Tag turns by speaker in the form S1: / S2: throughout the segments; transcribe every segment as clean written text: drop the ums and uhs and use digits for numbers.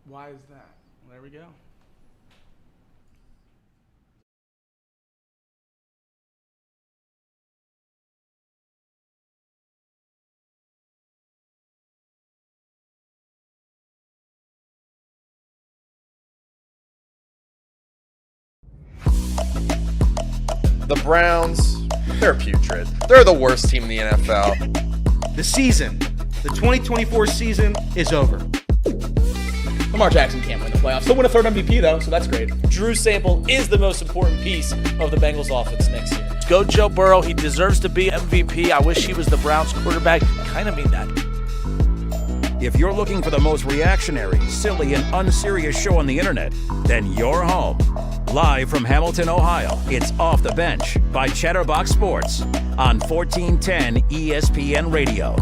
S1: Why is that? Well, there we go.
S2: The Browns, they're putrid. They're the worst team in the NFL.
S3: The season, the 2024 season is over.
S1: Lamar Jackson can't win the playoffs. He'll win a third MVP, though, so that's great.
S4: Drew Sample is the most important piece of the Bengals offense next year. Go Joe Burrow. He deserves to be MVP. I wish he was the Browns quarterback. Kind of mean that.
S5: If you're looking for the most reactionary, silly, and unserious show on the internet, then you're home. Live from Hamilton, Ohio, it's Off the Bench by Chatterbox Sports on 1410 ESPN Radio.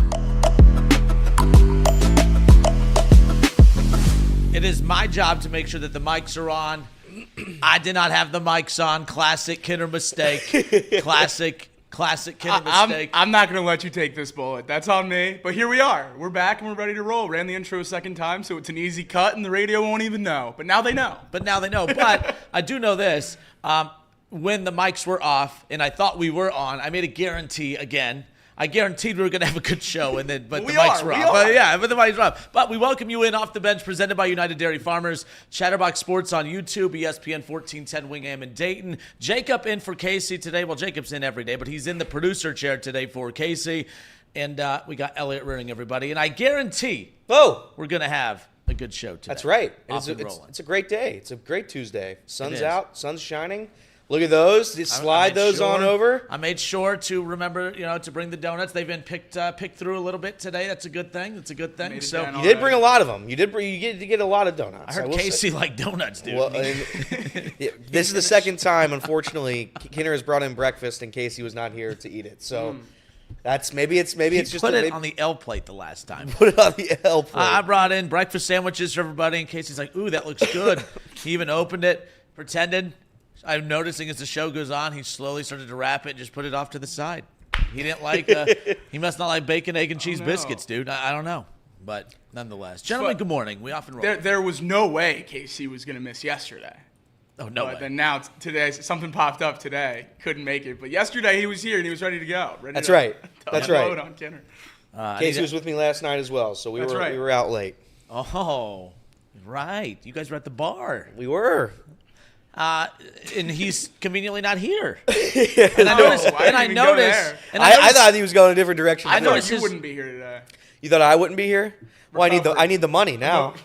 S6: It is my job to make sure that the mics are on. I did not have the mics on. Classic Kinner mistake. Classic Kinner mistake.
S1: I'm not going to let you take this bullet. That's on me. But here we are. We're back and we're ready to roll. Ran the intro a second time, so it's an easy cut and the radio won't even know. But now they know.
S6: But I do know this. When the mics were off and I thought we were on, I made a guarantee again. I guaranteed we were going to have a good show, but the mics were off. But the mics were off. But we welcome you in Off the Bench, presented by United Dairy Farmers. Chatterbox Sports on YouTube, ESPN 1410 Wingham and Dayton. Jacob in for Casey today. Well, Jacob's in every day, but he's in the producer chair today for Casey. And we got Elliot Rearing, everybody. And I guarantee we're going to have a good show today.
S7: That's right. It's a great day. It's a great Tuesday. Sun's out. Sun's shining. Look at those. Just slide those on over.
S6: I made sure to remember, to bring the donuts. They've been picked through a little bit today. That's a good thing. So
S7: you did bring a lot of them. You get a lot of donuts.
S6: I heard Casey liked donuts, dude.
S7: Well, this is the second time, unfortunately, Kinner has brought in breakfast and Casey was not here to eat it. So that's maybe it's just
S6: put it on the L plate the last time.
S7: Put it on the L plate.
S6: I brought in breakfast sandwiches for everybody, and Casey's like, "Ooh, that looks good." He even opened it, pretended. I'm noticing as the show goes on, he slowly started to wrap it and just put it off to the side. He didn't like, he must not like bacon, egg, and cheese biscuits, dude. I don't know. But nonetheless. Gentlemen, good morning. We often roll.
S1: There was no way Casey was going to miss yesterday.
S6: Oh, no way.
S1: But then now, today, something popped up today. Couldn't make it. But yesterday, he was here and he was ready to go.
S7: That's right.
S1: On Kinner.
S7: Casey was with me last night as well, so we were out late.
S6: Oh, right. You guys were at the bar.
S7: We were.
S6: And he's conveniently not here.
S1: And I noticed.
S7: I thought he was going a different direction.
S1: I thought you wouldn't be here today.
S7: You thought I wouldn't be here? Well, I need the money now.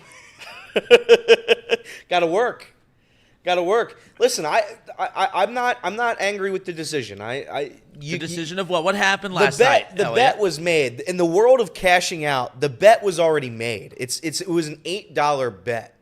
S7: Got to work. Listen, I'm not angry with the decision.
S6: The decision of what? What happened last night?
S7: The bet was made. In the world of cashing out, the bet was already made. It was an $8 bet.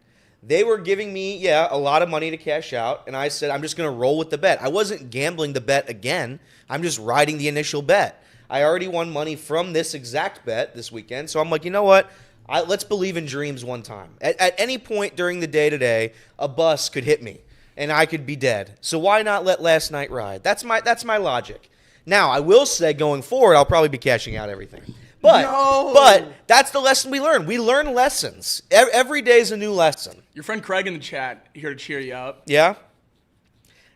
S7: They were giving me, a lot of money to cash out, and I said, I'm just going to roll with the bet. I wasn't gambling the bet again. I'm just riding the initial bet. I already won money from this exact bet this weekend, so I'm like, you know what? Let's believe in dreams one time. At any point during the day today, a bus could hit me, and I could be dead. So why not let last night ride? That's my logic. Now, I will say going forward, I'll probably be cashing out everything. But that's the lesson we learn. We learn lessons. Every day is a new lesson.
S1: Your friend Craig in the chat here to cheer you up.
S7: Yeah.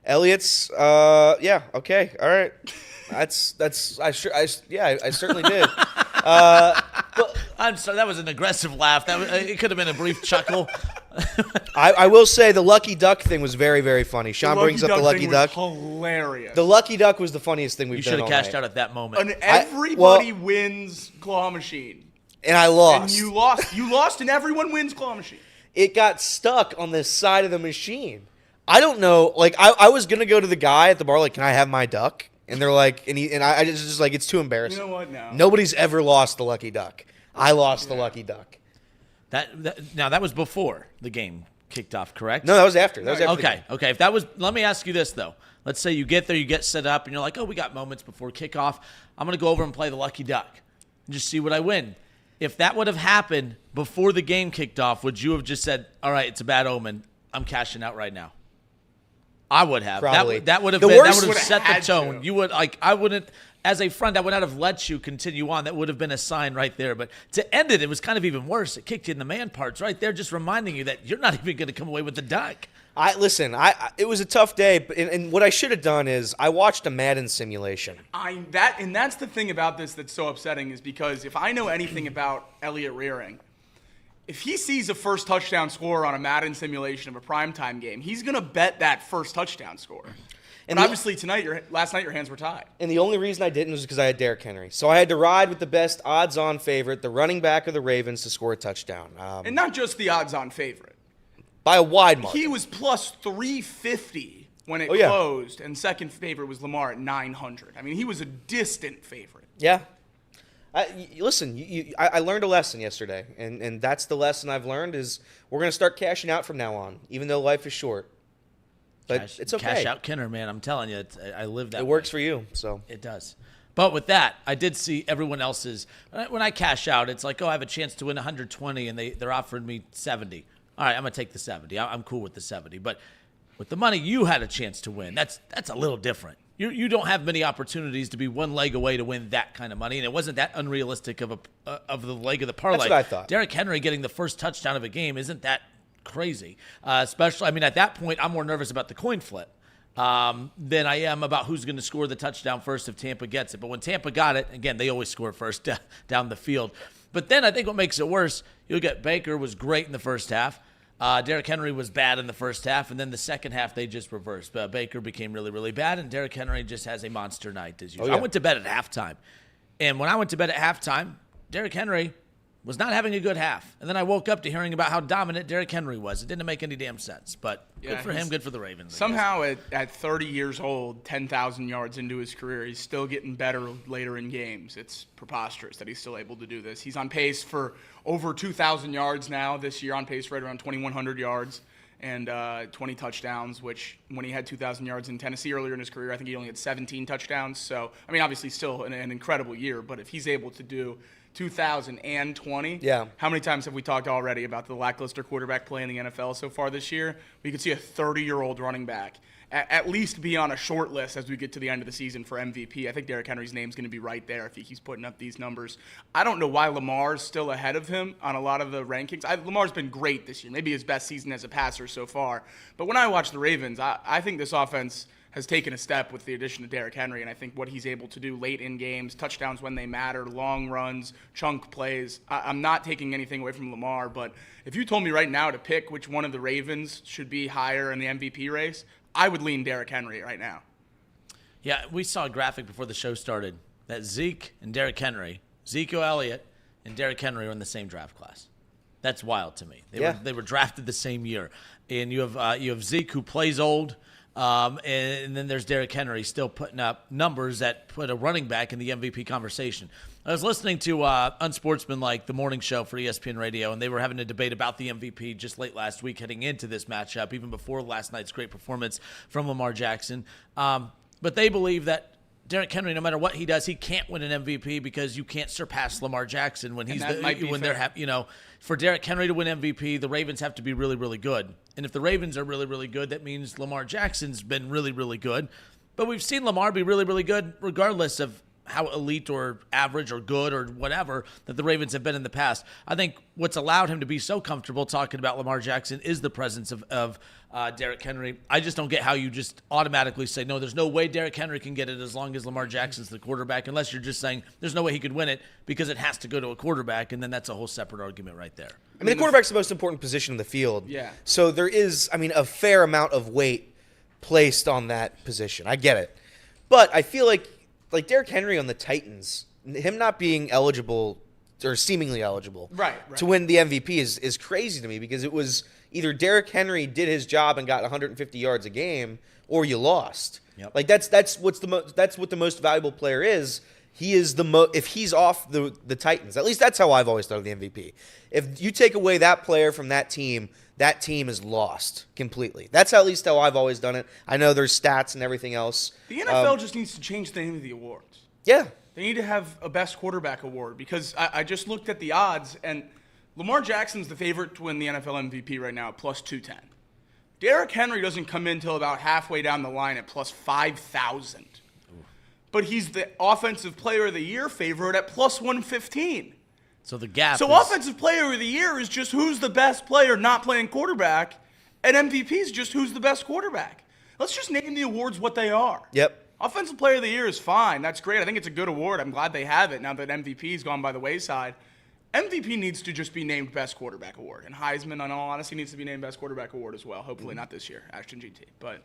S7: Elliot's. Okay. All right. I certainly did.
S6: I'm sorry. That was an aggressive laugh. It could have been a brief chuckle.
S7: I will say the Lucky Duck thing was very, very funny. Sean brings up the Lucky Duck.
S1: Hilarious.
S7: The Lucky Duck was the funniest thing we've done.
S6: You should have cashed out at that moment.
S1: And everybody wins claw machine.
S7: And I lost.
S1: And you lost. You lost, and everyone wins claw machine.
S7: It got stuck on the side of the machine. I don't know. Like I was gonna go to the guy at the bar, like, can I have my duck? And they're like, I just like, it's too embarrassing.
S1: You know what? No.
S7: Nobody's ever lost the Lucky Duck. I lost the Lucky Duck.
S6: That was before the game kicked off, correct?
S7: No, that was after. That was after.
S6: Okay. If that was, let me ask you this though. Let's say you get there, you get set up, and you're like, oh, we got moments before kickoff. I'm gonna go over and play the Lucky Duck and just see what I win. If that would have happened before the game kicked off, would you have just said, all right, it's a bad omen, I'm cashing out right now? I would have.
S7: Probably.
S6: That would have
S7: The
S6: been,
S7: worst
S6: that would have set the tone.
S1: to.
S6: You would, like, I wouldn't. as a friend, I would not have let you continue on. That would have been a sign right there. But to end it, it was kind of even worse. It kicked you in the man parts right there, just reminding you that you're not even going to come away with the duck.
S7: It was a tough day, and what I should have done is I watched a Madden simulation.
S1: That's the thing about this that's so upsetting is because if I know anything about Elliott Rearing, if he sees a first touchdown score on a Madden simulation of a primetime game, he's going to bet that first touchdown score. And obviously last night your hands were tied.
S7: And the only reason I didn't was because I had Derrick Henry. So I had to ride with the best odds-on favorite, the running back of the Ravens, to score a touchdown.
S1: And not just the odds-on favorite.
S7: By a wide margin.
S1: He was plus 350 when it closed, and second favorite was Lamar at 900. I mean, he was a distant favorite.
S7: Yeah. Listen, I learned a lesson yesterday, and that's the lesson I've learned is we're going to start cashing out from now on, even though life is short. But it's okay.
S6: Cash out Kenner, man. I'm telling you, I live that way.
S7: It works for you, so.
S6: It does. But with that, I did see everyone else's. When I cash out, it's like, oh, I have a chance to win 120, and they're offering me 70. All right, I'm going to take the 70. I'm cool with the 70. But with the money you had a chance to win, that's a little different. You don't have many opportunities to be one leg away to win that kind of money, and it wasn't that unrealistic of the leg of the parlay.
S7: That's what I thought.
S6: Derrick Henry getting the first touchdown of a game isn't that crazy. Especially, I mean, at that point, I'm more nervous about the coin flip than I am about who's going to score the touchdown first if Tampa gets it. But when Tampa got it, again, they always score first down the field. But then I think what makes it worse, you'll get Baker was great in the first half. Derrick Henry was bad in the first half, and then the second half they just reversed. Baker became really, really bad, and Derrick Henry just has a monster night as usual.
S7: Oh, yeah.
S6: I went to bed at halftime, and when I went to bed at halftime, Derrick Henry was not having a good half. And then I woke up to hearing about how dominant Derrick Henry was. It didn't make any damn sense, but good for him, good for the Ravens.
S1: Somehow at 30 years old, 10,000 yards into his career, he's still getting better later in games. It's preposterous that he's still able to do this. He's on pace for over 2,000 yards now this year, on pace right around 2,100 yards and 20 touchdowns, which when he had 2,000 yards in Tennessee earlier in his career, I think he only had 17 touchdowns. So, I mean, obviously still an incredible year, but if he's able to do 2020.
S7: Yeah.
S1: How many times have we talked already about the lackluster quarterback play in the NFL so far this year? We could see a 30-year-old running back at least be on a short list as we get to the end of the season for MVP. I think Derrick Henry's name's going to be right there if he keeps putting up these numbers. I don't know why Lamar's still ahead of him on a lot of the rankings. Lamar's been great this year, maybe his best season as a passer so far. But when I watch the Ravens, I think this offense has taken a step with the addition of Derrick Henry, and I think what he's able to do late in games, touchdowns when they matter, long runs, chunk plays. I'm not taking anything away from Lamar, but if you told me right now to pick which one of the Ravens should be higher in the MVP race, I would lean Derrick Henry right now.
S6: Yeah, we saw a graphic before the show started that Zeke and Derrick Henry, Ezekiel Elliott and Derrick Henry are in the same draft class. That's wild to me. They were drafted the same year, and you have Zeke who plays old. And then there's Derrick Henry still putting up numbers that put a running back in the MVP conversation. I was listening to Unsportsmanlike, the morning show for ESPN Radio, and they were having a debate about the MVP just late last week heading into this matchup, even before last night's great performance from Lamar Jackson. But they believe that Derrick Henry, no matter what he does, he can't win an MVP because you can't surpass Lamar Jackson when he's for Derrick Henry to win MVP, the Ravens have to be really, really good. And if the Ravens are really, really good, that means Lamar Jackson's been really, really good. But we've seen Lamar be really, really good regardless of how elite or average or good or whatever that the Ravens have been in the past. I think what's allowed him to be so comfortable talking about Lamar Jackson is the presence of Derrick Henry. I just don't get how you just automatically say, no, there's no way Derrick Henry can get it as long as Lamar Jackson's the quarterback, unless you're just saying there's no way he could win it because it has to go to a quarterback, and then that's a whole separate argument right there.
S7: I mean, the quarterback's the most important position in the field.
S1: Yeah.
S7: So there is, a fair amount of weight placed on that position. I get it. But I feel like Derrick Henry on the Titans, him not being eligible or seemingly eligible to win the MVP is crazy to me, because it was either Derrick Henry did his job and got 150 yards a game, or you lost.
S6: Yep.
S7: That's what the most valuable player is. He is if he's off the Titans. At least that's how I've always thought of the MVP. If you take away that player from that team is lost completely. That's at least how I've always done it. I know there's stats and everything else.
S1: The NFL just needs to change the name of the awards.
S7: Yeah.
S1: They need to have a best quarterback award, because I just looked at the odds, and Lamar Jackson's the favorite to win the NFL MVP right now at plus 210. Derrick Henry doesn't come in until about halfway down the line at plus 5,000. but he's the offensive player of the year favorite at plus 115.
S6: So the gap.
S1: So offensive player of the year is just who's the best player not playing quarterback, and MVP is just who's the best quarterback. Let's just name the awards what they are.
S7: Yep.
S1: Offensive player of the year is fine. That's great. I think it's a good award. I'm glad they have it now that MVP's gone by the wayside. MVP needs to just be named Best Quarterback Award. And Heisman, in all honesty, needs to be named Best Quarterback Award as well. Hopefully not this year, Ashton GT. But,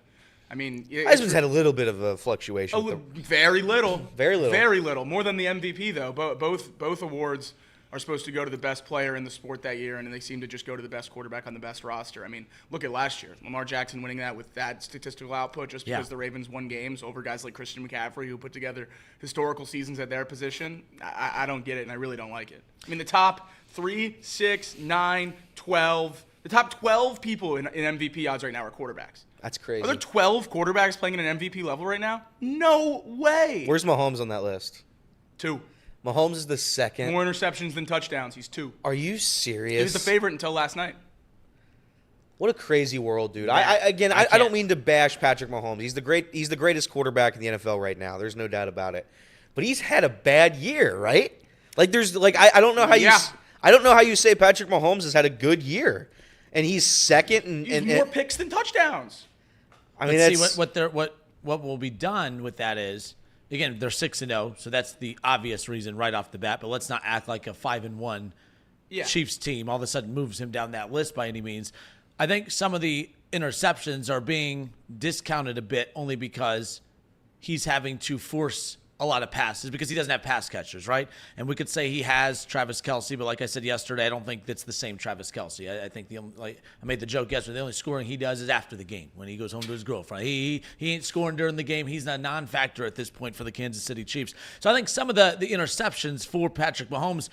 S1: I mean...
S7: Heisman's had a little bit of a fluctuation.
S1: Very little.
S7: Very little.
S1: Very little. More than the MVP, though. Both awards are supposed to go to the best player in the sport that year, and they seem to just go to the best quarterback on the best roster. I mean, look at last year. Lamar Jackson winning that with that statistical output just because the Ravens won games over guys like Christian McCaffrey who put together historical seasons at their position. I don't get it, and I really don't like it. I mean, the top 3, 6, 9, 12, the top 12 people in MVP odds right now are quarterbacks.
S7: That's crazy.
S1: Are there 12 quarterbacks playing at an MVP level right now? No way.
S7: Where's Mahomes on that list?
S1: 2.
S7: Mahomes is the second.
S1: More interceptions than touchdowns. He's 2.
S7: Are you serious?
S1: He was the favorite until last night.
S7: What a crazy world, dude. I don't mean to bash Patrick Mahomes. He's the greatest quarterback in the NFL right now. There's no doubt about it. But he's had a bad year, right? I don't know how I don't know how you say Patrick Mahomes has had a good year. And he's second
S1: He's more picks than touchdowns.
S7: I mean,
S6: Let's see what will be done with that is, again, they're 6-0, so that's the obvious reason right off the bat. But let's not act like a 5-1 Chiefs team all of a sudden moves him down that list by any means. I think some of the interceptions are being discounted a bit only because he's having to force a lot of passes because he doesn't have pass catchers, right? And we could say he has Travis Kelce, but like I said yesterday, I don't think that's the same Travis Kelce. I think I made the joke yesterday, the only scoring he does is after the game when he goes home to his girlfriend. He ain't scoring during the game. He's a non-factor at this point for the Kansas City Chiefs. So I think some of the interceptions for Patrick Mahomes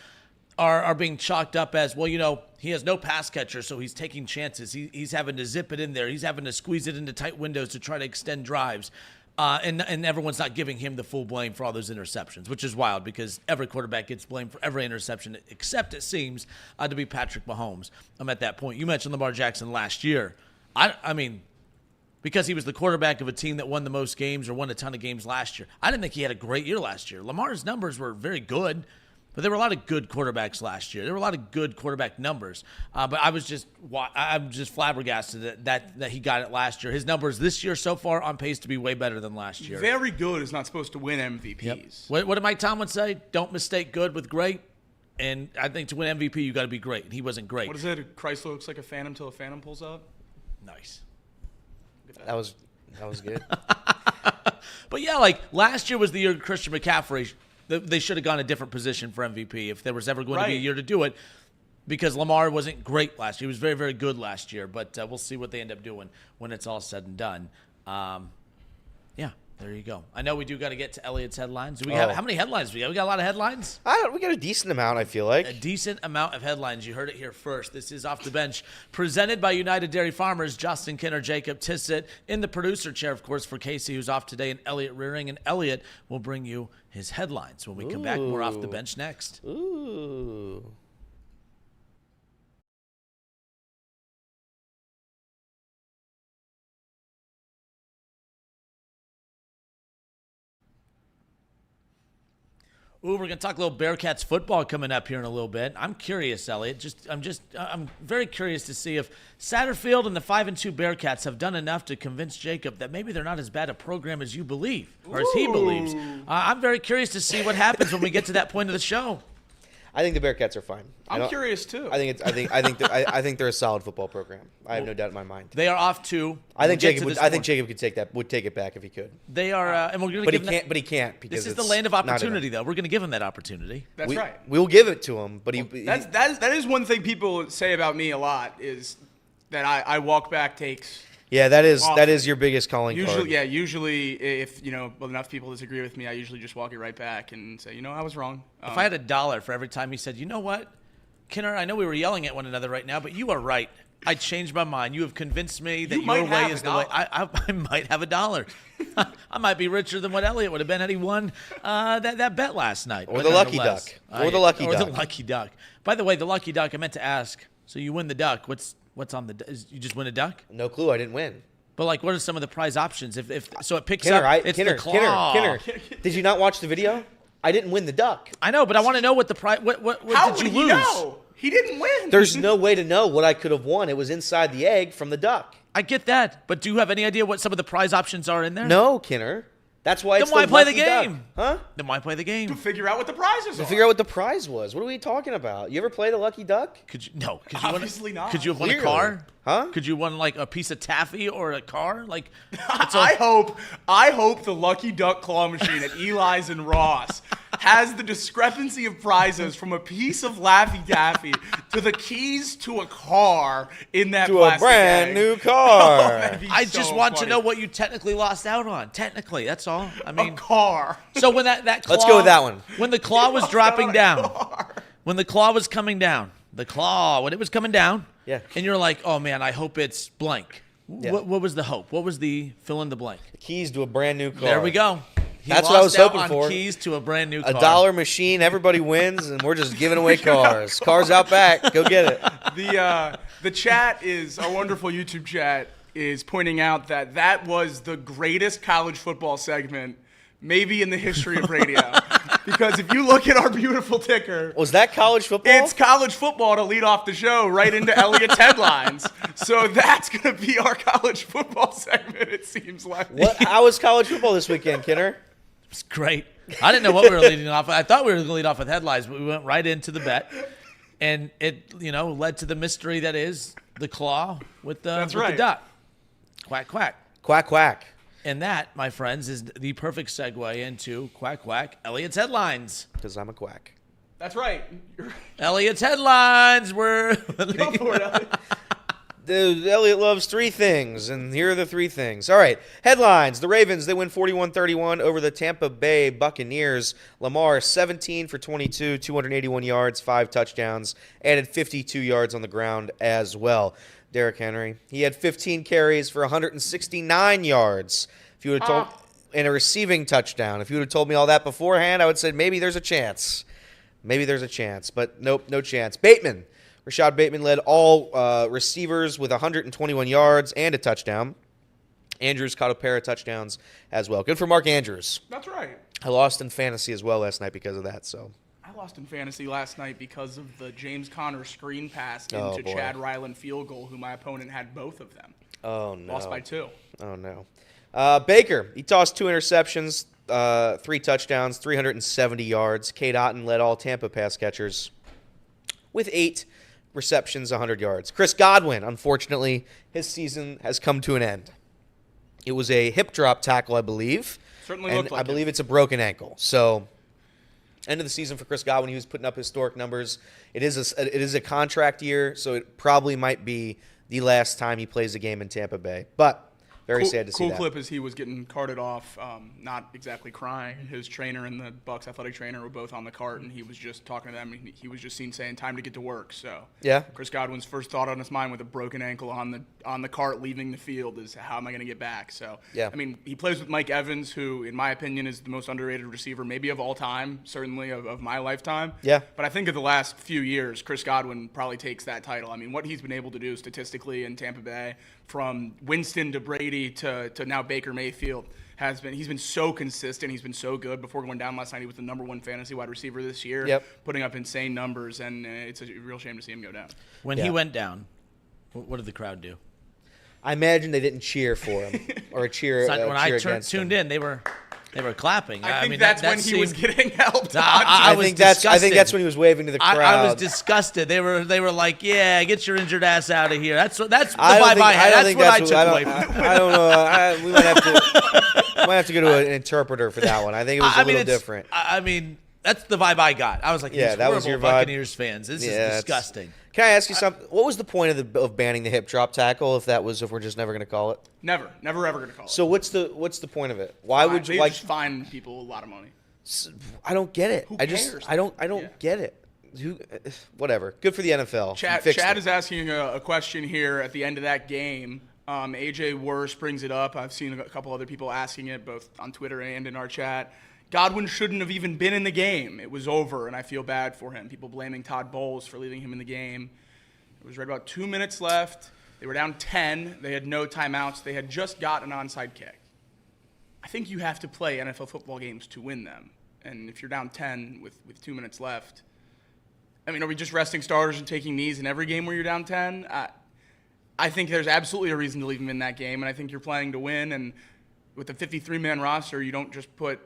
S6: are being chalked up as, well, he has no pass catcher, so he's taking chances. He's having to zip it in there. He's having to squeeze it into tight windows to try to extend drives. And everyone's not giving him the full blame for all those interceptions, which is wild because every quarterback gets blamed for every interception, except it seems to be Patrick Mahomes. I'm at that point. You mentioned Lamar Jackson last year. I mean, because he was the quarterback of a team that won the most games or won a ton of games last year. I didn't think he had a great year last year. Lamar's numbers were very good, but there were a lot of good quarterbacks last year. There were a lot of good quarterback numbers. But I'm just flabbergasted that he got it last year. His numbers this year so far on pace to be way better than last year.
S1: Very good is not supposed to win MVPs.
S6: Yep. What did Mike Tomlin say? Don't mistake good with great. And I think to win MVP, you got to be great. And he wasn't great.
S1: What is it? Chrysler looks like a phantom till a phantom pulls up.
S6: Nice.
S7: That was good.
S6: But yeah, last year was the year Christian McCaffrey. They should have gone a different position for MVP if there was ever going to be a year to do it, because Lamar wasn't great last year. He was very, very good last year, but we'll see what they end up doing when it's all said and done. There you go. I know we do got to get to Elliot's headlines. Do we have how many headlines do we got? We got a lot of headlines?
S7: We got a decent amount, I feel like.
S6: A decent amount of headlines. You heard it here first. This is Off the Bench, presented by United Dairy Farmers. Justin Kinner, Jacob Tissett in the producer chair, of course, for Casey, who's off today, and Elliot Rearing. And Elliot will bring you his headlines when we come back. More Off the Bench next.
S7: Ooh.
S6: Ooh, we're going to talk a little Bearcats football coming up here in a little bit. I'm curious, Elliot. I'm very curious to see if Satterfield and the 5-2 Bearcats have done enough to convince Jacob that maybe they're not as bad a program as you believe, or as he believes. I'm very curious to see what happens when we get to that point of the show.
S7: I think the Bearcats are fine.
S1: I'm curious too.
S7: I think they're a solid football program. I have no doubt in my mind.
S6: They are off to.
S7: I think Jacob would take it back if he could.
S6: They are, and we're going to give him.
S7: But he can't because
S6: this is the land of opportunity, though. We're going to give him that opportunity.
S1: That's right.
S7: We'll give it to him, but
S1: that is one thing people say about me a lot is that I walk back takes.
S7: Yeah, that is your biggest calling card.
S1: Usually if enough people disagree with me, I usually just walk it right back and say, I was wrong.
S6: If I had $1 for every time he said, you know what, Kinner, I know we were yelling at one another right now, but you are right. I changed my mind. You have convinced me that your way is the way. I might have $1. I might be richer than what Elliot would have been had he won that bet last night.
S7: Or the lucky duck. Or the lucky duck.
S6: By the way, the lucky duck, I meant to ask, so you win the duck. What's on the – you just win a duck?
S7: No clue. I didn't win.
S6: But like, what are some of the prize options? If so, it picks
S7: Kinner,
S6: up. It's the claw.
S7: Kinner. Did you not watch the video? I didn't win the duck.
S6: I know, but I want to know what the prize. What
S1: How
S6: did you
S1: would he
S6: lose?
S1: know? He didn't win.
S7: There's no way to know what I could have won. It was inside the egg from the duck.
S6: I get that, but do you have any idea what some of the prize options are in there?
S7: No, Kinner. That's why
S6: Then
S7: it's
S6: why
S7: the
S6: play the
S7: lucky duck.
S6: game?
S7: Huh?
S6: Then why play the game?
S1: To figure out what the prizes
S7: To
S1: are.
S7: figure out what the prize was. What are we talking about? You ever play the lucky duck?
S6: Could you no? Could you
S1: Obviously not.
S6: Could you have won a
S7: Clearly.
S6: car?
S7: Huh?
S6: Could you won like a piece of taffy or a car? Like,
S1: I hope the Lucky Duck claw machine at Eli's and Ross has the discrepancy of prizes from a piece of Laffy Taffy to the keys to a car in that
S7: To a
S1: plastic
S7: brand
S1: egg.
S7: new car.
S1: That'd be
S6: I
S1: so
S6: just want to
S1: funny.
S6: know what you technically lost out on. Technically, that's all. I
S1: A
S6: mean,
S1: car.
S6: so when that claw,
S7: Let's go with that one.
S6: When the claw was
S1: lost
S6: dropping
S1: out on a
S6: down,
S1: car.
S6: when the claw was coming down, when it was coming down,
S7: Yeah.
S6: and you're like, oh man, I hope it's blank.
S7: Yeah.
S6: What was the hope? What was the fill in the blank?
S7: Keys to a brand new car.
S6: There we go. He
S7: That's what I was
S6: lost out
S7: hoping
S6: on
S7: for.
S6: Keys to a brand new car.
S7: A dollar machine, everybody wins, and we're just giving away cars. Cars out back. Go get it.
S1: The chat is, our wonderful YouTube chat is pointing out that was the greatest college football segment maybe in the history of radio. Because if you look at our beautiful ticker,
S7: Was that college football?
S1: it's college football to lead off the show right into Elliot's headlines. So that's going to be our college football segment, it seems like.
S7: What? How was college football this weekend, Kinner?
S6: It's great. I didn't know what we were leading off with. I thought we were going to lead off with headlines, but we went right into the bet. And it, led to the mystery that is the claw with the duck. Quack, quack.
S7: Quack, quack.
S6: And that, my friends, is the perfect segue into Quack Quack, Elliot's Headlines.
S7: Because I'm a quack.
S1: That's right.
S6: Elliot's Headlines were...
S1: Go for it, Elliot.
S7: Elliot loves three things, and here are the three things. All right, headlines. The Ravens, they win 41-31 over the Tampa Bay Buccaneers. Lamar, 17 for 22, 281 yards, 5 touchdowns, added 52 yards on the ground as well. Derrick Henry, he had 15 carries for 169 yards. If you would have told and a receiving touchdown. If you would have told me all that beforehand, I would have said maybe there's a chance. Maybe there's a chance, but nope, no chance. Bateman. Rashad Bateman led all receivers with 121 yards and a touchdown. Andrews caught a pair of touchdowns as well. Good for Mark Andrews.
S1: That's right.
S7: I lost in fantasy as well last night because of that. So
S1: I lost in fantasy last night because of the James Conner screen pass
S7: Oh,
S1: into
S7: boy.
S1: Chad Ryland field goal, who my opponent had both of them.
S7: oh no,
S1: Lost by 2.
S7: Oh no. Baker, he tossed 2 interceptions, 3 touchdowns, 370 yards. Cade Otton led all Tampa pass catchers with 8 receptions, 100 yards. Chris Godwin, unfortunately, his season has come to an end. It was a hip drop tackle, I believe.
S1: Certainly
S7: and
S1: looked like
S7: I believe
S1: it.
S7: it's a broken ankle. So, end of the season for Chris Godwin. He was putting up historic numbers. It is a contract year, so it probably might be the last time he plays a game in Tampa Bay. But very sad to see
S1: Cool
S7: that.
S1: clip as he was getting carted off, not exactly crying. His trainer and the Bucks athletic trainer were both on the cart, and he was just talking to them. And he was just seen saying, "Time to get to work." So
S7: Yeah.
S1: Chris Godwin's first thought on his mind with a broken ankle on the cart leaving the field is, how am I going to get back? So
S7: Yeah.
S1: I mean, he plays with Mike Evans, who in my opinion is the most underrated receiver maybe of all time, certainly of my lifetime.
S7: Yeah.
S1: But I think of the last few years, Chris Godwin probably takes that title. I mean, what he's been able to do statistically in Tampa Bay, from Winston to Brady to now Baker Mayfield, he's been so consistent. He's been so good. Before going down last night, he was the #1 fantasy wide receiver this year,
S7: Yep.
S1: putting up insane numbers, and it's a real shame to see him go down.
S6: When
S7: Yeah.
S6: he went down, what did the crowd do?
S7: I imagine they didn't cheer for him or cheer,
S6: It's not- when I
S7: against
S6: tuned
S7: him.
S6: in, they were clapping.
S1: I think
S6: mean,
S1: that's
S6: that
S1: when he was
S6: seemed-
S1: getting helped.
S6: I was
S7: think that's
S6: disgusted.
S7: when he was waving to the crowd.
S6: I was disgusted. They were like, "Yeah, get your injured ass out of here." That's the vibe
S7: I don't think-
S6: I had.
S7: I don't
S6: That's
S7: think
S6: what I
S7: that's
S6: took
S7: what-
S6: away
S7: I
S6: from.
S7: don't, I don't know. We might have to go to an interpreter for that one. I think it was a little different.
S6: I mean, that's the vibe I got. I was like,
S7: Yeah,
S6: these
S7: that was
S6: horrible
S7: your vibe.
S6: Buccaneers fans. This
S7: Yeah,
S6: is
S7: it's-
S6: disgusting.
S7: Can I ask you something? What was the point of banning the hip drop tackle if we're just never going to call it?
S1: Never ever going to call it.
S7: So what's the point of it? Why would you
S1: they
S7: like?
S1: just fine people a lot of money?
S7: I don't get it.
S1: Who
S7: I
S1: cares?
S7: don't
S1: Yeah.
S7: get it. Whatever. Good for the NFL.
S1: Chad
S7: Fixed it.
S1: is asking a question here at the end of that game. AJ Worse brings it up. I've seen a couple other people asking it, both on Twitter and in our chat. Godwin shouldn't have even been in the game. It was over, and I feel bad for him. People blaming Todd Bowles for leaving him in the game. It was right about 2 minutes left. They were down 10. They had no timeouts. They had just got an onside kick. I think you have to play NFL football games to win them. And if you're down 10 with 2 minutes left, I mean, are we just resting starters and taking knees in every game where you're down 10? I think there's absolutely a reason to leave them in that game, and I think you're playing to win. And with a 53-man roster, you don't just put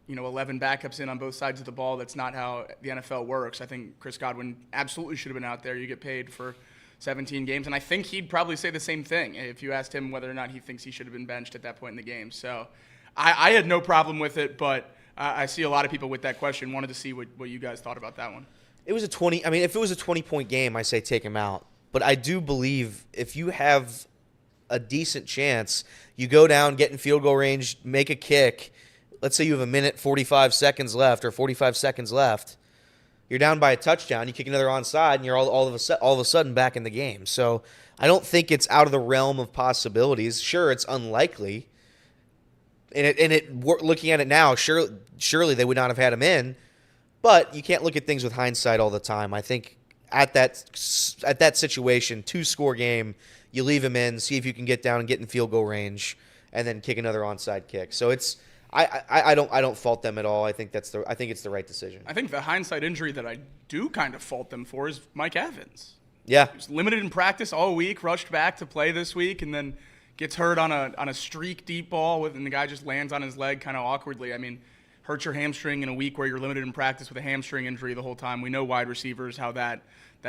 S1: 11 backups in on both sides of the ball. That's not how the NFL works. I think Chris Godwin absolutely should have been out there. You get paid for 17 games, and I think he'd probably say the same thing if you asked him whether or not he thinks he should have been benched at that point in the game. So I had no problem with it, but I see a lot of people with that question. Wanted to see what you guys thought about that one.
S7: It was a 20. I mean, if it was a 20-point game, I say take him out. But I do believe if you have a decent chance, you go down, get in field goal range, make a kick. Let's say you have a minute 45 seconds left or 45 seconds left. You're down by a touchdown. You kick another onside, and you're all of a sudden back in the game. So I don't think it's out of the realm of possibilities. Sure, it's unlikely. Looking at it now, surely they would not have had him in. But you can't look at things with hindsight all the time. I think at that situation, 2-score game, you leave him in, see if you can get down and get in field goal range, and then kick another onside kick. So it's I don't fault them at all. I think it's the right decision.
S1: I think the hindsight injury that I do kind of fault them for is Mike Evans.
S7: Yeah,
S1: he was limited in practice all week, rushed back to play this week, and then gets hurt on a streak deep ball and the guy just lands on his leg kind of awkwardly. I mean, hurts your hamstring in a week where you're limited in practice with a hamstring injury the whole time. We know wide receivers how that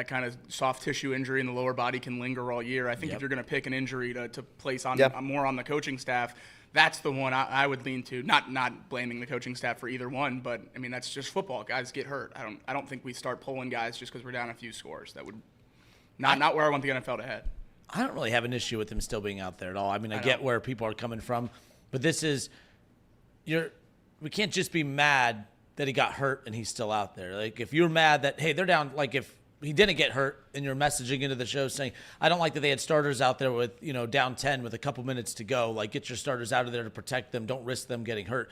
S1: kind of soft tissue injury in the lower body can linger all year. I think if you're going to pick an injury to place on more on the coaching staff, that's the one I would lean to. Not blaming the coaching staff for either one, but I mean that's just football. Guys get hurt. I don't think we start pulling guys just because we're down a few scores. That would not where I want the NFL to head.
S6: I don't really have an issue with him still being out there at all. I mean, I get where people are coming from, but this is we can't just be mad that he got hurt and he's still out there. Like if you're mad that hey they're down, like if he didn't get hurt and you're messaging into the show saying, I don't like that they had starters out there with, down 10 with a couple minutes to go. Like, get your starters out of there to protect them. Don't risk them getting hurt.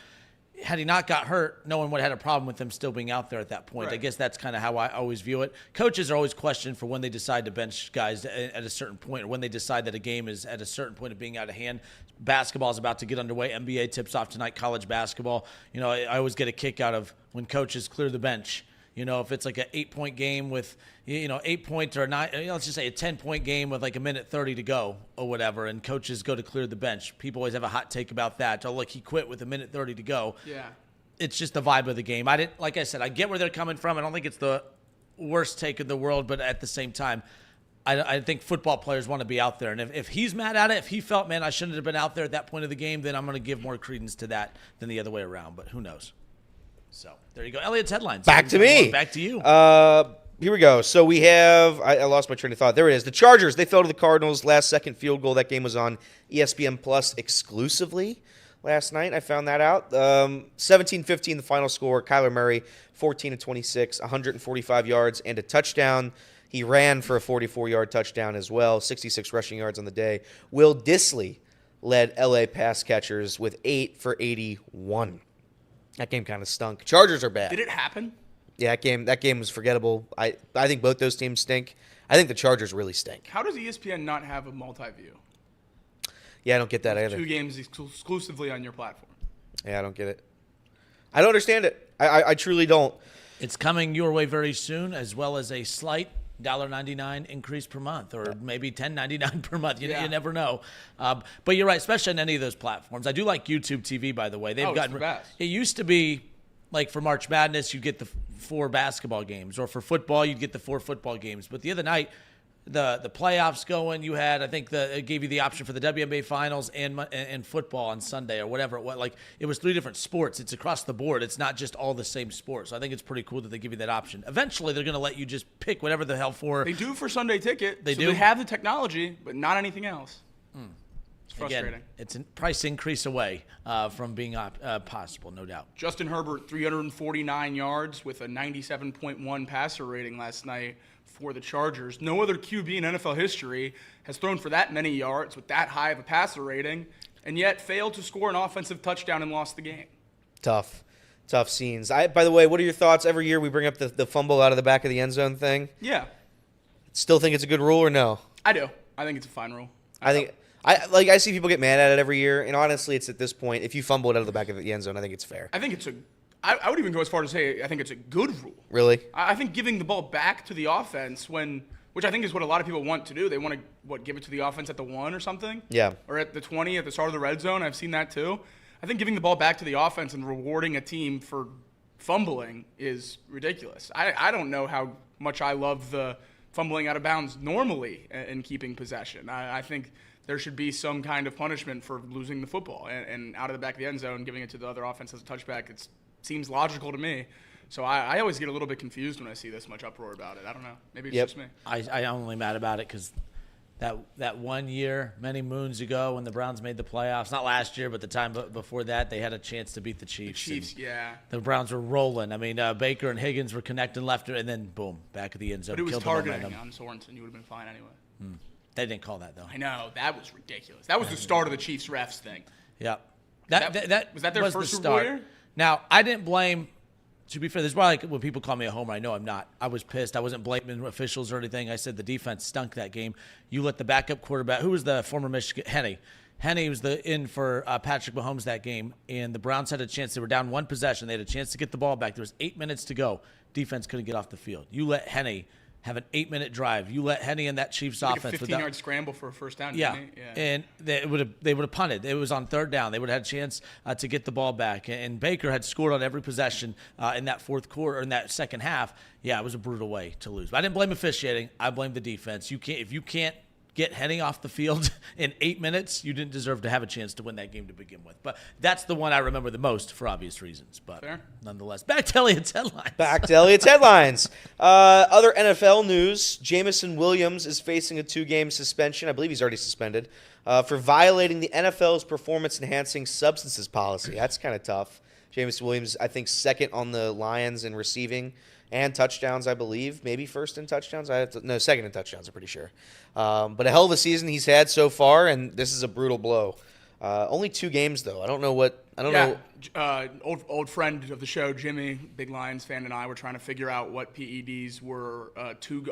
S6: Had he not got hurt, no one would have had a problem with him still being out there at that point. Right. I guess that's kind of how I always view it. Coaches are always questioned for when they decide to bench guys at a certain point or when they decide that a game is at a certain point of being out of hand. Basketball is about to get underway. NBA tips off tonight, college basketball. I always get a kick out of when coaches clear the bench. If it's like an 8-point game with, 8 points or 9, let's just say a 10-point game with like a minute 30 to go or whatever, and coaches go to clear the bench. People always have a hot take about that. Oh, look, he quit with a minute 30 to go.
S1: Yeah.
S6: It's just the vibe of the game. Like I said, I get where they're coming from. I don't think it's the worst take in the world, but at the same time, I think football players want to be out there. And if he's mad at it, if he felt, man, I shouldn't have been out there at that point of the game, then I'm going to give more credence to that than the other way around. But who knows? So there you go. Elliot's headlines.
S7: Back to me.
S6: Back to you.
S7: Here we go. So we have – I lost my train of thought. There it is. The Chargers, they fell to the Cardinals. Last-second field goal. That game was on ESPN Plus exclusively last night. I found that out. 17-15 the final score. Kyler Murray, 14-26, 145 yards and a touchdown. He ran for a 44-yard touchdown as well, 66 rushing yards on the day. Will Dissly led L.A. pass catchers with 8 for 81. That game kind of stunk. Chargers are bad.
S1: Did it happen?
S7: Yeah, that game was forgettable. I think both those teams stink. I think the Chargers really stink.
S1: How does ESPN not have a multi-view?
S7: Yeah, I don't get that either.
S1: 2 games exclusively on your platform.
S7: Yeah, I don't get it. I don't understand it. I truly don't.
S6: It's coming your way very soon, as well as a slight $1.99 increase per month, or maybe $10.99 per month. You never know. But you're right, especially on any of those platforms. I do like YouTube TV, by the way. They've gotten
S1: it's the best.
S6: It used to be like for March Madness, you'd get the 4 basketball games, or for football, you'd get the 4 football games. But the other night, the playoffs going, you had, I think it gave you the option for the WNBA finals and football on Sunday or whatever it was. Like, it was 3 different sports. It's across the board. It's not just all the same sports. So I think it's pretty cool that they give you that option. Eventually, they're going to let you just pick whatever the hell for.
S1: They do for Sunday Ticket.
S6: They do.
S1: They have the technology, but not anything else. It's frustrating.
S6: Again, it's a price increase away from being possible, no doubt.
S1: Justin Herbert, 349 yards with a 97.1 passer rating last night for the Chargers. No other QB in NFL history has thrown for that many yards with that high of a passer rating, and yet failed to score an offensive touchdown and lost the game.
S7: Tough scenes. By the way, what are your thoughts? Every year we bring up the fumble out of the back of the end zone thing.
S1: Yeah.
S7: Still think it's a good rule or no?
S1: I do. I think it's a fine rule.
S7: I see people get mad at it every year, and honestly, it's at this point, if you fumble it out of the back of the end zone, I think it's fair.
S1: I think I would even go as far as to say I think it's a good rule.
S7: Really?
S1: I think giving the ball back to the offense which I think is what a lot of people want to do. They want to, give it to the offense at the 1 or something?
S7: Yeah.
S1: Or at the 20 at the start of the red zone. I've seen that too. I think giving the ball back to the offense and rewarding a team for fumbling is ridiculous. I don't know how much I love the fumbling out of bounds normally in keeping possession. I think there should be some kind of punishment for losing the football and out of the back of the end zone, giving it to the other offense as a touchback. It seems logical to me. So I always get a little bit confused when I see this much uproar about it. I don't know. Maybe it's just me.
S6: I'm only mad about it because that 1 year, many moons ago, when the Browns made the playoffs, not last year, but the time before that, they had a chance to beat the Chiefs.
S1: The Chiefs, yeah.
S6: The Browns were rolling. I mean, Baker and Higgins were connecting left, and then, boom, back of the end zone.
S1: But it was
S6: Killed
S1: targeting on Sorensen. You would have been fine anyway.
S6: They didn't call that, though.
S1: I know. That was ridiculous. That was the start of the Chiefs refs thing.
S6: Yeah.
S1: Was that their first Super Bowl year?
S6: Now, I didn't blame – to be fair, this is why when people call me a homer, I know I'm not. I was pissed. I wasn't blaming officials or anything. I said the defense stunk that game. You let the backup quarterback, who was the former Michigan, Henne was in for Patrick Mahomes that game, and the Browns had a chance. They were down one possession. They had a chance to get the ball back. There was 8 minutes to go. Defense couldn't get off the field. You let Henne have an 8-minute drive. You let Henne in that Chiefs offense.
S1: A 15-yard scramble for a first down.
S6: Yeah, and they would have punted. It was on third down. They would have had a chance to get the ball back. And Baker had scored on every possession in that fourth quarter, or in that second half. Yeah, it was a brutal way to lose. But I didn't blame officiating. I blame the defense. If you can't get Henne off the field in 8 minutes, you didn't deserve to have a chance to win that game to begin with. But that's the one I remember the most for obvious reasons. But nonetheless, back to Elliott's headlines.
S7: Other NFL news, Jameson Williams is facing a 2-game suspension. I believe he's already suspended for violating the NFL's performance-enhancing substances policy. That's kind of tough. Jameson Williams, I think, second on the Lions in receiving and touchdowns, I believe. Maybe first in touchdowns. Second in touchdowns, I'm pretty sure. But a hell of a season he's had so far, and this is a brutal blow. Only 2 games, though. I don't know.
S1: Old friend of the show, Jimmy, big Lions fan, and I were trying to figure out what PEDs were.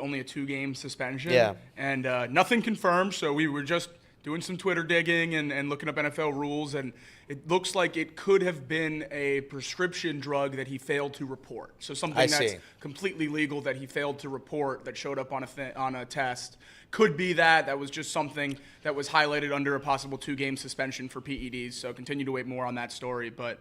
S1: Only a 2-game suspension.
S7: Yeah.
S1: And nothing confirmed, so we were just doing some Twitter digging and looking up NFL rules, and it looks like it could have been a prescription drug that he failed to report. So something that's completely legal that he failed to report that showed up on a test. Could be that was just something that was highlighted under a possible 2-game suspension for PEDs. So continue to wait more on that story, but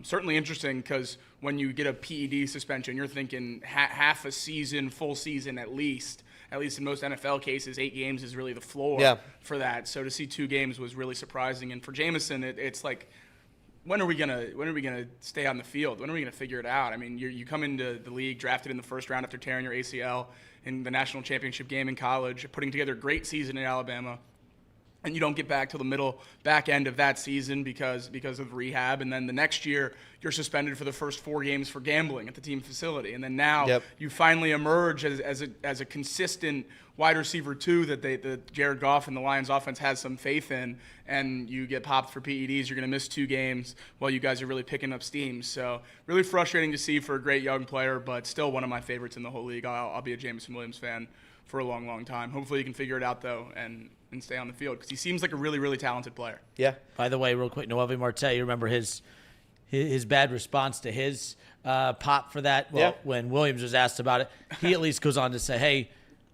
S1: certainly interesting because when you get a PED suspension, you're thinking half a season, full season at least. At least in most NFL cases, 8 games is really the floor for that. So to see 2 games was really surprising. And for Jameson, it's like, when are we gonna stay on the field? When are we gonna figure it out? I mean, you come into the league drafted in the first round after tearing your ACL in the national championship game in college, putting together a great season in Alabama, and you don't get back till the back end of that season because of rehab, and then the next year you're suspended for the first 4 games for gambling at the team facility, and then now you finally emerge as a consistent wide receiver 2 that Jared Goff and the Lions offense has some faith in, and you get popped for PEDs. You're going to miss 2 games while you guys are really picking up steam. So really frustrating to see for a great young player, but still one of my favorites in the whole league. I'll be a Jameson Williams fan for a long, long time. Hopefully he can figure it out, though, and stay on the field because he seems like a really, really talented player.
S7: Yeah.
S6: By the way, real quick, Noelvi Marte, you remember his bad response to his pop for that? Well, when Williams was asked about it, he at least goes on to say, hey,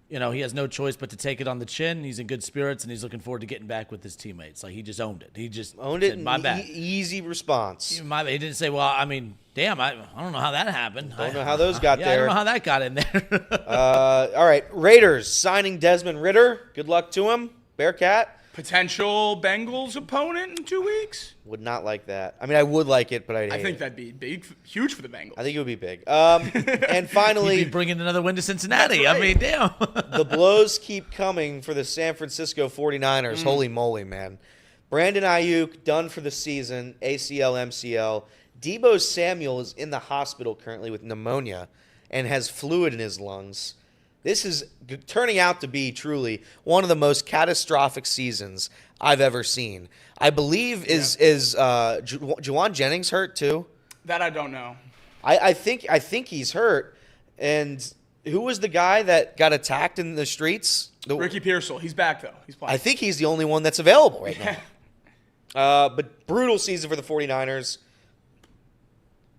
S6: he has no choice but to take it on the chin. He's in good spirits, and he's looking forward to getting back with his teammates. Like, he just owned it. He just said, my bad.
S7: Easy response.
S6: He didn't say, well, I mean, damn, I don't know how that happened.
S7: Don't know how those got there.
S6: I don't know how that got in there.
S7: All right, Raiders signing Desmond Ridder. Good luck to him. Bearcat.
S1: Potential Bengals opponent in 2 weeks?
S7: Would not like that. I mean, I would like it, but I
S1: think that'd be huge for the Bengals.
S7: I think it would be big. And finally,
S6: he'd be bringing another win to Cincinnati.
S1: Right.
S6: I mean, damn.
S7: The blows keep coming for the San Francisco 49ers. Holy moly, man. Brandon Aiyuk done for the season, ACL, MCL. Deebo Samuel is in the hospital currently with pneumonia and has fluid in his lungs. This is turning out to be truly one of the most catastrophic seasons I've ever seen. I believe is Juwan Jennings hurt too?
S1: That I don't know.
S7: I think he's hurt, and Who was the guy that got attacked in the streets?
S1: Ricky Pearsall. He's back, though. He's playing.
S7: I think he's the only one that's available right now. But brutal season for the 49ers.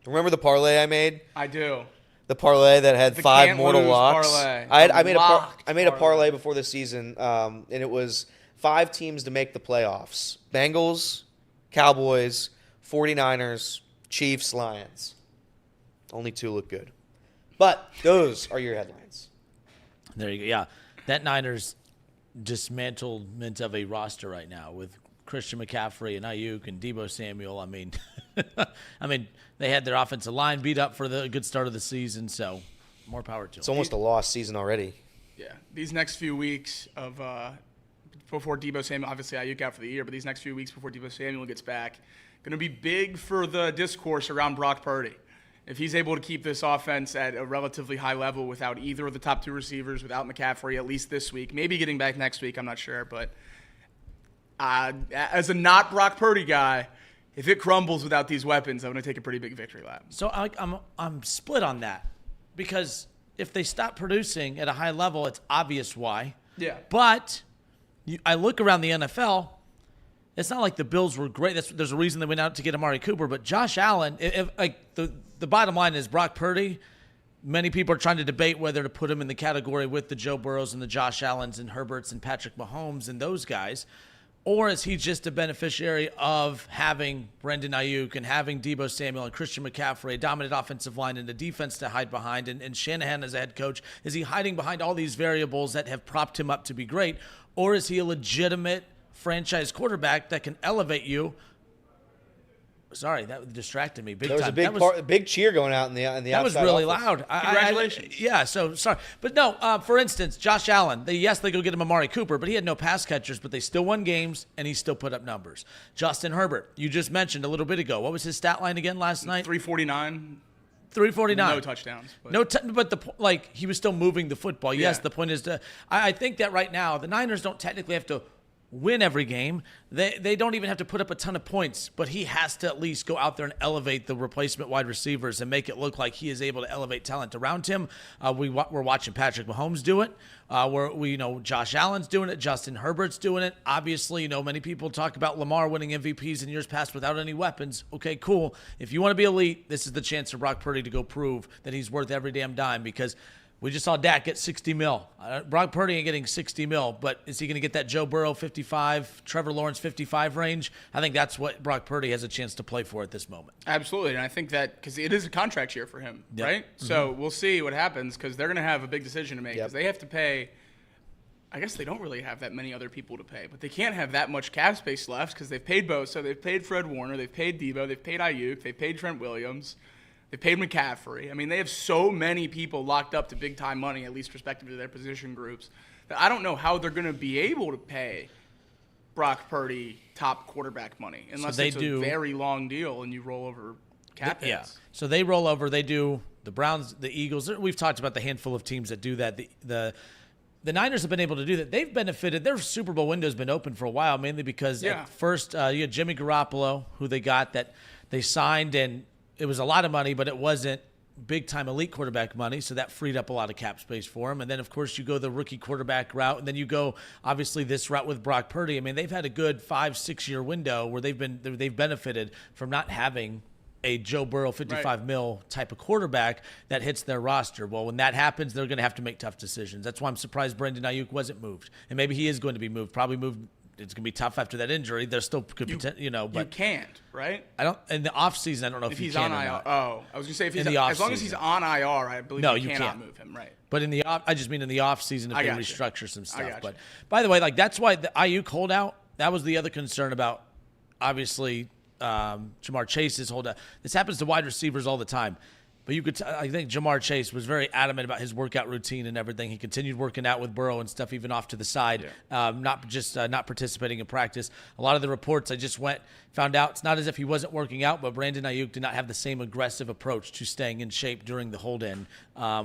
S7: Remember the parlay I made?
S1: I do.
S7: The parlay that had
S1: The
S7: 5
S1: can't
S7: mortal
S1: lose
S7: locks.
S1: parlay.
S7: I made a
S1: Locked
S7: parlay before the season, and it was 5 teams to make the playoffs: Bengals, Cowboys, 49ers, Chiefs, Lions. Only 2 look good, but those are your headlines.
S6: There you go. Yeah, that Niners dismantlement of a roster right now with Christian McCaffrey and Aiyuk and Deebo Samuel. I mean, they had their offensive line beat up for the good start of the season, so more power to
S7: It's
S6: them.
S7: almost a lost season already.
S1: Yeah, these next few weeks of before Deebo Samuel, obviously Aiyuk out for the year, but these next few weeks before Deebo Samuel gets back, going to be big for the discourse around Brock Purdy. If he's able to keep this offense at a relatively high level without either of the top 2 receivers, without McCaffrey at least this week, maybe getting back next week, I'm not sure, but as a not Brock Purdy guy, if it crumbles without these weapons, I'm going to take a pretty big victory lap.
S6: So I'm split on that because if they stop producing at a high level, it's obvious why.
S1: Yeah.
S6: But I look around the NFL. It's not like the Bills were great. There's a reason they went out to get Amari Cooper. But Josh Allen, the bottom line is Brock Purdy. Many people are trying to debate whether to put him in the category with the Joe Burrows and the Josh Allens and Herberts and Patrick Mahomes and those guys. Or is he just a beneficiary of having Brendan Aiyuk and having Deebo Samuel and Christian McCaffrey, a dominant offensive line and a defense to hide behind, and Shanahan as a head coach? Is he hiding behind all these variables that have propped him up to be great? Or is he a legitimate franchise quarterback that can elevate you? Sorry, that distracted me big
S7: There was
S6: time.
S7: a big cheer going out in the
S6: That was really loud.
S1: Congratulations.
S6: Yeah, so sorry. But no, for instance, Josh Allen, they go get him Amari Cooper, but he had no pass catchers, but they still won games, and he still put up numbers. Justin Herbert, you just mentioned a little bit ago. What was his stat line again last night?
S1: 349.
S6: 349.
S1: No touchdowns.
S6: But he was still moving the football. Yes,
S1: Yeah.
S6: the point is I think that right now the Niners don't technically have to win every game. They don't even have to put up a ton of points, but he has to at least go out there and elevate the replacement wide receivers and make it look like he is able to elevate talent around him. We're watching Patrick Mahomes do it. We know Josh Allen's doing it. Justin Herbert's doing it. Obviously, many people talk about Lamar winning MVPs in years past without any weapons. Okay, cool. If you want to be elite, this is the chance for Brock Purdy to go prove that he's worth every damn dime, because we just saw Dak get 60 mil. Brock Purdy ain't getting 60 mil, but is he going to get that Joe Burrow 55, Trevor Lawrence 55 range? I think that's what Brock Purdy has a chance to play for at this moment.
S1: Absolutely, and I think that because it is a contract year for him, right? Mm-hmm. So we'll see what happens, because they're going to have a big decision to make, because they have to pay. I guess they don't really have that many other people to pay, but they can't have that much cap space left because they've paid both. So they've paid Fred Warner, they've paid Deebo, they've paid Aiyuk, they've paid Trent Williams. They paid McCaffrey. I mean, they have so many people locked up to big-time money, at least respective to their position groups, that I don't know how they're going to be able to pay Brock Purdy top quarterback money unless it's a very long deal and you roll over cap hits.
S6: Yeah. So they roll over. They do the Browns, the Eagles. We've talked about the handful of teams that do that. The Niners have been able to do that. They've benefited. Their Super Bowl window's been open for a while, mainly because at first you had Jimmy Garoppolo, who they got, that they signed, and it was a lot of money, but it wasn't big-time elite quarterback money, so that freed up a lot of cap space for him. And then, of course, you go the rookie quarterback route, and then you go, obviously, this route with Brock Purdy. I mean, they've had a good 5-6 year window where they've benefited from not having a Joe Burrow 55 mil type of quarterback that hits their roster. Well, when that happens, they're going to have to make tough decisions. That's why I'm surprised Brendan Aiyuk wasn't moved. And maybe he is going to be moved, probably moved. It's going to be tough after that injury. There still could be, but
S1: you can't, right?
S6: I don't. In the offseason, I don't know if
S1: he's
S6: can
S1: on IR. Oh, I was going to say if he's as long as he's on IR, I believe you cannot move him, right?
S6: But I just mean in the offseason if they restructure some stuff. But by the way, that's why the Aiyuk holdout. That was the other concern about, obviously, Jamar Chase's holdout. This happens to wide receivers all the time. But I think Jamar Chase was very adamant about his workout routine and everything. He continued working out with Burrow and stuff, even off to the side, not participating in practice. A lot of the reports I just found out, it's not as if he wasn't working out, but Brandon Aiyuk did not have the same aggressive approach to staying in shape during the hold-in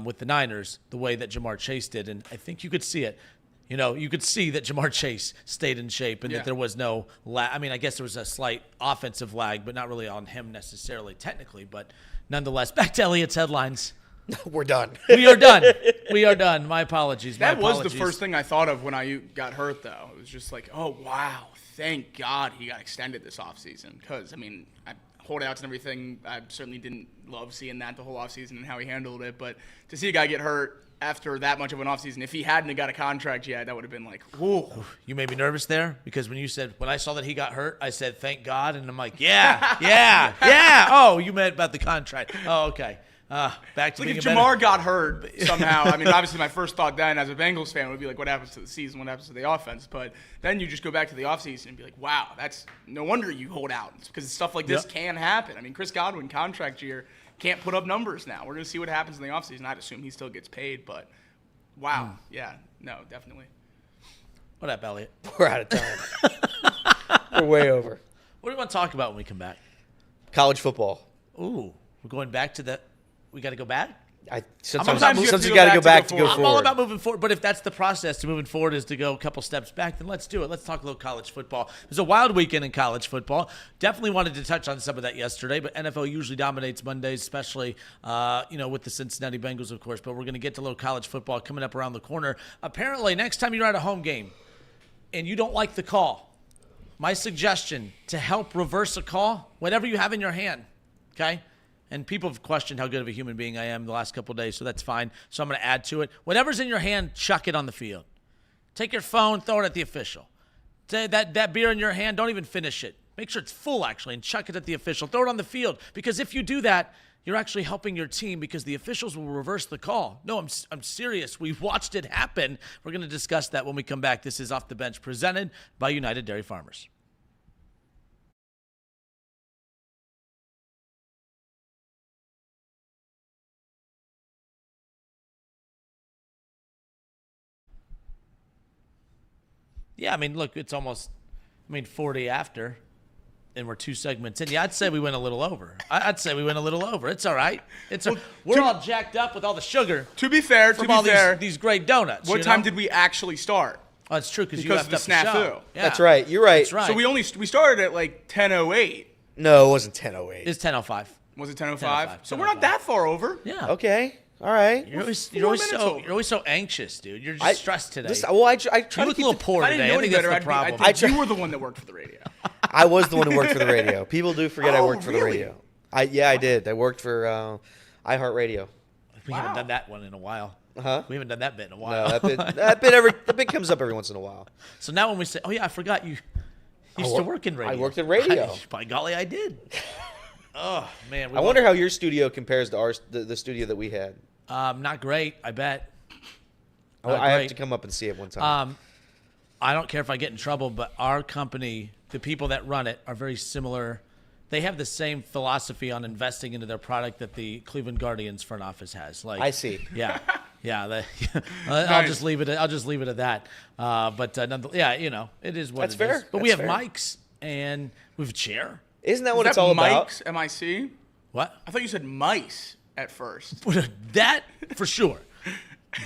S6: with the Niners the way that Jamar Chase did. And I think you could see it. You could see that Jamar Chase stayed in shape and that there was no lag. I mean, I guess there was a slight offensive lag, but not really on him necessarily technically. But nonetheless, back to Elliot's headlines.
S7: We're done.
S6: We are done. We are done. My apologies.
S1: That was the first thing I thought of when Aiyuk got hurt, though. It was just like, oh, wow, thank God he got extended this offseason. Because, I mean, holdouts and everything, I certainly didn't love seeing that the whole offseason and how he handled it. But to see a guy get hurt after that much of an offseason, if he hadn't got a contract yet, that would have been like, whoa.
S6: You made me nervous there because when I saw that he got hurt, I said, thank God. And I'm like, yeah. Oh, you meant about the contract. Oh, okay. Back to
S1: like
S6: being
S1: if
S6: a
S1: Jamar got hurt somehow, I mean, obviously my first thought then as a Bengals fan would be like, what happens to the season? What happens to the offense? But then you just go back to the offseason and be like, wow, that's no wonder you hold out because stuff like this can happen. I mean, Chris Godwin, contract year, can't put up numbers now. We're going to see what happens in the offseason. I'd assume he still gets paid, but wow. Yeah, no, definitely.
S6: What up, Elliot?
S7: We're out of time. We're way over.
S6: What do you want to talk about when we come back?
S7: College football.
S6: Ooh, we're going back to the. We got to go back?
S7: Sometimes you got to go back to go forward.
S6: I'm all about moving forward, but if that's the process to moving forward is to go a couple steps back, then let's do it. Let's talk a little college football. It was a wild weekend in college football. Definitely wanted to touch on some of that yesterday, but NFL usually dominates Mondays, especially with the Cincinnati Bengals, of course. But we're going to get to a little college football coming up around the corner. Apparently, next time you're at a home game and you don't like the call, my suggestion to help reverse a call, whatever you have in your hand, okay? And people have questioned how good of a human being I am the last couple of days, so that's fine. So I'm going to add to it. Whatever's in your hand, chuck it on the field. Take your phone, throw it at the official. That beer in your hand, don't even finish it. Make sure it's full, actually, and chuck it at the official. Throw it on the field, because if you do that, you're actually helping your team because the officials will reverse the call. No, I'm serious. We've watched it happen. We're going to discuss that when we come back. This is Off the Bench, presented by United Dairy Farmers. Yeah, I mean, look, it's almost, 40 after, and we're 2 segments in. Yeah, I'd say we went a little over. I'd say we went a little over. It's all right. We're all jacked up with all the sugar.
S1: To be fair,
S6: these great donuts.
S1: What time did we actually start?
S6: Oh, it's true because you
S1: of
S6: left
S1: the
S6: up
S1: snafu.
S6: the show. Yeah.
S7: That's right. You're right.
S6: That's right.
S1: So we started at like 10:08.
S7: No, it wasn't 10:08.
S6: It's 10:05.
S1: Was it 10:05?
S6: 10:05.
S1: So we're not that far over.
S6: Yeah.
S7: Okay. All right.
S6: You're always so anxious, dude. You're just stressed today.
S7: I try
S6: you
S7: to
S6: look
S7: keep
S6: a little poor
S1: I didn't
S6: today.
S1: know
S6: I think
S1: any
S6: that's
S1: better.
S6: the problem.
S1: I think you were the one that worked for the radio.
S7: I was the one who worked for the radio. People do forget I worked for the
S1: really?
S7: radio. I did. I worked for iHeartRadio.
S6: We haven't done that one in a while.
S7: Huh?
S6: We haven't done that bit in a while.
S7: No, that bit comes up every once in a while.
S6: So now when we say, oh yeah, I forgot you used to work in radio.
S7: I worked in radio.
S6: By golly, I did. Oh man.
S7: I wonder how your studio compares to the studio that we had.
S6: Not great, I bet.
S7: I have to come up and see it one time.
S6: I don't care if I get in trouble, but our company, the people that run it, are very similar. They have the same philosophy on investing into their product that the Cleveland Guardians front office has. Like,
S7: I see.
S6: Yeah, yeah. I'll just leave it. I'll just leave it at that. It is what
S7: That's
S6: it
S7: fair.
S6: is. But we
S7: That's
S6: have
S7: fair.
S6: mics and we have a chair.
S7: Isn't that what
S1: Is
S7: it's
S1: that
S7: all
S1: Mike's,
S7: about?
S1: M-I-C?
S6: What?
S1: I thought you said mice at first.
S6: That for sure.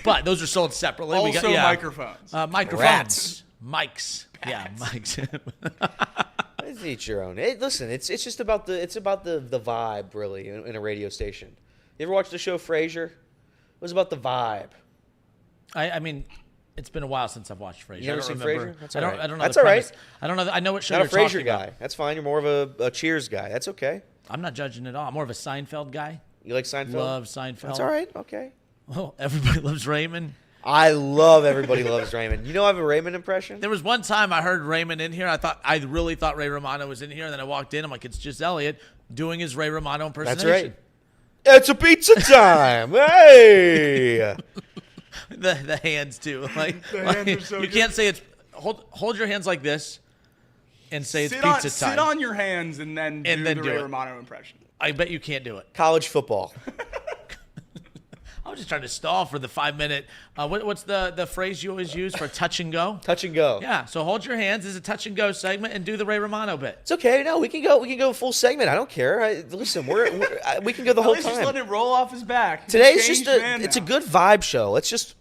S6: But those are sold separately.
S1: Also microphones.
S6: Microphones.
S7: Rats.
S6: Mics. Yeah, mics.
S7: It's each your own. Hey, listen, it's just about the vibe really in a radio station. You ever watch the show Frasier? It was about the vibe.
S6: I mean, it's been a while since I've watched Frasier.
S7: You never seen Frasier? That's all right.
S6: I don't know.
S7: That's
S6: the
S7: all right.
S6: premise. I don't know. I know what show
S7: Not a
S6: you're
S7: Frasier
S6: talking
S7: guy.
S6: about.
S7: That's fine. You're more of a Cheers guy. That's okay.
S6: I'm not judging at all. I'm more of a Seinfeld guy.
S7: You like Seinfeld?
S6: Love Seinfeld.
S7: That's all right. Okay.
S6: Oh, everybody loves Raymond.
S7: I love Everybody Loves Raymond. You know I have a Raymond impression?
S6: There was one time I heard Raymond in here. I really thought Ray Romano was in here, and then I walked in. I'm like, it's just Elliot doing his Ray Romano impersonation.
S7: That's right. It's a pizza time. Hey.
S6: The hands too. Like,
S1: hands are so
S6: you
S1: good.
S6: can't say it's hold your hands like this and say it's
S1: Sit
S6: pizza time.
S1: Sit on your hands and then do the Ray Romano impression.
S6: I bet you can't do it.
S7: College football.
S6: I was just trying to stall for the 5-minute. What's the phrase you always use for touch and go?
S7: Touch and go.
S6: Yeah. So hold your hands. This is a touch and go segment, and do the Ray Romano bit.
S7: It's okay. No, we can go full segment. I don't care. Listen, we can go the whole
S1: Let's just
S7: time.
S1: let it roll off his back. He's
S7: Today's
S1: changed
S7: just
S1: man
S7: it's a
S1: now.
S7: good vibe show. Let's just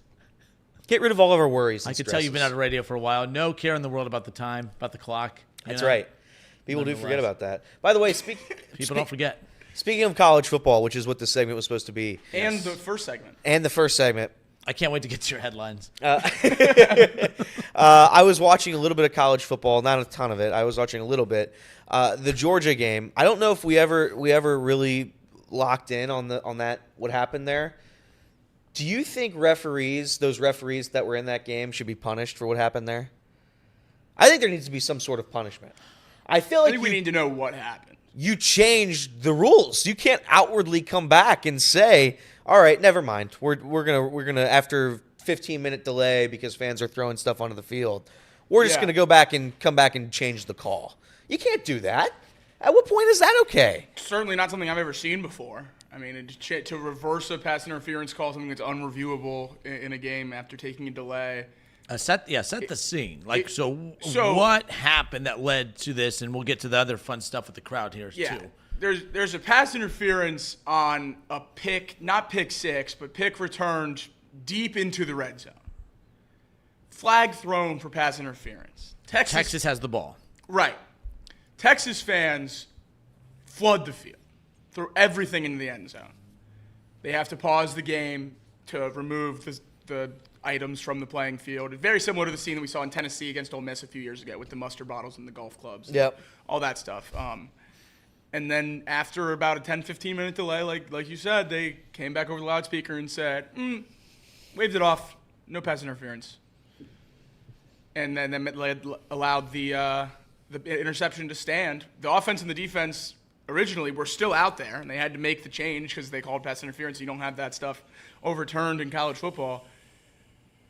S7: get rid of all of our worries.
S6: I could tell you've been out of radio for a while. No care in the world about the time, about the clock.
S7: That's right. People do forget about that. By the way,
S6: People don't forget.
S7: Speaking of college football, which is what this segment was supposed to be.
S1: And the first segment.
S6: I can't wait to get to your headlines.
S7: I was watching a little bit of college football, not a ton of it. I was watching a little bit. The Georgia game. I don't know if we ever really locked in on that what happened there. Do you think those referees that were in that game, should be punished for what happened there? I think there needs to be some sort of punishment. I think
S1: we need to know what happened.
S7: You changed the rules. You can't outwardly come back and say, all right, never mind. We're gonna after 15-minute delay because fans are throwing stuff onto the field, we're just gonna come back and change the call. You can't do that. At what point is that okay?
S1: Certainly not something I've ever seen before. I mean, to reverse a pass interference call, something that's unreviewable in a game after taking a delay.
S6: Set the scene. What happened that led to this, and we'll get to the other fun stuff with the crowd here too.
S1: There's a pass interference on a pick, not pick six, but pick returned deep into the red zone. Flag thrown for pass interference.
S6: Texas has the ball.
S1: Right. Texas fans flood the field, throw everything into the end zone. They have to pause the game to remove the items from the playing field. Very similar to the scene that we saw in Tennessee against Ole Miss a few years ago with the mustard bottles and the golf clubs.
S7: Yep.
S1: All that stuff. And then after about a 10, 15-minute delay, like you said, they came back over the loudspeaker and said, waved it off, no pass interference. And then allowed the interception to stand. The offense and the defense originally were still out there, and they had to make the change because they called pass interference. You don't have that stuff overturned in college football.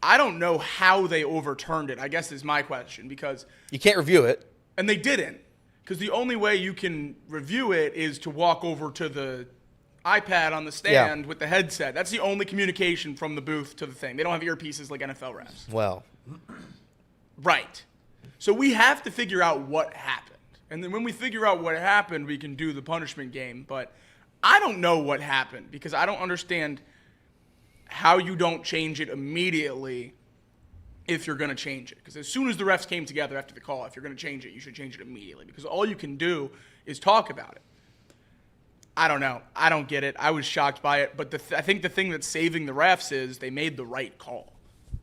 S1: I don't know how they overturned it, I guess is my question, because
S7: you can't review it.
S1: And they didn't, because the only way you can review it is to walk over to the iPad on the stand with the headset. That's the only communication from the booth to the thing. They don't have earpieces like NFL refs.
S7: Well.
S1: Right. So we have to figure out what happened. And then when we figure out what happened, we can do the punishment game. But I don't know what happened because I don't understand how you don't change it immediately if you're going to change it. Because as soon as the refs came together after the call, if you're going to change it, you should change it immediately. Because all you can do is talk about it. I don't know. I don't get it. I was shocked by it. But I think the thing that's saving the refs is they made the right call.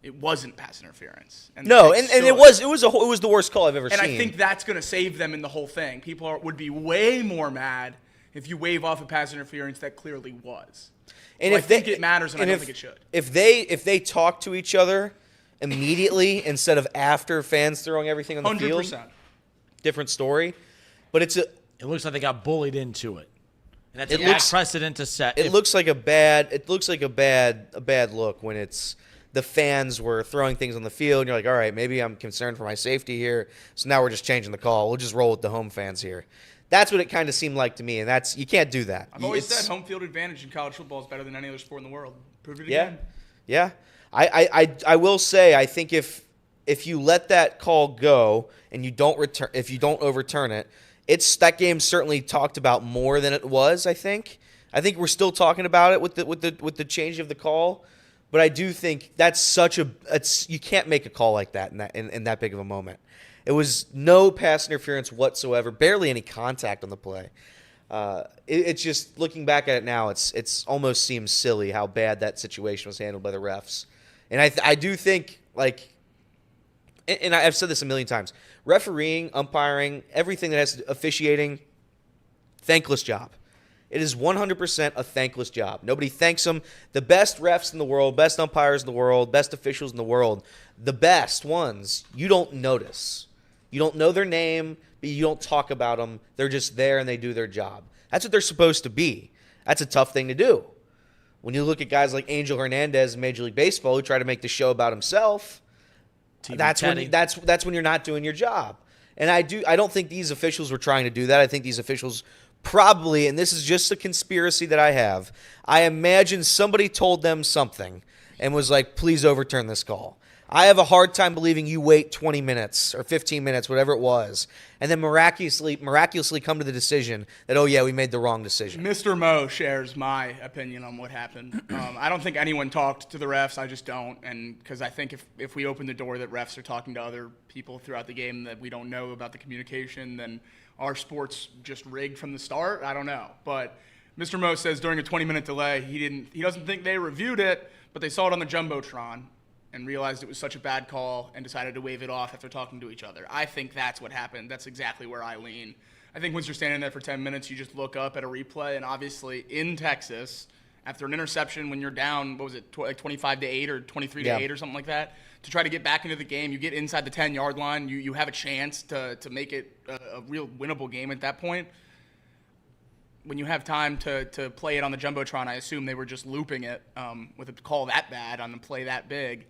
S1: It wasn't pass interference. And
S7: it was the worst call I've ever seen.
S1: And I think that's going to save them in the whole thing. People would be way more mad if you wave off a pass interference that clearly was.
S7: And
S1: I think it matters, and I don't think it should.
S7: If they talk to each other immediately instead of after fans throwing everything on the
S1: 100%.
S7: field, different story. But it
S6: looks like they got bullied into it, and that's a bad precedent to set.
S7: It looks like a bad look when it's the fans were throwing things on the field, and you're like, all right, maybe I'm concerned for my safety here, so now we're just changing the call. We'll just roll with the home fans here. That's what it kind of seemed like to me, and you can't do that.
S1: I've always said home field advantage in college football is better than any other sport in the world. Prove it again.
S7: Yeah. I will say, I think if you let that call go and you don't overturn it, that game's certainly talked about more than it was. I think we're still talking about it with the change of the call. But I do think that's you can't make a call like that in that big of a moment. It was no pass interference whatsoever, barely any contact on the play. It's just looking back at it now, it's almost seems silly how bad that situation was handled by the refs. And I do think, and I've said this a million times, refereeing, umpiring, everything that has officiating, thankless job. It is 100% a thankless job. Nobody thanks them. The best refs in the world, best umpires in the world, best officials in the world, the best ones, you don't notice. You don't know their name, but you don't talk about them. They're just there and they do their job. That's what they're supposed to be. That's a tough thing to do. When you look at guys like Angel Hernandez in Major League Baseball who try to make the show about himself, that's when you're not doing your job. And I don't think these officials were trying to do that. I think these officials probably, and this is just a conspiracy that I have, I imagine somebody told them something and was like, please overturn this call. I have a hard time believing you wait 20 minutes or 15 minutes, whatever it was, and then miraculously come to the decision that, oh, yeah, we made the wrong decision.
S1: Mr. Mo shares my opinion on what happened. I don't think anyone talked to the refs. I just don't. And because I think if we open the door that refs are talking to other people throughout the game that we don't know about the communication, then our sport's just rigged from the start. I don't know. But Mr. Mo says during a 20-minute delay, he doesn't think they reviewed it, but they saw it on the Jumbotron and realized it was such a bad call and decided to wave it off after talking to each other. I think that's what happened. That's exactly where I lean. I think once you're standing there for 10 minutes, you just look up at a replay, and obviously in Texas, after an interception when you're down, what was it, like 25-8 or 23-8 or something like that, to try to get back into the game, you get inside the 10-yard line, you have a chance to make it a real winnable game at that point. When you have time to play it on the Jumbotron, I assume they were just looping it with a call that bad on a play that big.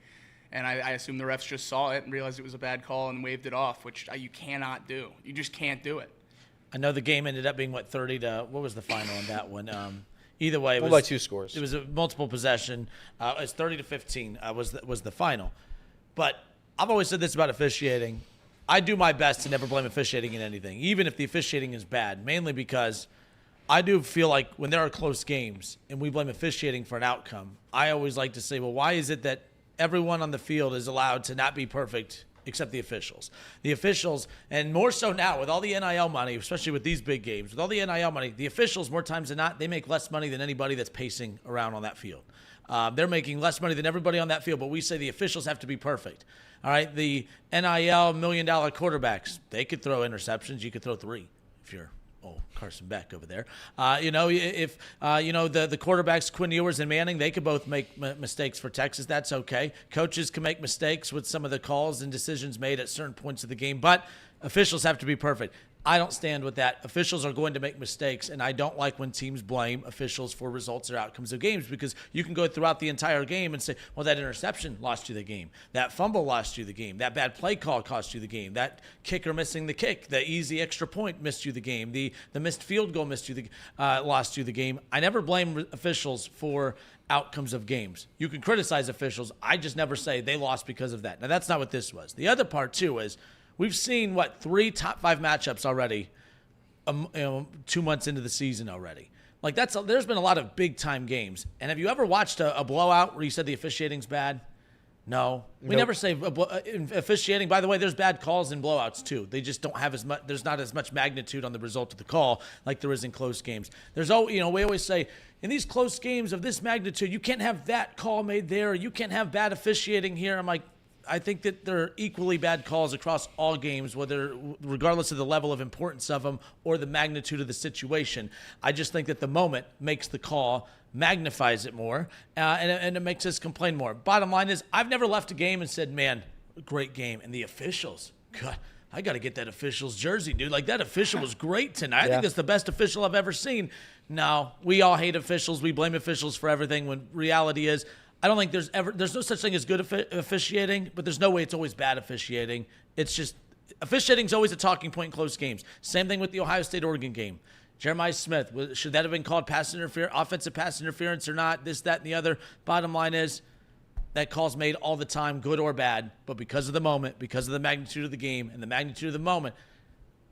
S1: And I assume the refs just saw it and realized it was a bad call and waved it off, which you cannot do. You just can't do it.
S6: I know the game ended up being, 30 to – what was the final on that one? Either way, it was
S7: by 2 scores.
S6: It was a multiple possession. It was 30-15 was the final. But I've always said this about officiating. I do my best to never blame officiating in anything, even if the officiating is bad, mainly because I do feel like when there are close games and we blame officiating for an outcome, I always like to say, well, why is it that everyone on the field is allowed to not be perfect except the officials? The officials, and more so now with all the NIL money, especially with these big games, with all the NIL money, the officials, more times than not, they make less money than anybody that's pacing around on that field. They're making less money than everybody on that field, but we say the officials have to be perfect. All right, the NIL $1 million quarterbacks, they could throw interceptions. You could throw 3 if you're Carson Beck over there. If the quarterbacks, Quinn Ewers and Manning, they could both make mistakes for Texas. That's okay. Coaches can make mistakes with some of the calls and decisions made at certain points of the game, but officials have to be perfect. I don't stand with that. Officials are going to make mistakes, and I don't like when teams blame officials for results or outcomes of games, because you can go throughout the entire game and say, well, that interception lost you the game. That fumble lost you the game. That bad play call cost you the game. That kicker missing the kick, the easy extra point missed you the game. The missed field goal lost you the game. I never blame officials for outcomes of games. You can criticize officials. I just never say they lost because of that. Now, that's not what this was. The other part, too, is we've seen, 3 top 5 matchups already, 2 months into the season already. There's been a lot of big-time games. And have you ever watched a blowout where you said the officiating's bad? No. We never say officiating. By the way, there's bad calls in blowouts, too. They just don't have as much – there's not as much magnitude on the result of the call like there is in close games. We always say, in these close games of this magnitude, you can't have that call made there, or you can't have bad officiating here. I'm like, I think that there are equally bad calls across all games, regardless of the level of importance of them or the magnitude of the situation. I just think that the moment makes the call, magnifies it more, and it makes us complain more. Bottom line is, I've never left a game and said, man, great game. And the officials, God, I got to get that official's jersey, dude. That official was great tonight. I think that's the best official I've ever seen. No, we all hate officials. We blame officials for everything, when reality is, I don't think there's no such thing as good officiating, but there's no way it's always bad officiating. It's just officiating is always a talking point in close games. Same thing with the Ohio State-Oregon game. Jeremiah Smith, should that have been called offensive pass interference or not? This, that, and the other. Bottom line is that call's made all the time, good or bad, but because of the moment, because of the magnitude of the game and the magnitude of the moment,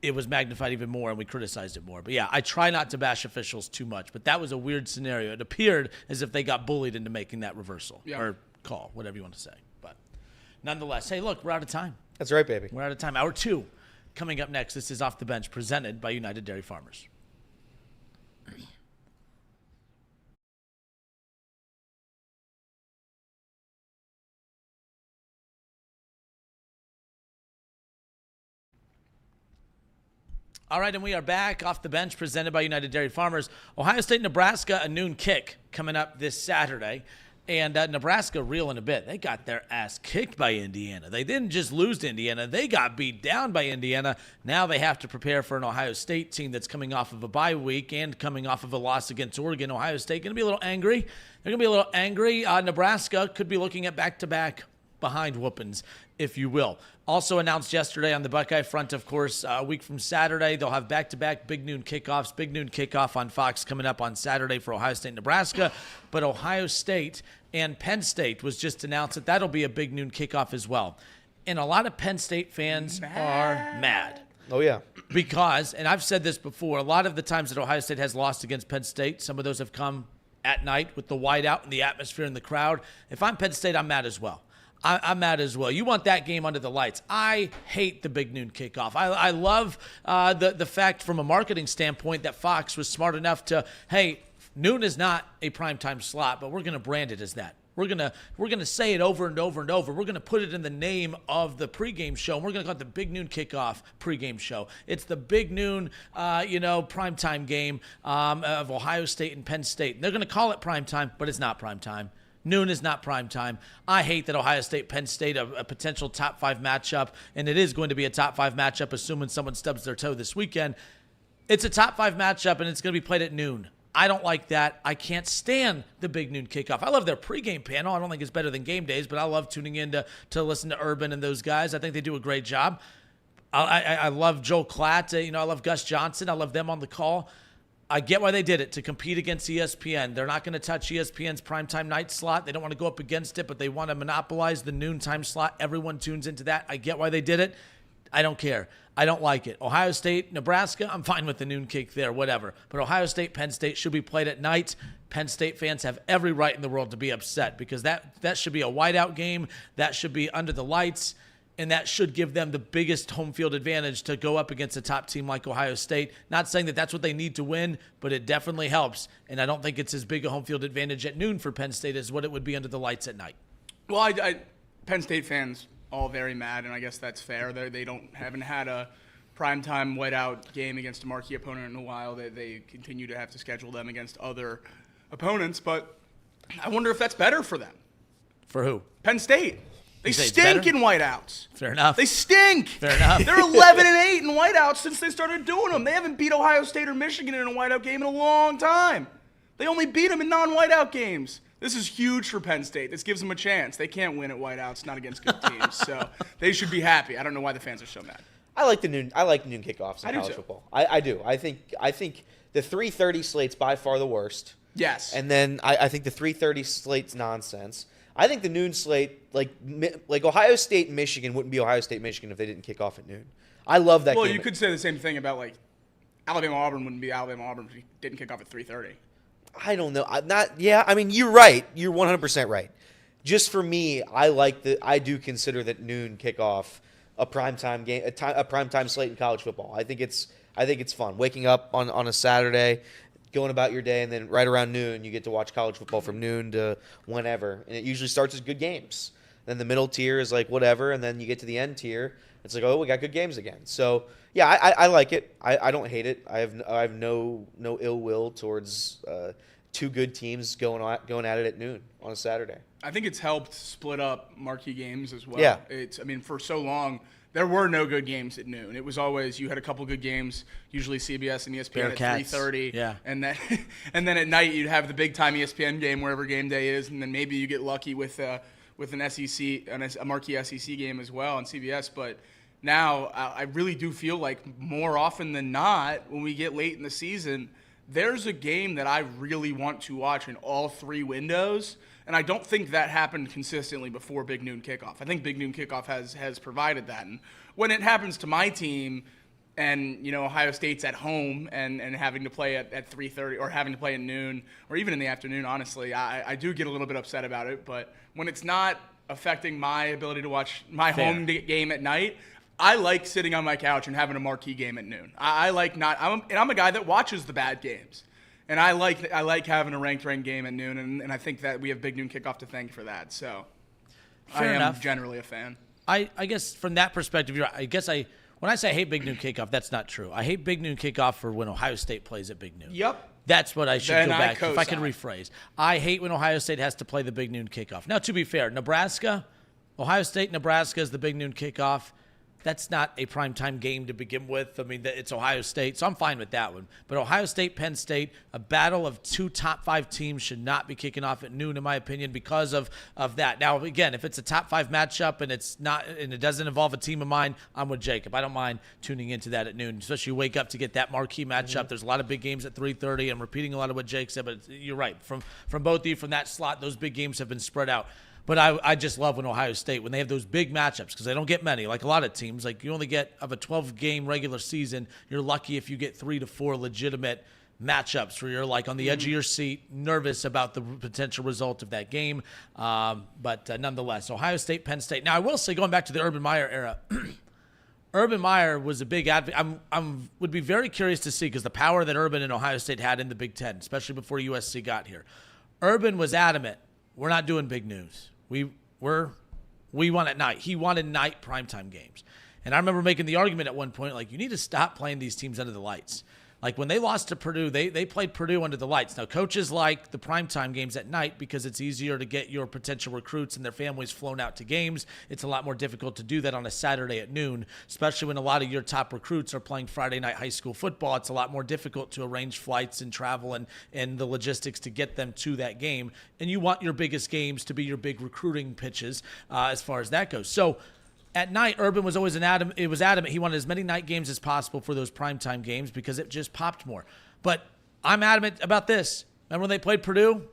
S6: it was magnified even more, and we criticized it more. But yeah, I try not to bash officials too much, but that was a weird scenario. It appeared as if they got bullied into making that reversal or call, whatever you want to say. But nonetheless, hey, look, we're out of time.
S7: That's right, baby.
S6: We're out of time. Hour 2 coming up next. This is Off the Bench, presented by United Dairy Farmers. All right, and we are back off the bench, presented by United Dairy Farmers. Ohio State, Nebraska, a noon kick coming up this Saturday. And Nebraska reeling a bit. They got their ass kicked by Indiana. They didn't just lose to Indiana. They got beat down by Indiana. Now they have to prepare for an Ohio State team that's coming off of a bye week and coming off of a loss against Oregon. Ohio State going to be a little angry. They're going to be a little angry. Nebraska could be looking at back-to-back behind whoopings, if you will. Also announced yesterday on the Buckeye front, of course, a week from Saturday, they'll have back-to-back big noon kickoffs. Big noon kickoff on Fox coming up on Saturday for Ohio State, Nebraska. But Ohio State and Penn State was just announced that that'll be a big noon kickoff as well. And a lot of Penn State fans are mad.
S7: Oh, yeah.
S6: Because, and I've said this before, a lot of the times that Ohio State has lost against Penn State, some of those have come at night with the whiteout and the atmosphere and the crowd. If I'm Penn State, I'm mad as well. I'm mad as well. You want that game under the lights. I hate the big noon kickoff. I love the fact from a marketing standpoint that Fox was smart enough to, hey, noon is not a primetime slot, but we're going to brand it as that. We're gonna say it over and over and over. We're gonna put it in the name of the pregame show. And we're gonna call it the Big Noon Kickoff pregame show. It's the Big Noon, primetime game of Ohio State and Penn State. And they're gonna call it primetime, but it's not primetime. Noon is not primetime. I hate that Ohio State, Penn State, a potential top 5 matchup, and it is going to be a top 5 matchup, assuming someone stubs their toe this weekend. It's a top 5 matchup, and it's going to be played at noon. I don't like that. I can't stand the big noon kickoff. I love their pregame panel. I don't think it's better than game days, but I love tuning in to listen to Urban and those guys. I think they do a great job. I love Joel Klatt. I love Gus Johnson. I love them on the call. I get why they did it, to compete against ESPN. They're not going to touch ESPN's primetime night slot. They don't want to go up against it, but they want to monopolize the noontime slot. Everyone tunes into that. I get why they did it. I don't care. I don't like it. Ohio State, Nebraska, I'm fine with the noon kick there, whatever. But Ohio State, Penn State should be played at night. Penn State fans have every right in the world to be upset because that should be a whiteout game. That should be under the lights, and that should give them the biggest home field advantage to go up against a top team like Ohio State. Not saying that that's what they need to win, but it definitely helps. And I don't think it's as big a home field advantage at noon for Penn State as what it would be under the lights at night.
S1: Well, Penn State fans all very mad, and I guess that's fair. They haven't had a primetime whiteout game against a marquee opponent in a while. They continue to have to schedule them against other opponents, but I wonder if that's better for them.
S6: For who?
S1: Penn State. They
S6: say it's
S1: stink
S6: better?
S1: in whiteouts.
S6: Fair enough.
S1: They stink.
S6: Fair enough.
S1: They're 11-8 in whiteouts since they started doing them. They haven't beat Ohio State or Michigan in a whiteout game in a long time. They only beat them in non-whiteout games. This is huge for Penn State. This gives them a chance. They can't win at whiteouts, not against good teams. So they should be happy. I don't know why the fans are so mad.
S7: I like noon kickoffs in college football. I do. I think the 3:30 slate's by far the worst.
S1: Yes.
S7: And then I think the 3:30 slate's nonsense. I think the noon slate, like Ohio State and Michigan wouldn't be Ohio State Michigan if they didn't kick off at noon. I love that game.
S1: Well, you could say the same thing about Alabama Auburn wouldn't be Alabama Auburn if it didn't kick off at 3:30.
S7: I don't know. You're right. You're 100% right. Just for me, I do consider that noon kickoff a primetime game, a primetime slate in college football. I think it's fun. Waking up on a Saturday, going about your day, and then right around noon you get to watch college football from noon to whenever. And it usually starts as good games. Then the middle tier is like whatever, and then you get to the end tier. It's like, oh, we got good games again. So yeah, I like it. I don't hate it. I have no ill will towards two good teams going at it at noon on a Saturday.
S1: I think it's helped split up marquee games as well.
S7: Yeah.
S1: For so long, there were no good games at noon. It was always, you had a couple good games, usually CBS and ESPN
S6: Bearcats.
S1: at 3:30.
S6: Yeah.
S1: And then at night you'd have the big time ESPN game wherever game day is, and then maybe you get lucky with an a marquee SEC game as well on CBS. But now I really do feel like more often than not, when we get late in the season, there's a game that I really want to watch in all three windows. And I don't think that happened consistently before Big Noon Kickoff. I think Big Noon Kickoff has provided that. And when it happens to my team and, Ohio State's at home and having to play at 3:30 or having to play at noon or even in the afternoon, honestly, I do get a little bit upset about it. But when it's not affecting my ability to watch my home game at night, I like sitting on my couch and having a marquee game at noon. I'm a guy that watches the bad games. And I like having a ranked game at noon, and I think that we have Big Noon Kickoff to thank for that. So
S6: Fair enough.
S1: am generally a fan.
S6: I guess from that perspective, when I say I hate Big Noon Kickoff, that's not true. I hate Big Noon Kickoff for when Ohio State plays at Big Noon.
S1: Yep.
S6: That's what I should
S1: Then
S6: go
S1: I
S6: back to, if I can
S1: co-sign.
S6: rephrase. I hate when Ohio State has to play the Big Noon Kickoff. Now, to be fair, Ohio State, Nebraska is the Big Noon Kickoff. that's not a primetime game to begin with. I mean, it's Ohio State, so I'm fine with that one. But Ohio State, Penn State, a battle of 2 top 5 teams should not be kicking off at noon, in my opinion, because of that. Now, again, if it's a top 5 matchup and it doesn't involve a team of mine, I'm with Jacob. I don't mind tuning into that at noon, especially you wake up to get that marquee matchup. There's a lot of big games at 3:30. I'm repeating a lot of what Jake said, but you're right. From both of you, from that slot, those big games have been spread out. But I just love when Ohio State, when they have those big matchups, because they don't get many. Like a lot of teams, like you only get, of a 12-game regular season, you're lucky if you get 3 to 4 legitimate matchups where you're like on the edge of your seat, nervous about the potential result of that game. But nonetheless, Ohio State, Penn State. Now, I will say, going back to the Urban Meyer era, Urban Meyer was a big advocate. Would be very curious to see, because the power that Urban and Ohio State had in the Big Ten, especially before USC got here. Urban was adamant, we're not doing big news. We want at night. He wanted night primetime games. And I remember making the argument at one point, like, you need to stop playing these teams under the lights. Like when they lost to Purdue, they played Purdue under the lights. Now, coaches like the primetime games at night because it's easier to get your potential recruits and their families flown out to games. It's a lot more difficult to do that on a Saturday at noon, especially when a lot of your top recruits are playing Friday night high school football. It's a lot more difficult to arrange flights and travel and the logistics to get them to that game. And you want your biggest games to be your big recruiting pitches as far as that goes. So, at night, Urban was always adamant. He wanted as many night games as possible for those primetime games because it just popped more. But I'm adamant about this. Remember when they played Purdue?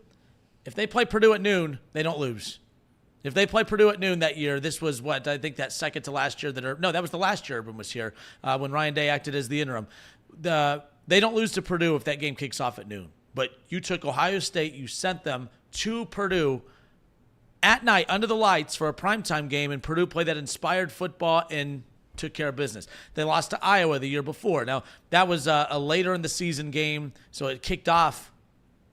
S6: If they play Purdue at noon, they don't lose. If they play Purdue at noon that year, this was what, I think that second to last year that was the last year Urban was here when Ryan Day acted as the interim. They don't lose to Purdue if that game kicks off at noon. But you took Ohio State, you sent them to Purdue at night, under the lights, for a primetime game, and Purdue played that inspired football and took care of business. They lost to Iowa the year before. Now, that was a later in the season game, so it kicked off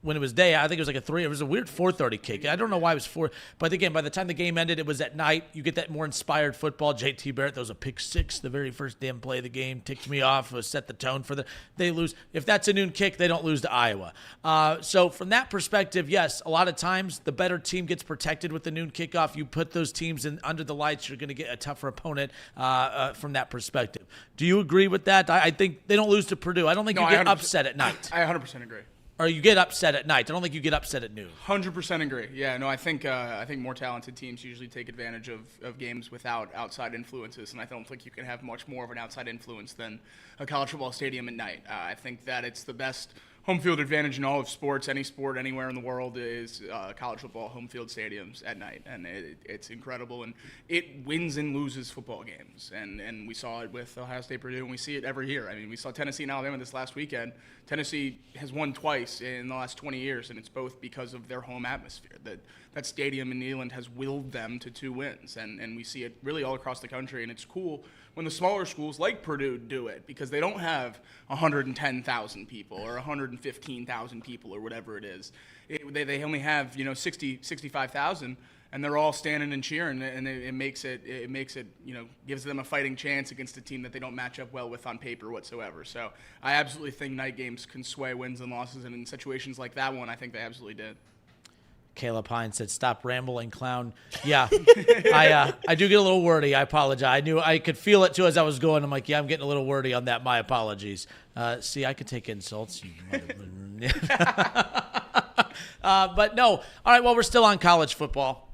S6: when it was day. I think it was like it was a weird 4:30 kick. I don't know why it was 4, but again, by the time the game ended, it was at night. You get that more inspired football. JT Barrett, that was a pick 6, the very first damn play of the game. Ticked me off. It was set the tone for they lose. If that's a noon kick, they don't lose to Iowa. So from that perspective, yes, a lot of times the better team gets protected with the noon kickoff. You put those teams in under the lights, you're going to get a tougher opponent from that perspective. Do you agree with that? I think they don't lose to Purdue. I don't think you get upset at night.
S1: I 100% agree.
S6: Or you get upset at night. I don't think you get upset at noon.
S1: 100% agree. Yeah, no, I think more talented teams usually take advantage of games without outside influences, and I don't think you can have much more of an outside influence than a college football stadium at night. I think that it's the best home field advantage in all of sports. Any sport anywhere in the world is college football home field stadiums at night, and it's incredible, and it wins and loses football games, and we saw it with Ohio State Purdue, and we see it every year. I mean, we saw Tennessee and Alabama this last weekend. Tennessee has won twice in the last 20 years, and it's both because of their home atmosphere. That stadium in Neyland has willed them to 2 wins, and we see it really all across the country, and it's cool when the smaller schools like Purdue do it because they don't have 110,000 people or 115,000 people or whatever it is. They only have 65,000, and they're all standing and cheering, and it makes it gives them a fighting chance against a team that they don't match up well with on paper whatsoever. So I absolutely think night games can sway wins and losses, and in situations like that one, I think they absolutely did.
S6: Caleb Hines said, "Stop rambling, clown." Yeah, I do get a little wordy. I apologize. I could feel it too as I was going. I'm like, yeah, I'm getting a little wordy on that. My apologies. See, I could take insults. But no. All right. Well, we're still on college football.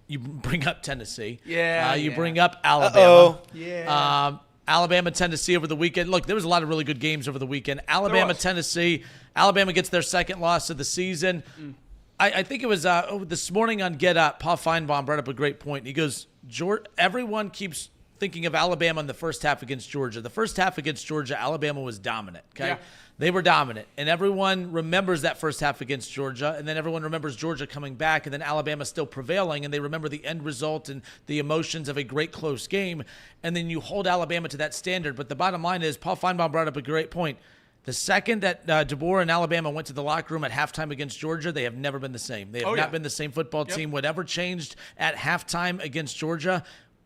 S6: You bring up Tennessee.
S1: Yeah.
S6: You bring up Alabama.
S7: Uh-oh.
S1: Yeah.
S6: Alabama, Tennessee over the weekend. Look, there was a lot of really good games over the weekend. Alabama, Tennessee. Alabama gets their second loss of the season. I think it was this morning on Get Up, Paul Feinbaum brought up a great point. He goes, everyone keeps thinking of Alabama in the first half against Georgia. The first half against Georgia, Alabama was dominant, okay? Yeah. They were dominant, and everyone remembers that first half against Georgia, and then everyone remembers Georgia coming back, and then Alabama still prevailing, and they remember the end result and the emotions of a great close game, and then you hold Alabama to that standard. But the bottom line is, Paul Feinbaum brought up a great point. The second that DeBoer and Alabama went to the locker room at halftime against Georgia, they have never been the same. They have not been the same football team. Whatever changed at halftime against Georgia,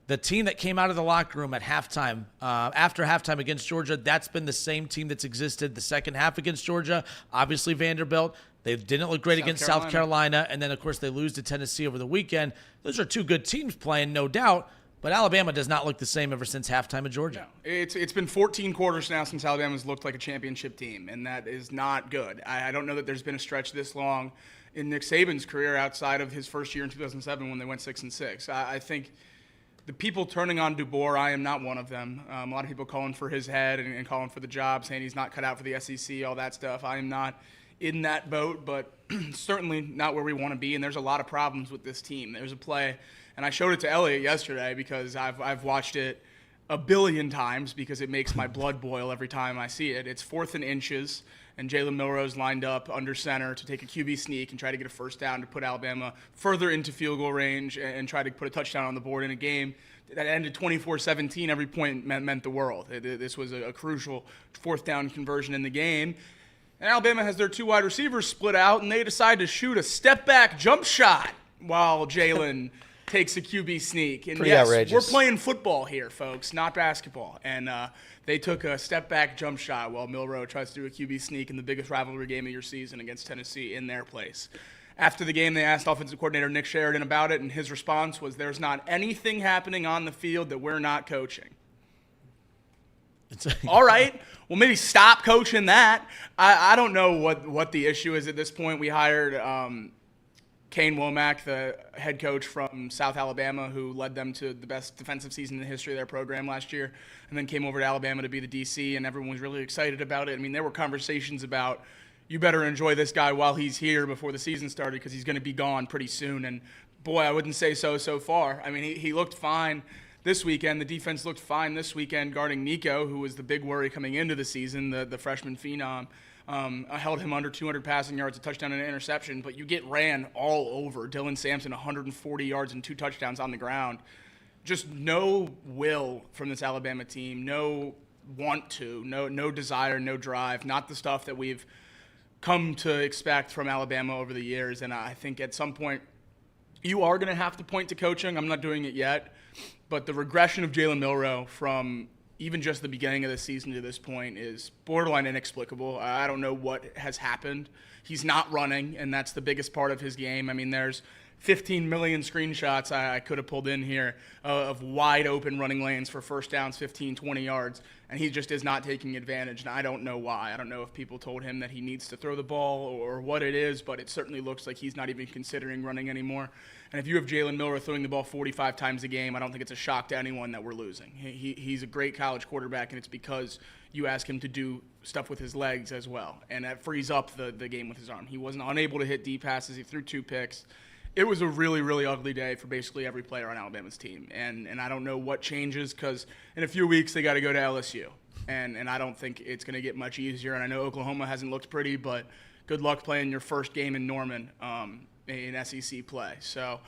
S6: the team that came out of the locker room at halftime, after halftime against Georgia, that's been the same team that's existed the second half against Georgia. Obviously, Vanderbilt. They didn't look great against South Carolina. And then, of course, they lose to Tennessee over the weekend. Those are 2 good teams playing, no doubt. But Alabama does not look the same ever since halftime of Georgia.
S1: No. It's been 14 quarters now since Alabama's looked like a championship team, and that is not good. I don't know that there's been a stretch this long in Nick Saban's career outside of his first year in 2007 when they went 6-6. I think the people turning on DeBoer, I am not one of them. A lot of people calling for his head and calling for the job, saying he's not cut out for the SEC, all that stuff. I am not in that boat, but certainly not where we want to be, and there's a lot of problems with this team. There's a play, and I showed it to Elliot yesterday because I've watched it a billion times because it makes my blood boil every time I see it. It's 4th and inches, and Jaylen Milroe's lined up under center to take a QB sneak and try to get a first down to put Alabama further into field goal range and try to put a touchdown on the board in a game that ended 24-17. Every point meant the world. This was a crucial 4th down conversion in the game. And Alabama has their 2 wide receivers split out, and they decide to shoot a step-back jump shot while Jaylen takes a QB sneak. And
S7: Pretty
S1: yes,
S7: outrageous.
S1: we're playing football here, folks, not basketball. And they took a step-back jump shot while Milroe tries to do a QB sneak in the biggest rivalry game of your season against Tennessee in their place. After the game, they asked offensive coordinator Nick Sheridan about it, and his response was, "There's not anything happening on the field that we're not coaching." All right. Well, maybe stop coaching that. I don't know what the issue is at this point. We hired Kane Womack, the head coach from South Alabama, who led them to the best defensive season in the history of their program last year, and then came over to Alabama to be the DC, and everyone was really excited about it. I mean, there were conversations about, you better enjoy this guy while he's here before the season started because he's going to be gone pretty soon. And, boy, I wouldn't say so far. I mean, he looked fine this weekend. The defense looked fine this weekend guarding Nico, who was the big worry coming into the season, the freshman phenom. Held him under 200 passing yards, a touchdown and an interception, but you get ran all over. Dylan Sampson, 140 yards and 2 touchdowns on the ground. Just no will from this Alabama team, no want to, no desire, no drive, not the stuff that we've come to expect from Alabama over the years. And I think at some point you are going to have to point to coaching. I'm not doing it yet. But the regression of Jaylen Milroe from even just the beginning of the season to this point is borderline inexplicable. I don't know what has happened. He's not running, and that's the biggest part of his game. I mean, there's 15 million screenshots I could have pulled in here of wide open running lanes for first downs, 15, 20 yards, and he just is not taking advantage, and I don't know why. I don't know if people told him that he needs to throw the ball or what it is, but it certainly looks like he's not even considering running anymore. And if you have Jaylen Milroe throwing the ball 45 times a game, I don't think it's a shock to anyone that we're losing. He's a great college quarterback, and it's because you ask him to do stuff with his legs as well, and that frees up the game with his arm. He wasn't unable to hit deep passes. He threw 2 picks. It was a really, really ugly day for basically every player on Alabama's team. And I don't know what changes because in a few weeks they got to go to LSU. And I don't think it's going to get much easier. And I know Oklahoma hasn't looked pretty, but good luck playing your first game in Norman in SEC play. So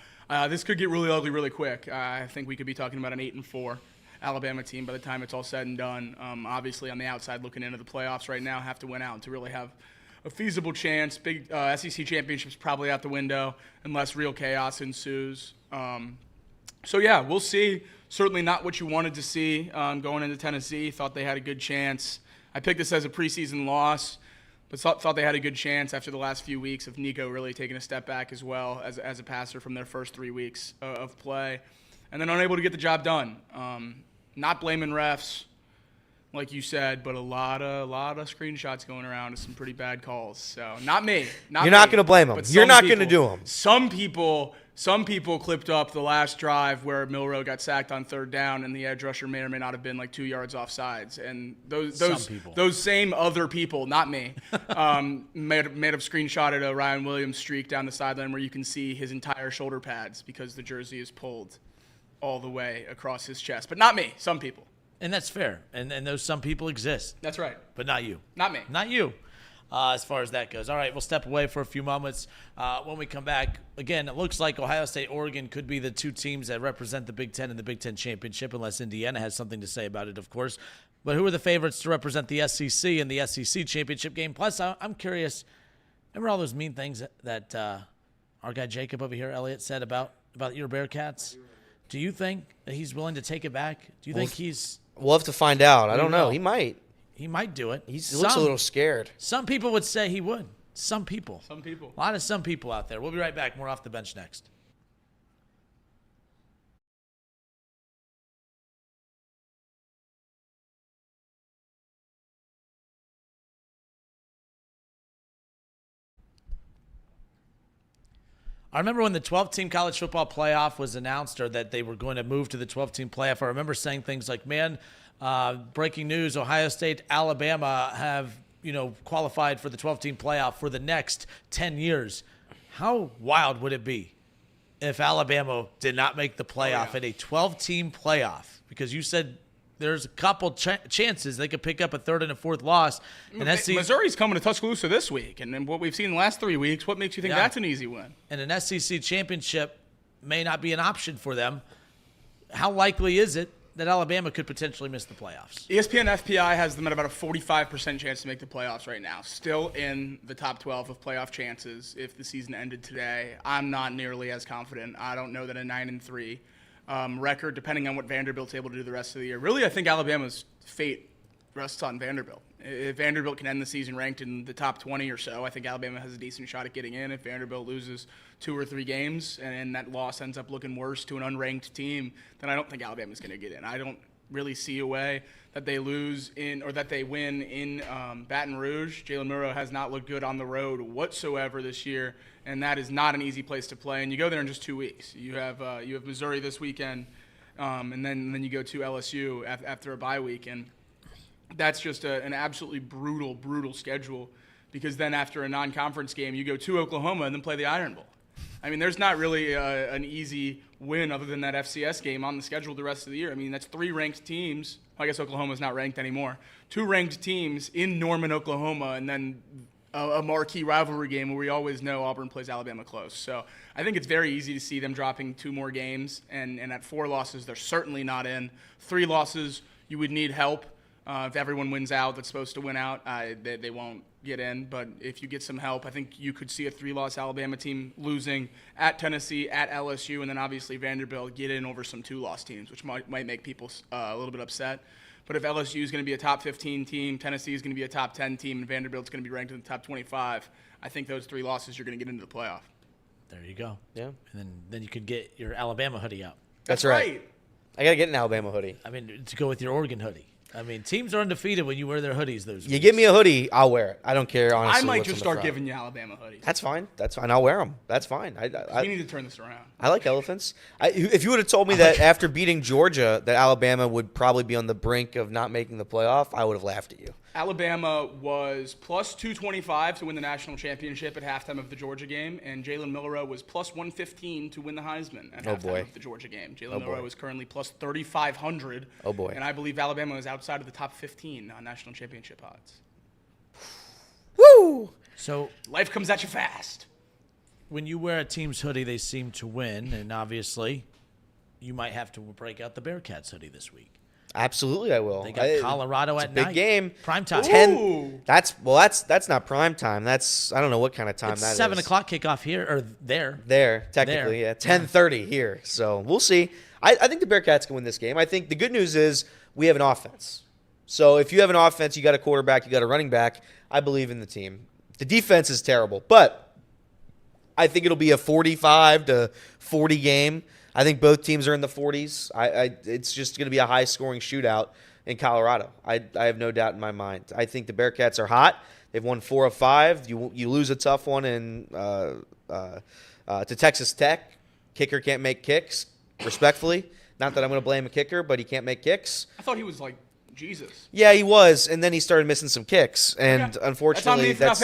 S1: this could get really ugly really quick. I think we could be talking about an 8-4 Alabama team by the time it's all said and done. Obviously, on the outside looking into the playoffs right now, have to win out to really have a feasible chance. Big SEC championship's probably out the window unless real chaos ensues. So, yeah, we'll see. Certainly not what you wanted to see going into Tennessee. Thought they had a good chance. I picked this as a preseason loss, but thought they had a good chance after the last few weeks of Nico really taking a step back as well as a passer from their first 3 weeks of play. And then unable to get the job done. Not blaming refs, like you said, but a lot of screenshots going around of some pretty bad calls. So not me.
S7: You're not going to blame them. You're not going to do them.
S1: Some people clipped up the last drive where Milroe got sacked on 3rd down, and the edge rusher may or may not have been like 2 yards off sides. And those same other people, not me, may have screenshotted a Ryan Williams streak down the sideline where you can see his entire shoulder pads because the jersey is pulled all the way across his chest. But not me. Some people.
S6: And that's fair. And those some people exist.
S1: That's right.
S6: But not you.
S1: Not me.
S6: Not you. As far as that goes. All right, we'll step away for a few moments. When we come back, again, it looks like Ohio State, Oregon could be the 2 teams that represent the Big Ten in the Big Ten Championship, unless Indiana has something to say about it, of course. But who are the favorites to represent the SEC in the SEC Championship game? Plus, I'm curious, remember all those mean things that our guy Jacob over here, Elliot, said about your Bearcats? Do you think that he's willing to take it back? Do you think he's...
S7: We'll have to find out. I don't know. He might.
S6: He might do it.
S7: He looks a little scared.
S6: Some people would say he would. Some people.
S1: A
S6: lot of some people out there. We'll be right back. More Off the Bench next. I remember when the 12-team college football playoff was announced, or that they were going to move to the 12-team playoff. I remember saying things like, man, breaking news, Ohio State, Alabama have, qualified for the 12-team playoff for the next 10 years. How wild would it be if Alabama did not make the playoff in a 12-team playoff? Because you said there's a couple chances they could pick up a third and a fourth loss. And
S1: Missouri's coming to Tuscaloosa this week, and then what we've seen in the last 3 weeks, what makes you think that's an easy win?
S6: And an SEC championship may not be an option for them. How likely is it that Alabama could potentially miss the playoffs?
S1: ESPN FPI has them at about a 45% chance to make the playoffs right now. Still in the top 12 of playoff chances if the season ended today. I'm not nearly as confident. I don't know that a 9-3 record, depending on what Vanderbilt's able to do the rest of the year. Really, I think Alabama's fate rests on Vanderbilt. If Vanderbilt can end the season ranked in the top 20 or so, I think Alabama has a decent shot at getting in. If Vanderbilt loses 2 or 3 games and that loss ends up looking worse to an unranked team, then I don't think Alabama's going to get in. I don't really see a way that they lose in or that they win in Baton Rouge. Jaylen Milroe has not looked good on the road whatsoever this year, and that is not an easy place to play. And you go there in just 2 weeks. You have Missouri this weekend, and then you go to LSU after a bye week, and that's just an absolutely brutal schedule, because then after a non-conference game, you go to Oklahoma and then play the Iron Bowl. I mean, there's not really an easy win other than that FCS game on the schedule the rest of the year. I mean, that's 3 ranked teams. I guess Oklahoma's not ranked anymore. 2 ranked teams in Norman, Oklahoma, and then a marquee rivalry game where we always know Auburn plays Alabama close. So I think it's very easy to see them dropping 2 more games, and at 4 losses, they're certainly not in. 3 losses, you would need help. If everyone wins out that's supposed to win out, they won't get in. But if you get some help, I think you could see a 3-loss Alabama team losing at Tennessee, at LSU, and then obviously Vanderbilt get in over some 2-loss teams, which might make people a little bit upset. But if LSU is going to be a top 15 team, Tennessee is going to be a top 10 team, and Vanderbilt's going to be ranked in the top 25, I think those 3 losses, you're going to get into the playoff.
S6: There you go.
S7: Yeah.
S6: And then you could get your Alabama hoodie out.
S7: That's right. I got to get an Alabama hoodie.
S6: I mean, to go with your Oregon hoodie. I mean, teams are undefeated when you wear their hoodies those weeks.
S7: You give me a hoodie, I'll wear it. I don't care, honestly.
S1: I might just start giving you Alabama hoodies.
S7: That's fine. I'll wear them. That's fine.
S1: We need to turn this around.
S7: I like elephants. If you would have told me that after beating Georgia that Alabama would probably be on the brink of not making the playoff, I would have laughed at you.
S1: Alabama was plus 225 to win the national championship at halftime of the Georgia game, and Jaylen Milroe was plus 115 to win the Heisman at halftime of the Georgia game. Jaylen Milroe is currently plus 3,500.
S7: Oh, boy.
S1: And I believe Alabama is outside of the top 15 on national championship odds.
S7: Woo!
S6: So
S1: life comes at you fast.
S6: When you wear a team's hoodie, they seem to win, and obviously you might have to break out the Bearcats hoodie this week.
S7: Absolutely, I will.
S6: They got Colorado at night.
S7: Big game.
S6: Prime time.
S7: 10. That's not prime time. That's, I don't know what kind of time
S6: it's
S7: that is.
S6: 7 o'clock kickoff here, or there.
S7: There, technically, yeah. 10:30 here. So we'll see. I think the Bearcats can win this game. I think the good news is we have an offense. So if you have an offense, you got a quarterback, you got a running back, I believe in the team. The defense is terrible, but I think it'll be a 45-40 game. I think both teams are in the 40s. It's just going to be a high-scoring shootout in Colorado. I have no doubt in my mind. I think the Bearcats are hot. They've won 4 of 5. You lose a tough one to Texas Tech. Kicker can't make kicks, respectfully. Not that I'm going to blame a kicker, but he can't make kicks.
S1: I thought he was like Jesus.
S7: Yeah, he was, and then he started missing some kicks. And unfortunately, that's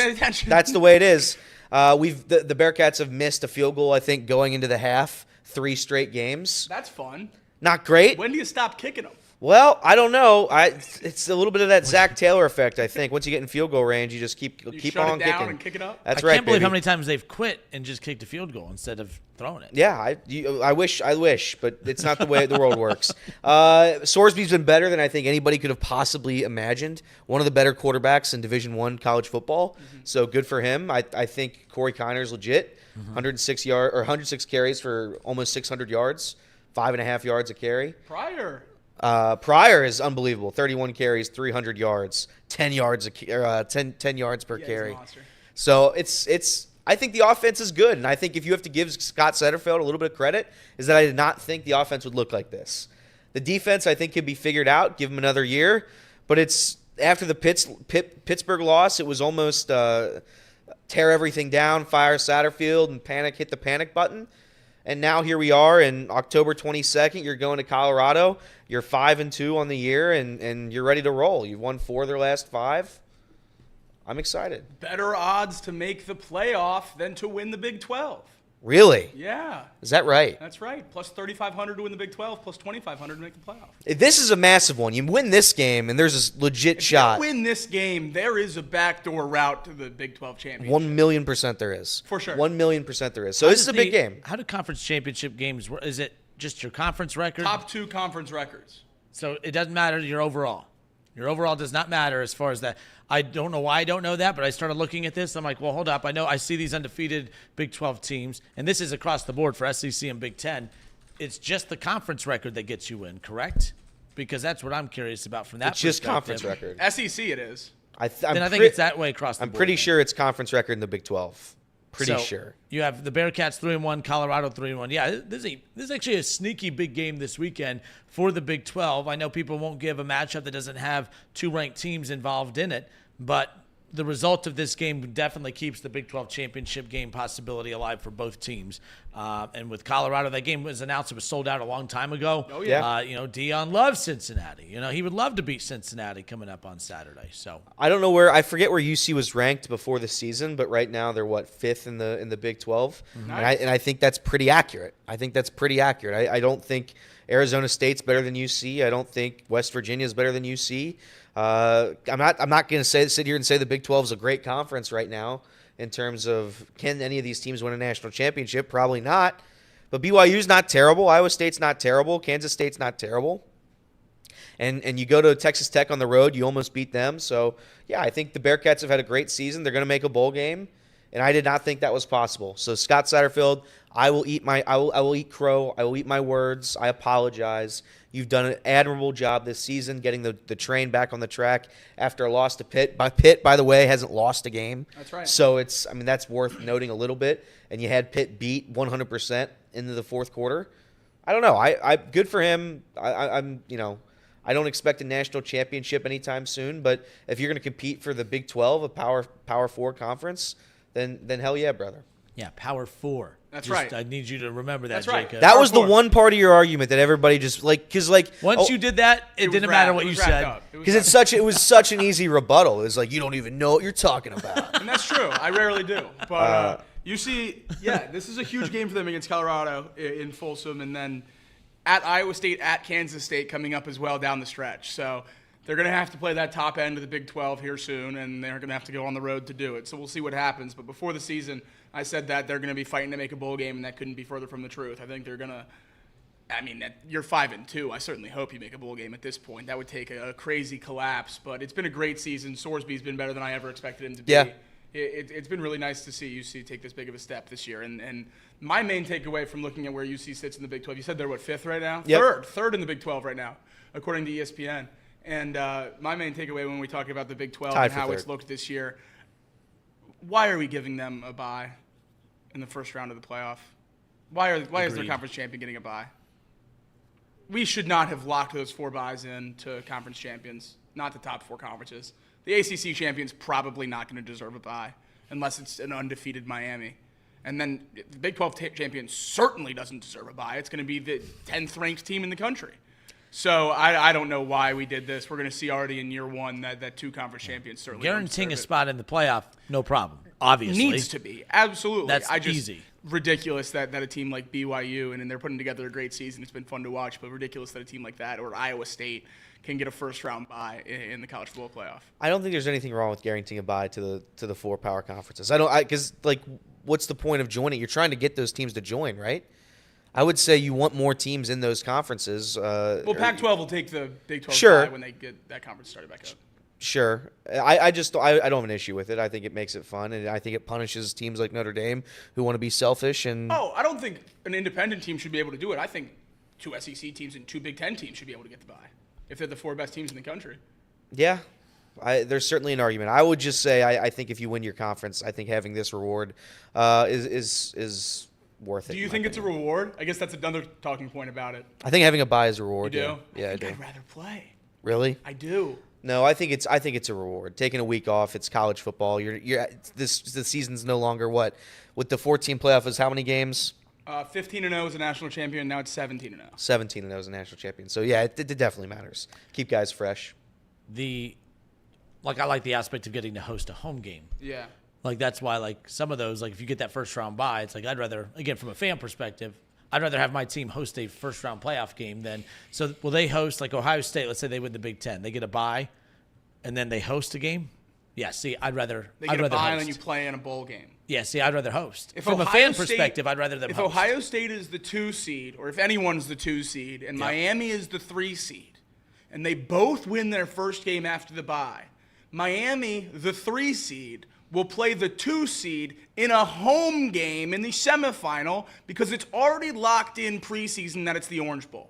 S7: the way it is. The Bearcats have missed a field goal, I think, going into the half. 3 straight games.
S1: That's fun.
S7: Not great.
S1: When do you stop kicking them?
S7: Well, I don't know. It's a little bit of that Zach Taylor effect, I think. Once you get in field goal range, you just keep on
S1: shut it down
S7: kicking.
S1: And kick it up?
S7: That's
S6: I
S7: right,
S6: can't believe
S7: baby.
S6: how many times they've quit and just kicked a field goal instead of throwing it.
S7: Yeah, I wish, but it's not the way the world works. Sorsby's been better than I think anybody could have possibly imagined. One of the better quarterbacks in Division I college football. So good for him. I think Corey Kiner's legit. 106 carries for almost 600 yards, 5.5 yards a carry. Pryor is unbelievable. 31 carries, 300 yards, 10 yards per carry. So it's. I think the offense is good, and I think if you have to give Scott Satterfield a little bit of credit, is that I did not think the offense would look like this. The defense, I think, can be figured out. Give him another year, but it's after the Pittsburgh loss, it was almost tear everything down, fire Satterfield, and hit the panic button. And now here we are in October 22nd. You're going to Colorado. You're 5-2 on the year, and you're ready to roll. You've won 4 of their last 5. I'm excited.
S1: Better odds to make the playoff than to win the Big 12.
S7: Really?
S1: Yeah.
S7: Is that right?
S1: That's right. Plus 3,500 to win the Big 12, plus 2,500 to make the playoff.
S7: This is a massive one. You win this game, and there's a legit shot.
S1: If you win this game, there is a backdoor route to the Big 12 championship.
S7: 1,000,000% there is.
S1: For sure.
S7: 1,000,000% there is. So this is a big game.
S6: How do conference championship games work? Is it just your conference record?
S1: Top 2 conference records.
S6: So it doesn't matter your overall. Your overall does not matter as far as that. I don't know why I don't know that, but I started looking at this. I'm like, well, hold up. I see these undefeated Big 12 teams, and this is across the board for SEC and Big 10. It's just the conference record that gets you in, correct? Because that's what I'm curious about from that
S7: It's just
S6: perspective.
S7: conference record.
S1: SEC it is.
S7: I
S6: Then I think it's that way across the board.
S7: I'm pretty
S6: then.
S7: sure it's conference record in the Big 12. Pretty
S6: So,
S7: sure.
S6: You have the Bearcats 3-1, Colorado 3-1. Yeah, this is actually a sneaky big game this weekend for the Big 12. I know people won't give a matchup that doesn't have 2 ranked teams involved in it, but the result of this game definitely keeps the Big 12 championship game possibility alive for both teams. And with Colorado, that game was announced. It was sold out a long time ago.
S1: Oh,
S7: yeah.
S6: Deion loves Cincinnati. He would love to beat Cincinnati coming up on Saturday. So
S7: I don't know I forget where UC was ranked before the season, but right now they're 5th in the Big 12.
S1: Nice.
S7: And I think that's pretty accurate. I don't think Arizona State's better than UC. I don't think West Virginia is better than UC. I'm not going to sit here and say the Big 12 is a great conference right now in terms of can any of these teams win a national championship? Probably not. But BYU's not terrible. Iowa State's not terrible. Kansas State's not terrible. And you go to Texas Tech on the road, you almost beat them. So, yeah, I think the Bearcats have had a great season. They're going to make a bowl game. And I did not think that was possible. So, Scott Satterfield, I will eat crow. I will eat my words. I apologize. You've done an admirable job this season getting the train back on the track after a loss to Pitt. Pitt, by the way, hasn't lost a game.
S1: That's right.
S7: So that's worth noting a little bit. And you had Pitt beat 100% into the fourth quarter. I don't know. I good for him. I don't expect a national championship anytime soon. But if you're going to compete for the Big 12, a Power 4 conference, then hell yeah, brother.
S6: yeah, Power 4.
S1: That's right.
S6: I need you to remember that,
S1: That's right.
S6: Jacob.
S7: That was the
S1: Power 4.
S7: one part of your argument that everybody just
S6: Once you did that, it didn't matter what you said.
S7: because it was such an easy rebuttal. It was like you don't even know what you're talking about.
S1: And that's true. I rarely do. But you see, this is a huge game for them against Colorado in Folsom, and then at Iowa State, at Kansas State coming up as well down the stretch. So they're going to have to play that top end of the Big 12 here soon, and they're going to have to go on the road to do it. So we'll see what happens. But before the season, I said that they're going to be fighting to make a bowl game, and that couldn't be further from the truth. I think they're going to – you're 5-2. I certainly hope you make a bowl game at this point. That would take a crazy collapse. But it's been a great season. Sorsby's been better than I ever expected him to be.
S7: Yeah.
S1: It's been really nice to see UC take this big of a step this year. And my main takeaway from looking at where UC sits in the Big 12, you said they're, 5th right now?
S7: Yep.
S1: Third in the Big 12 right now, according to ESPN. And my main takeaway when we talk about the Big 12
S7: Tied
S1: and
S7: for
S1: how
S7: third.
S1: it's looked this year, why are we giving them a bye in the first round of the playoff? Why is their
S6: Agreed.
S1: conference champion getting a bye? We should not have locked those 4 byes in to conference champions, not the top 4 conferences. The ACC champion's probably not going to deserve a bye unless it's an undefeated Miami. And then the Big 12 champion certainly doesn't deserve a bye. It's going to be the 10th ranked team in the country. So I don't know why we did this. We're going to see already in year 1 that 2 conference champions certainly don't
S6: Guaranteeing a
S1: deserve it.
S6: spot in the playoff, no problem. Obviously.
S1: Needs to be. Absolutely.
S6: That's
S1: easy. Ridiculous that a team like BYU, and they're putting together a great season. It's been fun to watch, but ridiculous that a team like that or Iowa State can get a first-round bye in the college football playoff.
S7: I don't think there's anything wrong with guaranteeing a bye to the 4 power conferences. Because what's the point of joining? You're trying to get those teams to join, right? I would say you want more teams in those conferences.
S1: Well, Pac-12 will take the Big 12
S7: Sure.
S1: bye when they get that conference started back up.
S7: Sure. I don't have an issue with it. I think it makes it fun, and I think it punishes teams like Notre Dame who want to be selfish. And
S1: I don't think an independent team should be able to do it. I think 2 SEC teams and 2 Big Ten teams should be able to get the bye if they're the 4 best teams in the country.
S7: yeah, there's certainly an argument. I would just say I think if you win your conference, I think having this reward is worth it.
S1: Do you think it's a reward? I guess that's another talking point about it.
S7: I think having a bye is a reward.
S1: You do?
S7: Yeah, I
S1: think
S7: do.
S1: I'd rather play.
S7: Really?
S1: I do.
S7: No, I think it's a reward. Taking a week off, it's college football. The season's no longer what with the 14 playoff is how many games?
S1: 15-0 as a national champion. Now it's 17-0.
S7: 17-0 as a national champion. So yeah, it definitely matters. Keep guys fresh.
S6: I like the aspect of getting to host a home game.
S1: Yeah.
S6: Like that's why like some of those, like if you get that first round bye, it's like I'd rather, again from a fan perspective, I'd rather have my team host a first round playoff game than. So will they host like Ohio State? Let's say they win the Big Ten, they get a bye, and then they host a game. Yeah, see, I'd rather.
S1: They get
S6: a
S1: bye
S6: host.
S1: and then you play in a bowl game.
S6: Yeah, see, I'd rather host.
S1: If
S6: from
S1: Ohio
S6: a fan
S1: State,
S6: perspective, I'd rather them
S1: if
S6: host.
S1: Ohio State is the 2 seed, or if anyone's the 2 seed, and Miami is the 3 seed, and they both win their first game after the bye, Miami, the 3 seed, will play the 2 seed in a home game in the semifinal because it's already locked in preseason that it's the Orange Bowl.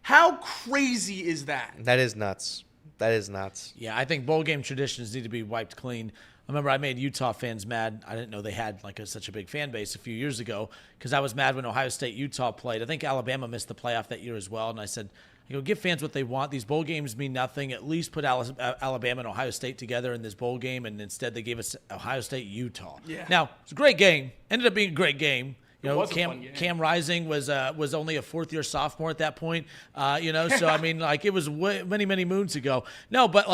S1: How crazy is that?
S7: That is nuts. That is nuts.
S6: Yeah, I think bowl game traditions need to be wiped clean. I remember I made Utah fans mad. I didn't know they had such a big fan base a few years ago because I was mad when Ohio State Utah played. I think Alabama missed the playoff that year as well, and I said, give fans what they want. These bowl games mean nothing. At least put Alabama and Ohio State together in this bowl game, and instead they gave us Ohio State Utah.
S1: Yeah.
S6: Now it's a great game. Ended up being a great game.
S1: Cam
S6: Rising was only a 4th-year sophomore at that point. So I mean, it was many moons ago. No, but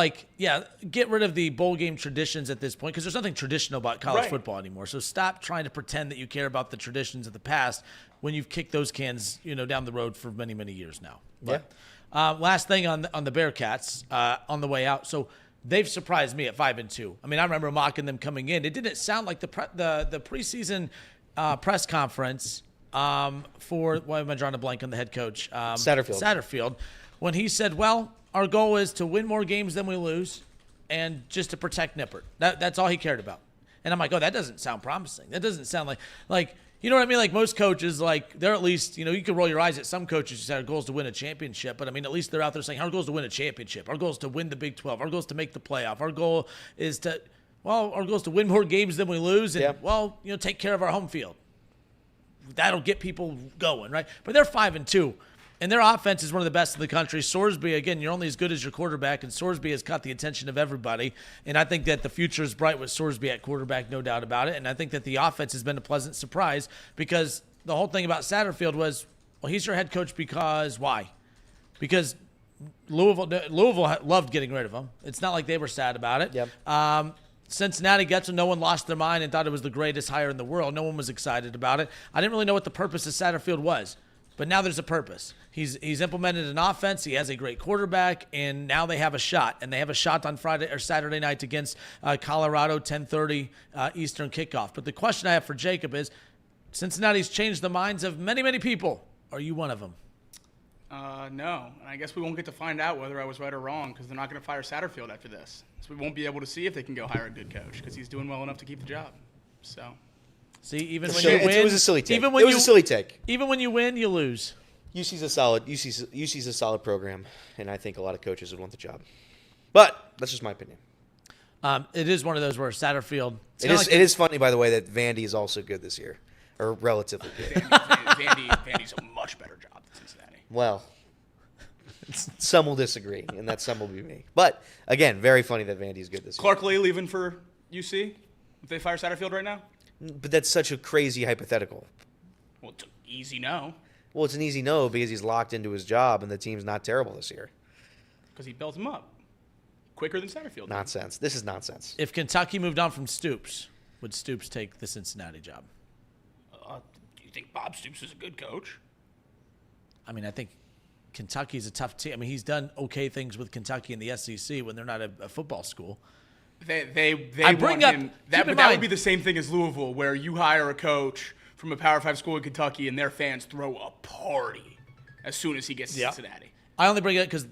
S6: get rid of the bowl game traditions at this point because there's nothing traditional about college football anymore. So stop trying to pretend that you care about the traditions of the past when you've kicked those cans, down the road for many years now. But, last thing on the Bearcats on the way out. So they've surprised me at 5-2. I mean, I remember mocking them coming in. It didn't sound like the preseason. Press conference for why am I drawing a blank on the head coach? Satterfield, when he said, "Well, our goal is to win more games than we lose, and just to protect Nippert." That's all he cared about. And I'm like, "Oh, that doesn't sound promising. That doesn't sound like you know what I mean? Like most coaches, they're at least you can roll your eyes at some coaches who say our goal is to win a championship, but I mean at least they're out there saying our goal is to win a championship. Our goal is to win the Big 12. Our goal is to make the playoff. Our goal is to." Well, our goal is to win more games than we lose and, take care of our home field. That'll get people going, right? But they're 5-2, and their offense is one of the best in the country. Sorsby, again, you're only as good as your quarterback, and Sorsby has caught the attention of everybody. And I think that the future is bright with Sorsby at quarterback, no doubt about it. And I think that the offense has been a pleasant surprise because the whole thing about Satterfield was, well, he's your head coach because why? Because Louisville loved getting rid of him. It's not like they were sad about it.
S7: Yep.
S6: Cincinnati gets him. No one lost their mind and thought it was the greatest hire in the world. No one was excited about it. I didn't really know what the purpose of Satterfield was, but now there's a purpose. He's implemented an offense. He has a great quarterback, and now they have a shot. And they have a shot on Friday or Saturday night against Colorado, 10:30 Eastern kickoff. But the question I have for Jacob is, Cincinnati's changed the minds of many people. Are you one of them?
S1: No. And I guess we won't get to find out whether I was right or wrong because they're not going to fire Satterfield after this. So we won't be able to see if they can go hire a good coach because he's doing well enough to keep the job. So,
S6: see, even when you win,
S7: it was a silly take.
S6: Even when
S7: it was a silly take.
S6: Even when you win, you lose.
S7: UC's a solid program, and I think a lot of coaches would want the job. But that's just my opinion.
S6: It is one of those where Satterfield.
S7: It is funny, by the way, that Vandy is also good this year, or relatively good.
S1: Vandy's a much better job than Cincinnati.
S7: Well, some will disagree, and that some will be me. But, again, very funny that Vandy's good this year.
S1: Clark Lea leaving for UC? If they fire Satterfield right now?
S7: But that's such a crazy hypothetical.
S1: Well, it's an easy no.
S7: Well, it's an easy no because he's locked into his job, and the team's not terrible this year.
S1: Because he built him up quicker than Satterfield.
S7: Nonsense. This is nonsense.
S6: If Kentucky moved on from Stoops, would Stoops take the Cincinnati job?
S1: Do you think Bob Stoops is a good coach?
S6: I mean, I think Kentucky's a tough team. I mean, he's done okay things with Kentucky in the SEC when they're not a football school.
S1: They
S6: bring
S1: want
S6: up,
S1: him. That would be the same thing as Louisville, where you hire a coach from a Power 5 school in Kentucky and their fans throw a party as soon as he gets to Cincinnati.
S6: I only bring it up because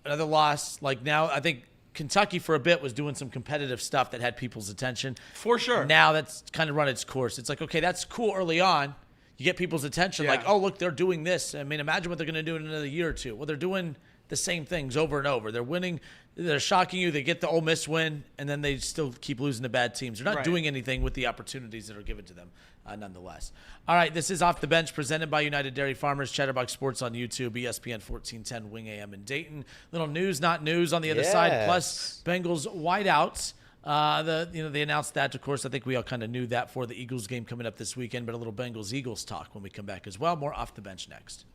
S6: another loss. Like now, I think Kentucky for a bit was doing some competitive stuff that had people's attention.
S1: For sure.
S6: Now that's kind of run its course. It's like, okay, that's cool early on. You get people's attention,
S1: Yeah.
S6: like, oh, look, they're doing this. I mean, imagine what they're going to do in another year or two. Well, they're doing the same things over and over. They're winning. They're shocking you. They get the Ole Miss win, and then they still keep losing to bad teams. They're not doing anything with the opportunities that are given to them, nonetheless. All right, this is Off the Bench, presented by United Dairy Farmers, Chatterbox Sports on YouTube, ESPN 1410 Wing AM in Dayton. Little news, not news on the other side, plus Bengals wideouts. They announced that, of course. I think we all kind of knew that for the Eagles game coming up this weekend, but a little Bengals-Eagles talk when we come back as well. More Off the Bench next.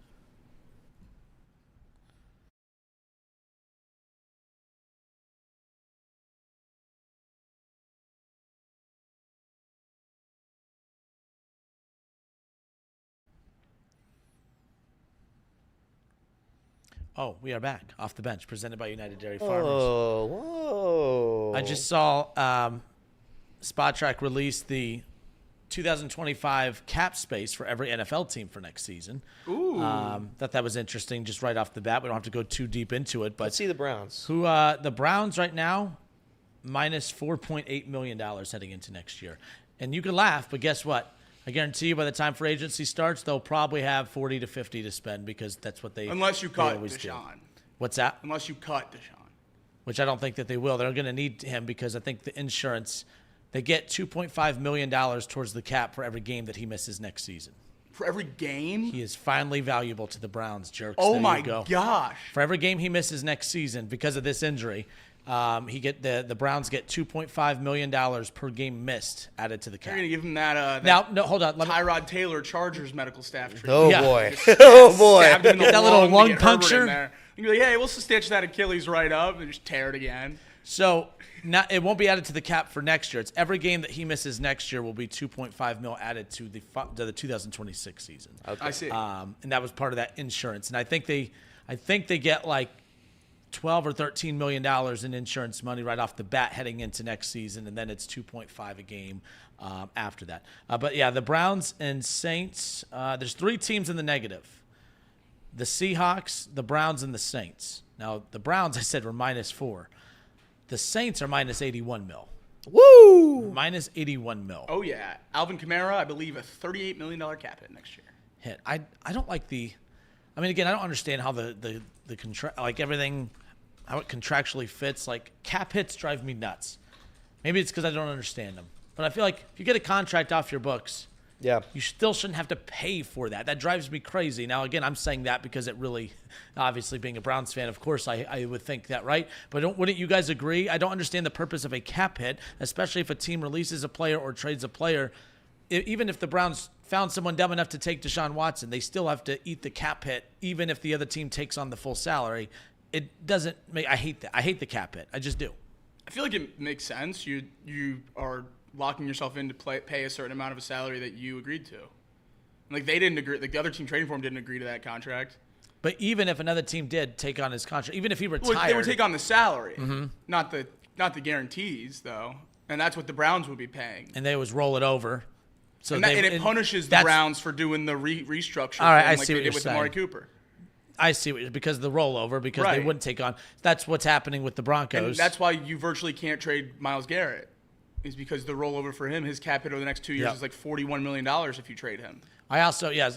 S6: Oh, we are back. Off the Bench, presented by United Dairy Farmers.
S7: Oh, whoa.
S6: I just saw Spot Track release the 2025 cap space for every NFL team for next season. Ooh. Thought that was interesting just right off the bat. We don't have to go too deep into it. But
S7: let's see the Browns.
S6: The Browns right now, minus $4.8 million heading into next year. And you can laugh, but guess what? I guarantee you by the time free agency starts, they'll probably have 40 to 50 to spend because that's what they
S1: Unless you cut
S6: always
S1: Deshaun.
S6: Do. What's that?
S1: Unless you cut Deshaun.
S6: Which I don't think that they will. They're going to need him because I think the insurance, they get $2.5 million towards the cap for every game that he misses next season.
S1: For every game?
S6: He is finally valuable to the Browns, jerks.
S1: Oh,
S6: there
S1: my
S6: you go.
S1: gosh.
S6: For every game he misses next season because of this injury, the Browns get $2.5 million per game missed added to the cap.
S1: You're going to give him that
S6: now, no, hold on.
S1: Tyrod Taylor Chargers medical staff treatment.
S7: Oh,
S6: Yeah.
S7: boy. Oh, boy.
S1: Get
S6: that little lung puncture.
S1: You can be like, hey, we'll stitch that Achilles right up and just tear it again.
S6: So it won't be added to the cap for next year. It's every game that he misses next year will be $2.5 million added to the 2026 season.
S1: Okay. I see.
S6: And that was part of that insurance. And I think they get like $12 or $13 million in insurance money right off the bat heading into next season, and then it's 2.5 a game after that. But yeah, the Browns and Saints. There's 3 teams in the negative: the Seahawks, the Browns, and the Saints. Now the Browns, I said, were -4. The Saints are -81 mil.
S7: Woo!
S6: -81 mil.
S1: Oh yeah, Alvin Kamara, I believe, a $38 million cap hit next year.
S6: Hit. I don't like the. I mean, again, I don't understand how the like everything, how it contractually fits. Like cap hits drive me nuts. Maybe it's because I don't understand them. But I feel like if you get a contract off your books, you still shouldn't have to pay for that. That drives me crazy. Now, again, I'm saying that because it really, obviously, being a Browns fan, of course, I would think that, right? But wouldn't you guys agree? I don't understand the purpose of a cap hit, especially if a team releases a player or trades a player. Even if the Browns found someone dumb enough to take Deshaun Watson, they still have to eat the cap hit, even if the other team takes on the full salary. It doesn't make. I hate that. I hate the cap hit. I just do.
S1: I feel like it makes sense. You are locking yourself in to pay a certain amount of a salary that you agreed to. Like they didn't agree. Like the other team trading for him didn't agree to that contract.
S6: But even if another team did take on his contract, even if he retired,
S1: well, they would take on the salary, not the guarantees though, and that's what the Browns would be paying.
S6: And they always roll it over. So
S1: and it punishes the Browns for doing the restructure.
S6: All right, I
S1: like
S6: see
S1: they
S6: what
S1: did
S6: you're
S1: with
S6: saying.
S1: Amari Cooper.
S6: I see because of the rollover, because they wouldn't take on. That's what's happening with the Broncos.
S1: And that's why you virtually can't trade Myles Garrett, is because the rollover for him, his cap hit over the next 2 years is like $41 million if you trade him.
S6: I also, yeah.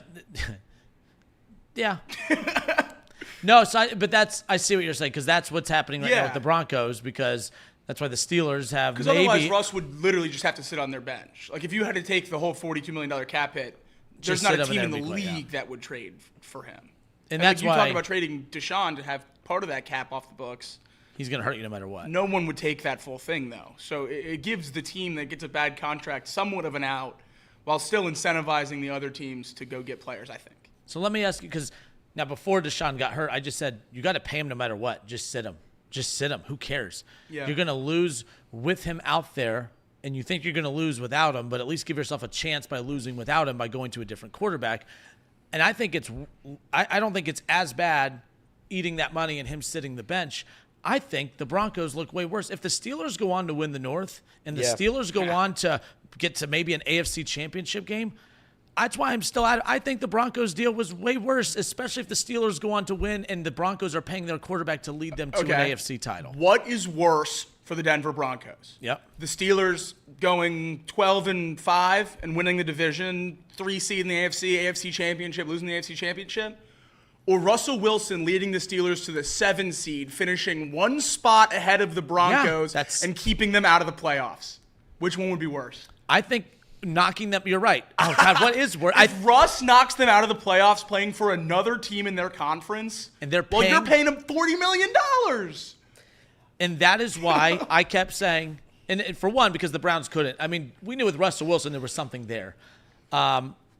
S6: No, I see what you're saying, because that's what's happening right now with the Broncos, because that's why the Steelers have
S1: Because otherwise Russ would literally just have to sit on their bench. Like if you had to take the whole $42 million cap hit, there's not a team in the league that would trade for him.
S6: And that's
S1: you
S6: why
S1: talk about trading Deshaun to have part of that cap off the books.
S6: He's going to hurt you no matter what.
S1: No one would take that full thing, though. So it gives the team that gets a bad contract somewhat of an out while still incentivizing the other teams to go get players, I think.
S6: So let me ask you, because now before Deshaun got hurt, I just said, you got to pay him no matter what. Just sit him. Just sit him. Who cares? Yeah. You're going to lose with him out there, and you think you're going to lose without him, but at least give yourself a chance by losing without him by going to a different quarterback. And I think I don't think it's as bad eating that money and him sitting the bench. I think the Broncos look way worse. If the Steelers go on to win the North and the Steelers go on to get to maybe an AFC championship game, that's why I'm still at it. I think the Broncos deal was way worse, especially if the Steelers go on to win and the Broncos are paying their quarterback to lead them to an AFC title.
S1: What is worse for the Denver Broncos?
S6: Yep.
S1: The Steelers going 12-5 and winning the division, 3 seed in the AFC championship, losing the AFC championship, or Russell Wilson leading the Steelers to the 7 seed, finishing 1 spot ahead of the Broncos and keeping them out of the playoffs? Which one would be worse?
S6: I think knocking them. You're right. Oh God, what is worse?
S1: If Russ knocks them out of the playoffs, playing for another team in their conference,
S6: and you're
S1: paying him $40 million.
S6: And that is why I kept saying, and for one, because the Browns couldn't. I mean, we knew with Russell Wilson there was something there.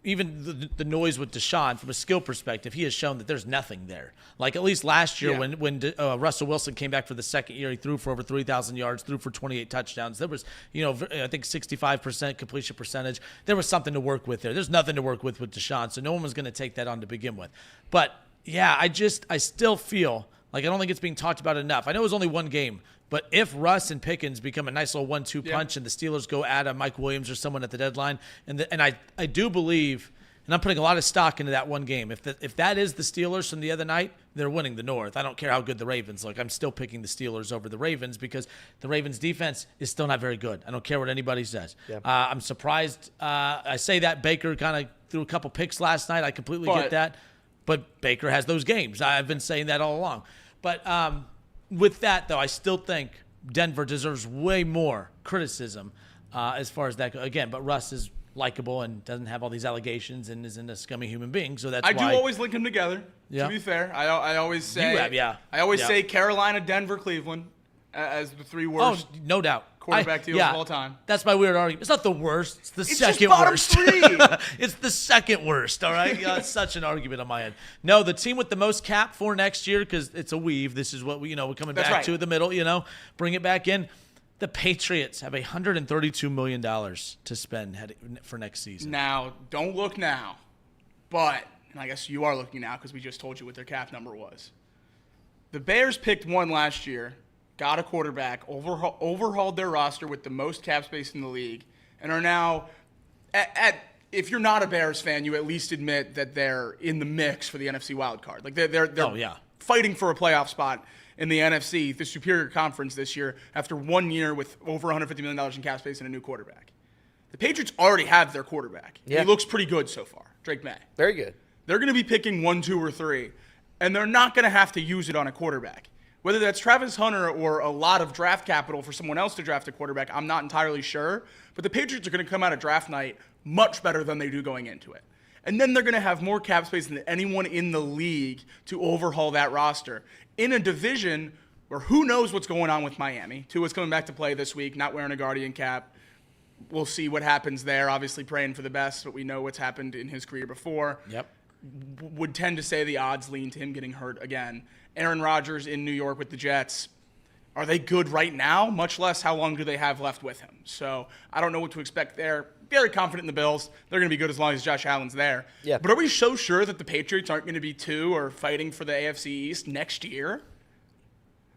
S6: Even the noise with Deshaun, from a skill perspective, he has shown that there's nothing there. Like at least last year when Russell Wilson came back for the second year, he threw for over 3,000 yards, threw for 28 touchdowns. There was, I think 65% completion percentage. There was something to work with there. There's nothing to work with Deshaun, so no one was going to take that on to begin with. But yeah, I still feel like I don't think it's being talked about enough. I know it was only one game, but if Russ and Pickens become a nice little 1-2 punch and the Steelers go at a Mike Williams or someone at the deadline, and I do believe, and I'm putting a lot of stock into that one game. If that is the Steelers from the other night, they're winning the North. I don't care how good the Ravens look. I'm still picking the Steelers over the Ravens because the Ravens' defense is still not very good. I don't care what anybody says. Yeah. I'm surprised. I say that Baker kind of threw a couple picks last night. I completely get that. But Baker has those games. I've been saying that all along. But with that, though, I still think Denver deserves way more criticism as far as that goes. Again, but Russ is likable and doesn't have all these allegations and isn't a scummy human being. So that's why
S1: I do always link them together. Yeah. To be fair, I always say say Carolina, Denver, Cleveland as the 3 worst.
S6: Oh, no doubt.
S1: Quarterback deals of all time.
S6: That's my weird argument. It's not the worst. It's the second worst. It's the second worst. All right. It's such an argument on my end. No, the team with the most cap for next year, because it's a weave. This is what we're coming back to the middle. Bring it back in. The Patriots have $132 million to spend for next season.
S1: Now, don't look now, but and I guess you are looking now because we just told you what their cap number was. The Bears picked one last year. Got a quarterback, overhauled their roster with the most cap space in the league, and are now, if you're not a Bears fan, you at least admit that they're in the mix for the NFC wildcard. Like they're fighting for a playoff spot in the NFC, the superior conference this year, after 1 year with over $150 million in cap space and a new quarterback. The Patriots already have their quarterback. Yeah. He looks pretty good so far, Drake May.
S7: Very good.
S1: They're going to be picking 1, 2, or 3, and they're not going to have to use it on a quarterback. Whether that's Travis Hunter or a lot of draft capital for someone else to draft a quarterback, I'm not entirely sure. But the Patriots are going to come out of draft night much better than they do going into it. And then they're going to have more cap space than anyone in the league to overhaul that roster. In a division where who knows what's going on with Miami. Tua's coming back to play this week, not wearing a Guardian cap. We'll see what happens there. Obviously praying for the best, but we know what's happened in his career before.
S6: Yep.
S1: Would tend to say the odds lean to him getting hurt again. Aaron Rodgers in New York with the Jets. Are they good right now? Much less how long do they have left with him? So I don't know what to expect there. Very confident in the Bills. They're going to be good as long as Josh Allen's there.
S7: Yeah.
S1: But are we so sure that the Patriots aren't going to be 2 or fighting for the AFC East next year?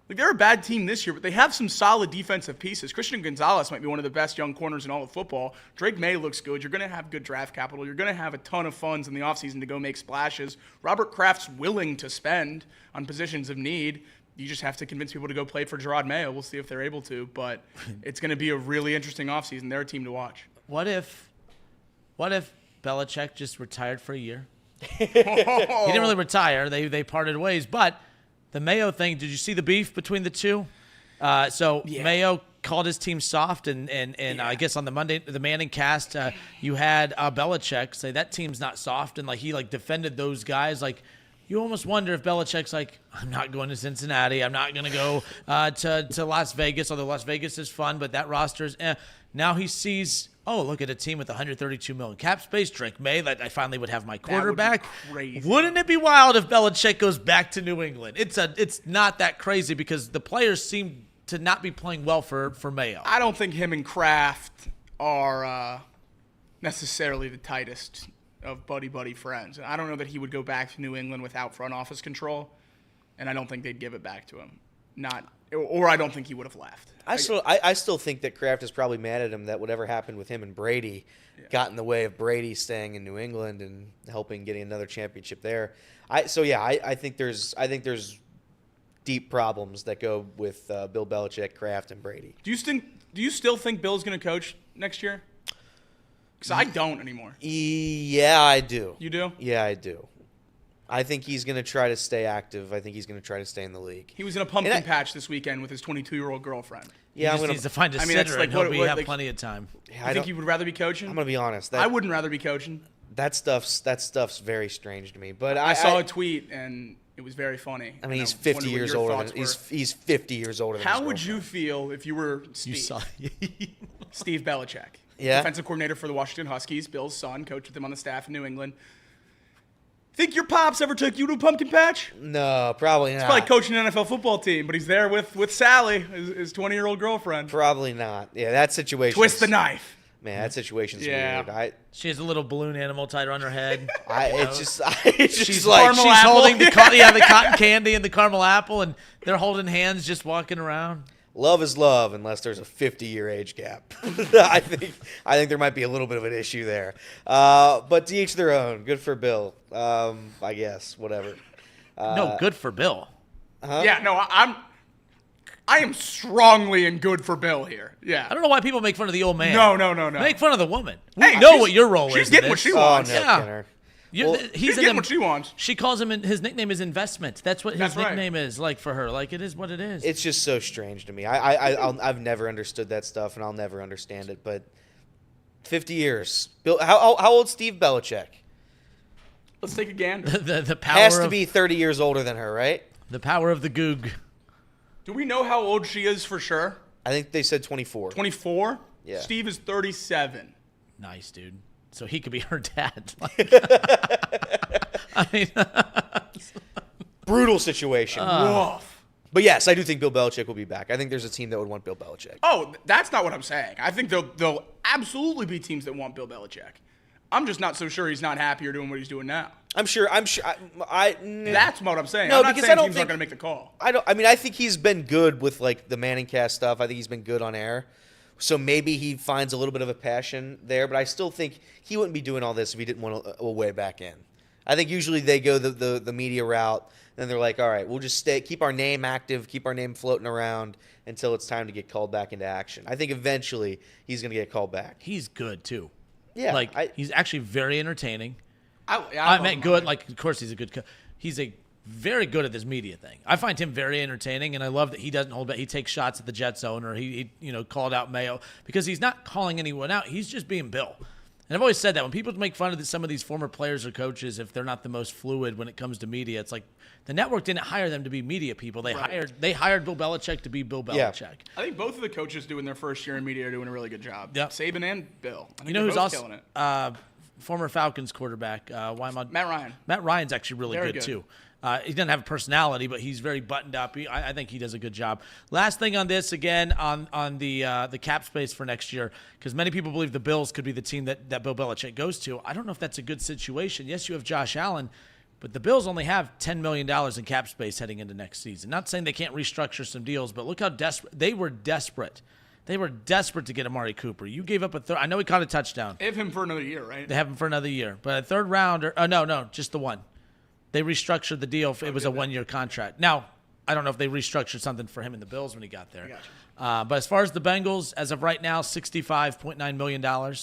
S1: Like, they're a bad team this year, but they have some solid defensive pieces. Christian Gonzalez might be one of the best young corners in all of football. Drake May looks good. You're going to have good draft capital. You're going to have a ton of funds in the offseason to go make splashes. Robert Kraft's willing to spend on positions of need. You just have to convince people to go play for Gerard Mayo. We'll see if they're able to, but it's going to be a really interesting offseason. They're a team to watch.
S6: What if Belichick just retired for a year? He didn't really retire. They parted ways, but the Mayo thing, did you see the beef between the two? Mayo called his team soft, and I guess on the Manning cast, you had Belichick say that team's not soft, and he defended those guys. You almost wonder if Belichick's I'm not going to Cincinnati. I'm not going to go to Las Vegas, although Las Vegas is fun, but that roster's Now he sees, look at a team with $132 million cap space, Drake May, that I finally would have my quarterback.
S1: That would be crazy.
S6: Wouldn't it be wild if Belichick goes back to New England? It's not that crazy because the players seem to not be playing well for Mayo.
S1: I don't think him and Kraft are necessarily the tightest of buddy friends. I don't know that he would go back to New England without front office control, and I don't think they'd give it back to him. Or I don't think he would have left.
S7: I still think that Kraft is probably mad at him that whatever happened with him and Brady got in the way of Brady staying in New England and helping getting another championship there. I think there's deep problems that go with Bill Belichick, Kraft, and Brady.
S1: Do you still think Bill's going to coach next year? Because I don't anymore.
S7: Yeah, I do.
S1: You do?
S7: Yeah, I do. I think he's going to try to stay active. I think he's going to try to stay in the league.
S1: He was in a pumpkin patch this weekend with his 22-year-old girlfriend.
S7: Yeah,
S6: he needs to find a sitter, and he'll have plenty of time.
S1: I think he would rather be coaching?
S7: I'm going to be honest.
S1: I wouldn't rather be coaching.
S7: That stuff's very strange to me. But
S1: I saw a tweet, and it was very funny.
S7: I mean, he's 50 years older. He's 50 years older than
S1: How would you feel if you were Steve? Steve Belichick, defensive coordinator for the Washington Huskies, Bill's son, coached with him on the staff in New England. Think your pops ever took you to a pumpkin patch?
S7: No, probably not.
S1: He's probably coaching an NFL football team, but he's there with Sally, his 20-year-old girlfriend.
S7: Probably not. Yeah, that situation.
S1: Twist the knife.
S7: Man, that situation's weird.
S6: She has a little balloon animal tied around her head.
S7: It's just
S6: she's
S7: like
S6: she's holding the cotton candy and the caramel apple, and they're holding hands, just walking around.
S7: Love is love unless there's a 50-year age gap. I think there might be a little bit of an issue there. But to each their own. Good for Bill. I guess whatever.
S6: No, good for Bill.
S1: Yeah, no, I am strongly in good for Bill here. Yeah.
S6: I don't know why people make fun of the old man.
S1: No.
S6: Make fun of the woman.
S1: Hey,
S6: we know what your role is.
S1: She's getting what she wants.
S7: Kenner.
S1: He's getting what she wants.
S6: She calls him, his nickname is Investment. That's what his nickname is, like, for her. Like, it is what it is.
S7: It's just so strange to me. I've never understood that stuff, and I'll never understand it. But 50 years. Bill, how old's Steve Belichick?
S1: Let's take a gander.
S6: The power
S7: has to be 30 years older than her, right?
S6: The power of the goog.
S1: Do we know how old she is for sure?
S7: I think they said 24.
S1: 24?
S7: Yeah.
S1: Steve is 37.
S6: Nice, dude. So he could be her dad. I mean,
S7: brutal situation.
S1: Woof.
S7: But yes, I do think Bill Belichick will be back. I think there's a team that would want Bill Belichick.
S1: Oh, that's not what I'm saying. I think there'll absolutely be teams that want Bill Belichick. I'm just not so sure he's not happier doing what he's doing now.
S7: I'm sure. That's
S1: what I'm saying.
S7: No,
S1: I'm not
S7: because
S1: saying
S7: I don't
S1: teams aren't going to make the call.
S7: I think he's been good with like the Manning cast stuff. I think he's been good on air. So maybe he finds a little bit of a passion there, but I still think he wouldn't be doing all this if he didn't want a way back in. I think usually they go the media route, and they're like, all right, we'll just keep our name active, keep our name floating around until it's time to get called back into action. I think eventually he's going to get called back.
S6: He's good, too.
S7: Yeah.
S6: He's actually very entertaining.
S1: I
S6: meant good. Like, of course, he's a good he's very good at this media thing. I find him very entertaining, and I love that he doesn't hold back. He takes shots at the Jets owner. He called out Mayo because he's not calling anyone out. He's just being Bill. And I've always said that when people make fun of some of these former players or coaches, if they're not the most fluid when it comes to media, it's like the network didn't hire them to be media people. They hired Bill Belichick to be Bill Belichick.
S1: Yeah. I think both of the coaches doing their first year in media are doing a really good job.
S6: Yep.
S1: Saban and Bill. I think
S6: who's
S1: both
S6: also
S1: killing it.
S6: Former Falcons quarterback? Matt
S1: Ryan.
S6: Matt Ryan's actually really good too. He doesn't have a personality, but he's very buttoned up. I think he does a good job. Last thing on this, again, on the cap space for next year, because many people believe the Bills could be the team that Bill Belichick goes to. I don't know if that's a good situation. Yes, you have Josh Allen, but the Bills only have $10 million in cap space heading into next season. Not saying they can't restructure some deals, but look how desperate. They were desperate. They were desperate to get Amari Cooper. You gave up a third. I know he caught a touchdown.
S1: They have him for another year, right?
S6: They have him for another year. But a third rounder. No, just the one. They restructured the deal. It was a one-year contract. Now, I don't know if they restructured something for him in the Bills when he got there. But as far as the Bengals, as of right now, $65.9 million.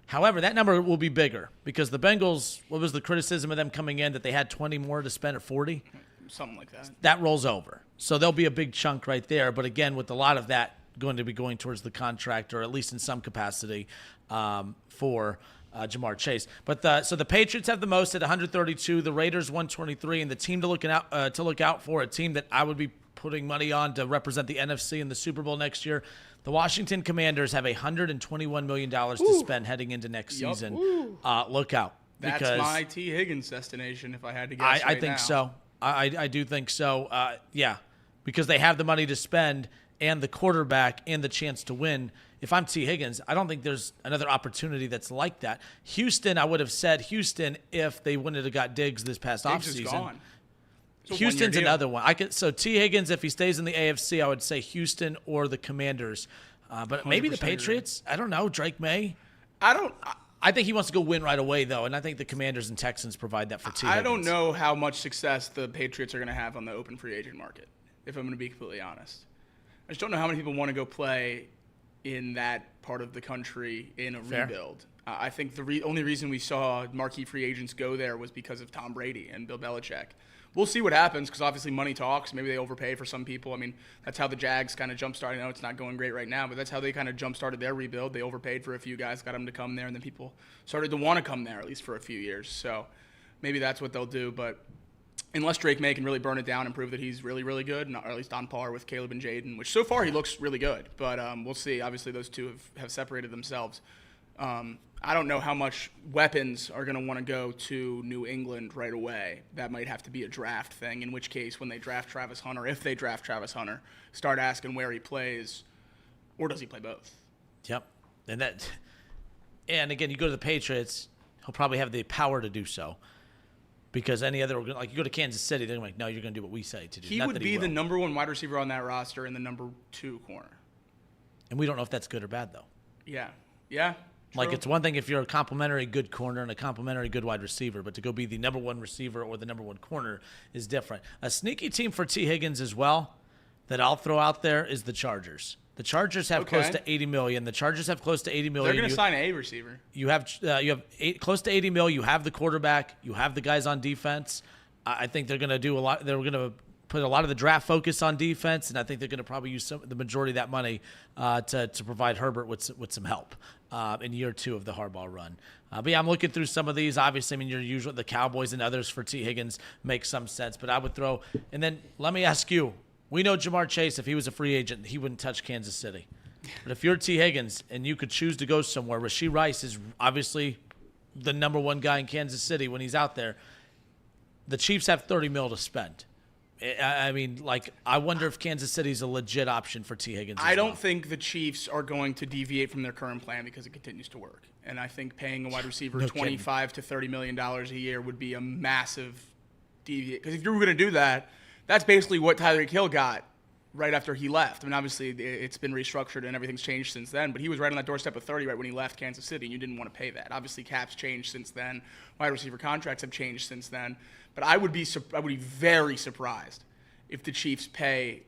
S6: However, that number will be bigger because the Bengals, what was the criticism of them coming in, that they had 20 more to spend at 40?
S1: Something like that.
S6: That rolls over. So there'll be a big chunk right there. But again, with a lot of that going to be going towards the contract, or at least in some capacity, for Jamar Chase. But so the Patriots have the most at 132, the Raiders 123, and the team to look out for, a team that I would be putting money on to represent the NFC in the Super Bowl next year. The Washington Commanders have $121 million to spend heading into next season. Look out.
S1: That's my T. Higgins destination if I had to guess.
S6: I think so. I do think so. Because they have the money to spend and the quarterback and the chance to win. If I'm T. Higgins, I don't think there's another opportunity that's like that. Houston, I would have said Houston if they wouldn't have got Diggs this past offseason. Houston's another one. So T. Higgins, if he stays in the AFC, I would say Houston or the Commanders. But maybe the Patriots. I don't know. Drake May. I think he wants to go win right away, though, and I think the Commanders and Texans provide that for T. Higgins.
S1: I don't know how much success the Patriots are going to have on the open free agent market, if I'm going to be completely honest. I just don't know how many people want to go play in that part of the country in a rebuild. I think the only reason we saw marquee free agents go there was because of Tom Brady and Bill Belichick. We'll see what happens because obviously money talks. Maybe they overpay for some people. I mean, that's how the Jags kind of jump-started. I know it's not going great right now, but that's how they kind of jump-started their rebuild. They overpaid for a few guys, got them to come there, and then people started to want to come there, at least for a few years. So maybe that's what they'll do. But unless Drake May can really burn it down and prove that he's really, really good, or at least on par with Caleb and Jaden, which so far he looks really good. But we'll see. Obviously, those two have separated themselves. I don't know how much weapons are going to want to go to New England right away. That might have to be a draft thing, in which case when they draft Travis Hunter, if they draft Travis Hunter, start asking where he plays, or does he play both?
S6: Yep. And again, you go to the Patriots, he'll probably have the power to do so. Because any other, like you go to Kansas City, they're like, no, you're going to do what we say to do.
S1: He would be the number one wide receiver on that roster and the number 2 corner.
S6: And we don't know if that's good or bad, though.
S1: Yeah.
S6: Like, it's one thing if you're a complimentary good corner and a complimentary good wide receiver, but to go be the number 1 receiver or the number 1 corner is different. A sneaky team for T. Higgins as well that I'll throw out there is the Chargers. The Chargers have close to $80 million. The Chargers have close to $80 million.
S1: They're going to sign a receiver.
S6: You have close to $80 million. You have the quarterback. You have the guys on defense. I think they're going to do a lot. They're going to put a lot of the draft focus on defense, and I think they're going to probably use the majority of that money to provide Herbert with some help in year 2 of the Harbaugh run. But yeah, I'm looking through some of these. Obviously, I mean, your usual the Cowboys and others for T. Higgins make some sense, but I would throw. And then let me ask you: we know Jamar Chase, if he was a free agent, he wouldn't touch Kansas City. But if you're T. Higgins and you could choose to go somewhere, Rashee Rice is obviously the number 1 guy in Kansas City when he's out there. The Chiefs have $30 million to spend. I mean, like, I wonder if Kansas City's a legit option for T. Higgins.
S1: I don't think the Chiefs are going to deviate from their current plan because it continues to work. And I think paying a wide receiver $25 to $30 million a year would be a massive deviate. Because if you were going to do that, that's basically what Tyreek Hill got right after he left. I mean, obviously, it's been restructured and everything's changed since then, but he was right on that doorstep of 30 right when he left Kansas City, and you didn't want to pay that. Obviously, cap's changed since then. Wide receiver contracts have changed since then. But I would be very surprised if the Chiefs pay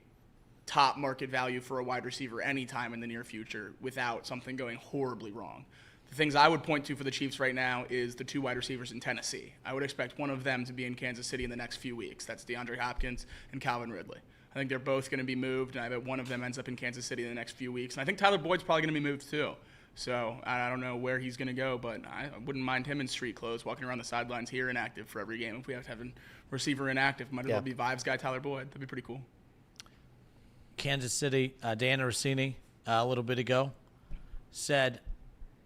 S1: top market value for a wide receiver anytime in the near future without something going horribly wrong. The things I would point to for the Chiefs right now is the 2 wide receivers in Tennessee. I would expect one of them to be in Kansas City in the next few weeks. That's DeAndre Hopkins and Calvin Ridley. I think they're both going to be moved, and I bet one of them ends up in Kansas City in the next few weeks. And I think Tyler Boyd's probably going to be moved too. So I don't know where he's going to go, but I wouldn't mind him in street clothes walking around the sidelines here inactive for every game. If we have to have a receiver inactive, might as well be Vibes guy Tyler Boyd. That'd be pretty cool.
S6: Kansas City, Dan Orsini, a little bit ago, said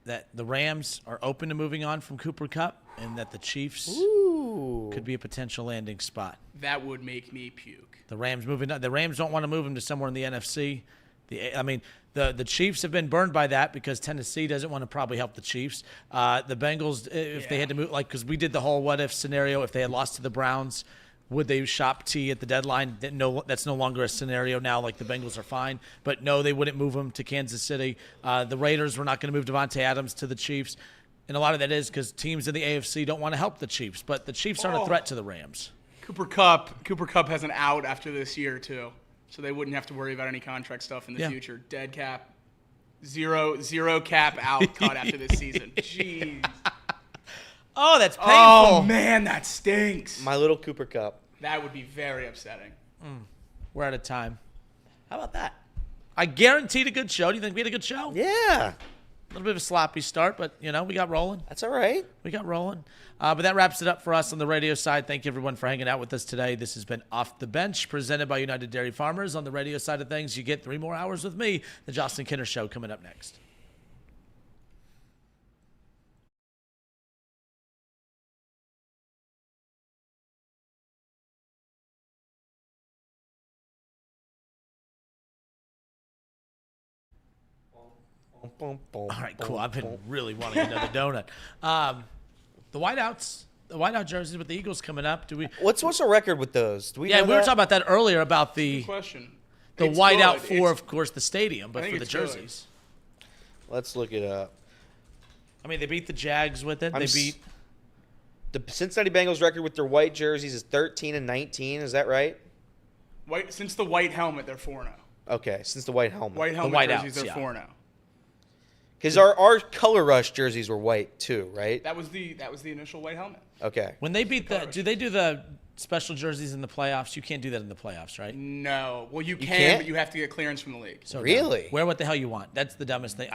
S6: that the Rams are open to moving on from Cooper Kupp and that the Chiefs could be a potential landing spot.
S1: That would make me puke.
S6: The Rams moving on. The Rams don't want to move him to somewhere in the NFC. The Chiefs have been burned by that because Tennessee doesn't want to probably help the Chiefs. The Bengals, if they had to move, like, because we did the whole what if scenario, if they had lost to the Browns, would they shop T at the deadline? No, that's no longer a scenario now. Like, the Bengals are fine, but no, they wouldn't move him to Kansas City. The Raiders were not going to move Devontae Adams to the Chiefs, and a lot of that is because teams in the AFC don't want to help the Chiefs, but the Chiefs aren't a threat to the Rams.
S1: Cooper Kupp has an out after this year too. So they wouldn't have to worry about any contract stuff in the future. Dead cap, zero cap out cut after this season. Jeez.
S6: Oh, that's painful.
S1: Oh, man, that stinks.
S7: My little Cooper Kupp.
S1: That would be very upsetting.
S6: We're out of time. How about that? I guaranteed a good show. Do you think we had a good show?
S7: Yeah.
S6: A little bit of a sloppy start, but, we got rolling.
S7: That's all right.
S6: We got rolling. But that wraps it up for us on the radio side. Thank you, everyone, for hanging out with us today. This has been Off the Bench, presented by United Dairy Farmers. On the radio side of things, you get 3 more hours with me, the Jocelyn Kinner Show, coming up next. All right, cool. I've been really wanting another donut. The whiteout jerseys with the Eagles coming up.
S7: What's the record with those? Do we know
S6: we were
S7: that?
S6: talking about that earlier about the
S1: Good question.
S6: the
S1: It's
S6: whiteout
S1: good.
S6: for, of course, the stadium, but
S1: I think
S6: for the
S1: it's good.
S6: jerseys.
S7: Let's look it up.
S6: I mean, they beat the Jags with it.
S7: The Cincinnati Bengals record with their white jerseys is 13-19. Is that right?
S1: Since the white helmet, they're 4-0.
S7: Okay, since the white helmet.
S1: White helmet
S6: white
S1: jerseys,
S6: outs,
S1: they're 4-0.
S7: Because our color rush jerseys were white too, right?
S1: That was the initial white helmet.
S7: Okay.
S6: When they beat do they do the special jerseys in the playoffs? You can't do that in the playoffs, right?
S1: No. Well, you can,
S7: can't?
S1: but you have to get clearance from the league.
S6: So
S7: Really?
S6: wear what the hell you want. That's the dumbest thing.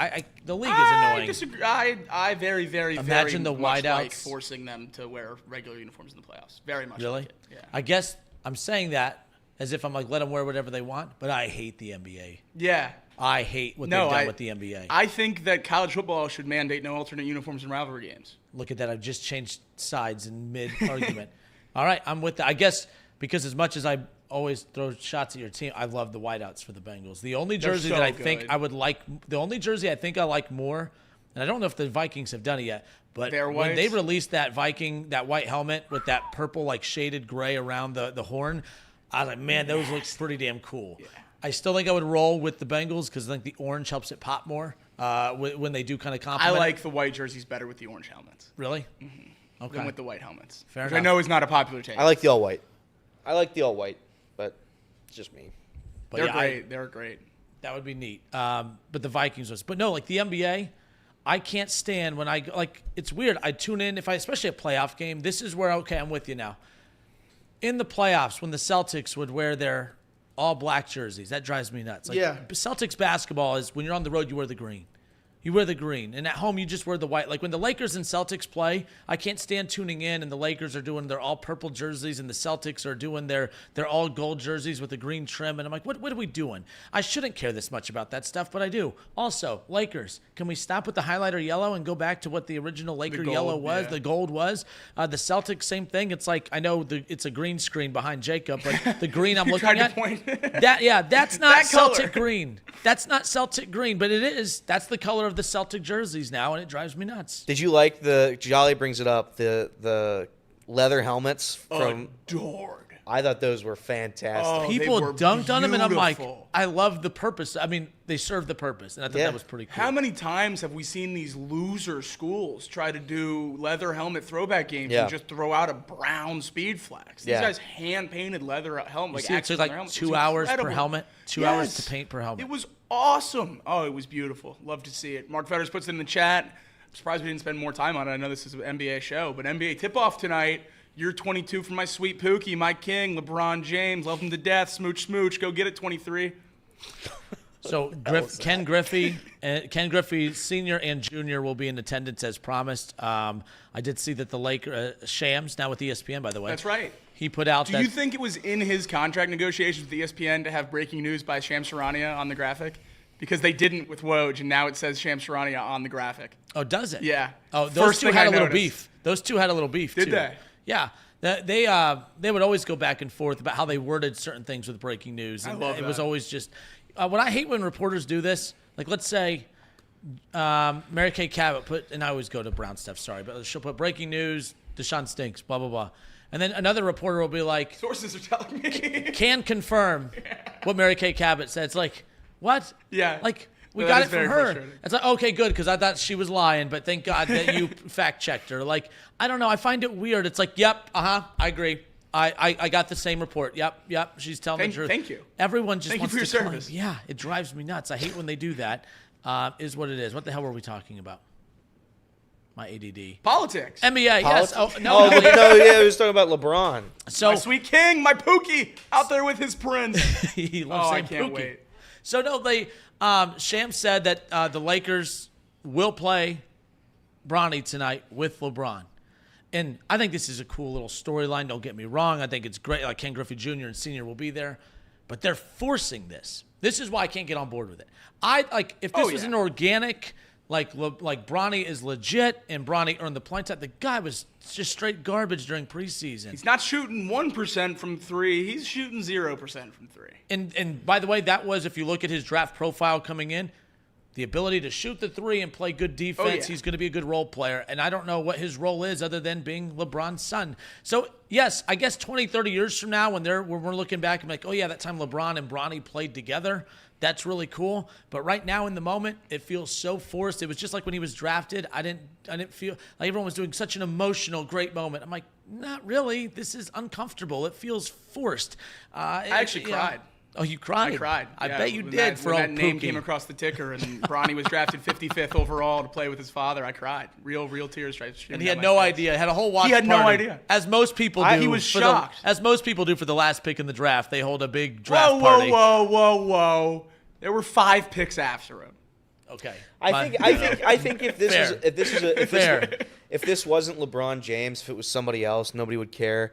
S6: The league is
S1: I
S6: annoying.
S1: disagree. I very, very,
S6: Imagine
S1: very
S6: the
S1: much like
S6: wideouts.
S1: forcing them to wear regular uniforms in the playoffs. Very much.
S6: Really?
S1: Like it. Yeah.
S6: I guess I'm saying that as if I'm like, let them wear whatever they want, but I hate the NBA.
S1: Yeah.
S6: I hate what
S1: No,
S6: they've done with the NBA.
S1: I think that college football should mandate no alternate uniforms in rivalry games.
S6: Look at that. I've just changed sides in mid-argument. All right, I'm with that. I guess because as much as I always throw shots at your team, I love the whiteouts for the Bengals. The only jersey that I think I would like, the only jersey I think I like more, and I don't know if the Vikings have done it yet, but when they released that that white helmet with that purple, like shaded gray around the horn, I was like, man, those look pretty damn cool. Yeah. I still think I would roll with the Bengals because I think the orange helps it pop more when they do kind of complement.
S1: I like the white jerseys better with the orange helmets.
S6: Really? Mm-hmm. Okay.
S1: Than with the white helmets.
S6: Fair
S1: which
S6: enough.
S1: I know is not a popular take.
S7: I like the all white. But it's just me.
S6: But
S1: They're
S6: yeah,
S1: great. They're great.
S6: That would be neat. But the Vikings was. But no, like the NBA, I can't stand when it's weird. I tune in especially a playoff game. This is where, okay, I'm with you now. In the playoffs, when the Celtics would wear their all black jerseys, that drives me nuts. Like, Celtics basketball is when you're on the road, you wear the green. You wear the green. And at home, you just wear the white. Like when the Lakers and Celtics play, I can't stand tuning in and the Lakers are doing their all purple jerseys and the Celtics are doing their all gold jerseys with the green trim. And I'm like, what are we doing? I shouldn't care this much about that stuff, but I do. Also, Lakers, can we stop with the highlighter yellow and go back to what the original Laker yellow was, the gold was? The Celtics, same thing. It's like, I know it's a green screen behind Jacob, but the green I'm looking at, that's not Celtic green. That's not Celtic green, but it is. That's the color of the Celtic jerseys now, and it drives me nuts.
S7: Did you like Jolly brings it up, the leather helmets from
S1: Adored.
S7: I thought those were fantastic.
S1: Oh,
S6: People dunked on them, and I'm like,
S1: beautiful.
S6: I love the purpose. I mean, they serve the purpose, and I thought that was pretty cool.
S1: How many times have we seen these loser schools try to do leather helmet throwback games and just throw out a brown speed flags? These guys hand-painted leather helmet.
S6: It took like 2 hours per helmet, 2 hours to paint per helmet.
S1: It was awesome. Oh, it was beautiful. Love to see it. Mark Fetters puts it in the chat. I'm surprised we didn't spend more time on it. I know this is an NBA show, but NBA tip-off tonight. Year 22 for my sweet Pookie, my king, LeBron James. Love him to death. Smooch, smooch. Go get it, 23.
S6: So Ken Griffey Sr. and Jr. will be in attendance as promised. I did see that the Shams, now with ESPN, by the way.
S1: That's right.
S6: He put out
S1: Do you think it was in his contract negotiations with ESPN to have breaking news by Shams Charania on the graphic? Because they didn't with Woj, and now it says Shams Charania on the graphic.
S6: Oh, does it?
S1: Yeah.
S6: Oh, those two had a little beef. Those two had a little beef, too.
S1: Did they?
S6: Yeah. They would always go back and forth about how they worded certain things with breaking news. And
S1: I love
S6: it
S1: that.
S6: was always just what I hate when reporters do this. Like, let's say Mary Kay Cabot and I always go to Brown stuff, sorry, but she'll put breaking news, Deshaun stinks, blah, blah, blah. And then another reporter will be like,
S1: Sources are telling me.
S6: can confirm what Mary Kay Cabot said. It's like, what?
S1: Yeah.
S6: Like, we
S1: No,
S6: got
S1: that
S6: it
S1: is
S6: from
S1: very
S6: her.
S1: frustrating.
S6: It's like, okay, good, because I thought she was lying, but thank God that you fact-checked her. Like, I don't know. I find it weird. It's like, yep, I agree. I got the same report. Yep, she's telling the truth.
S1: Thank you.
S6: Everyone just
S1: Thank you
S6: wants
S1: for your
S6: to claim.
S1: service.
S6: Yeah, it drives me nuts. I hate when they do that. Is what it is. What the hell were we talking about? My ADD.
S1: Politics.
S6: NBA, yes. Oh,
S7: Oh,
S6: no.
S7: but no, yeah, we was talking about LeBron.
S6: So
S1: My sweet king, my Pookie, out there with his prince.
S6: he loves
S1: I
S6: saying
S1: can't
S6: Pookie.
S1: wait.
S6: So no, Shams said that the Lakers will play Bronny tonight with LeBron. And I think this is a cool little storyline. Don't get me wrong. I think it's great. Like Ken Griffey Jr. and Sr. will be there. But they're forcing this. This is why I can't get on board with it. If this was an organic, like Bronny is legit and Bronny earned the playing time, the guy was just straight garbage during preseason.
S1: He's not shooting 1% from three. He's shooting 0% from three.
S6: And by the way, that was, if you look at his draft profile coming in, the ability to shoot the three and play good defense. He's going to be a good role player. And I don't know what his role is other than being LeBron's son. So, yes, I guess 20, 30 years from now when we're looking back and like, oh, yeah, that time LeBron and Bronny played together. That's really cool. But right now in the moment, it feels so forced. It was just like when he was drafted. I didn't feel like everyone was doing such an emotional, great moment. I'm like, not really. This is uncomfortable. It feels forced.
S1: I actually cried.
S6: Oh, you cried?
S1: I cried.
S6: I
S1: Yeah,
S6: bet you
S1: when
S6: did
S1: that,
S6: for
S1: when
S6: old
S1: that name
S6: Pookie.
S1: came across the ticker and Bronny was drafted 55th overall to play with his father. I cried. Real tears.
S6: And he had no idea. Had a whole watch
S1: He had no
S6: party.
S1: idea.
S6: As most people do.
S1: He was
S6: for
S1: shocked.
S6: as most people do for the last pick in the draft. They hold a big draft
S1: Whoa,
S6: party.
S1: whoa. There were 5 picks after him.
S6: Okay.
S7: I think if this wasn't LeBron James, if it was somebody else, nobody would care.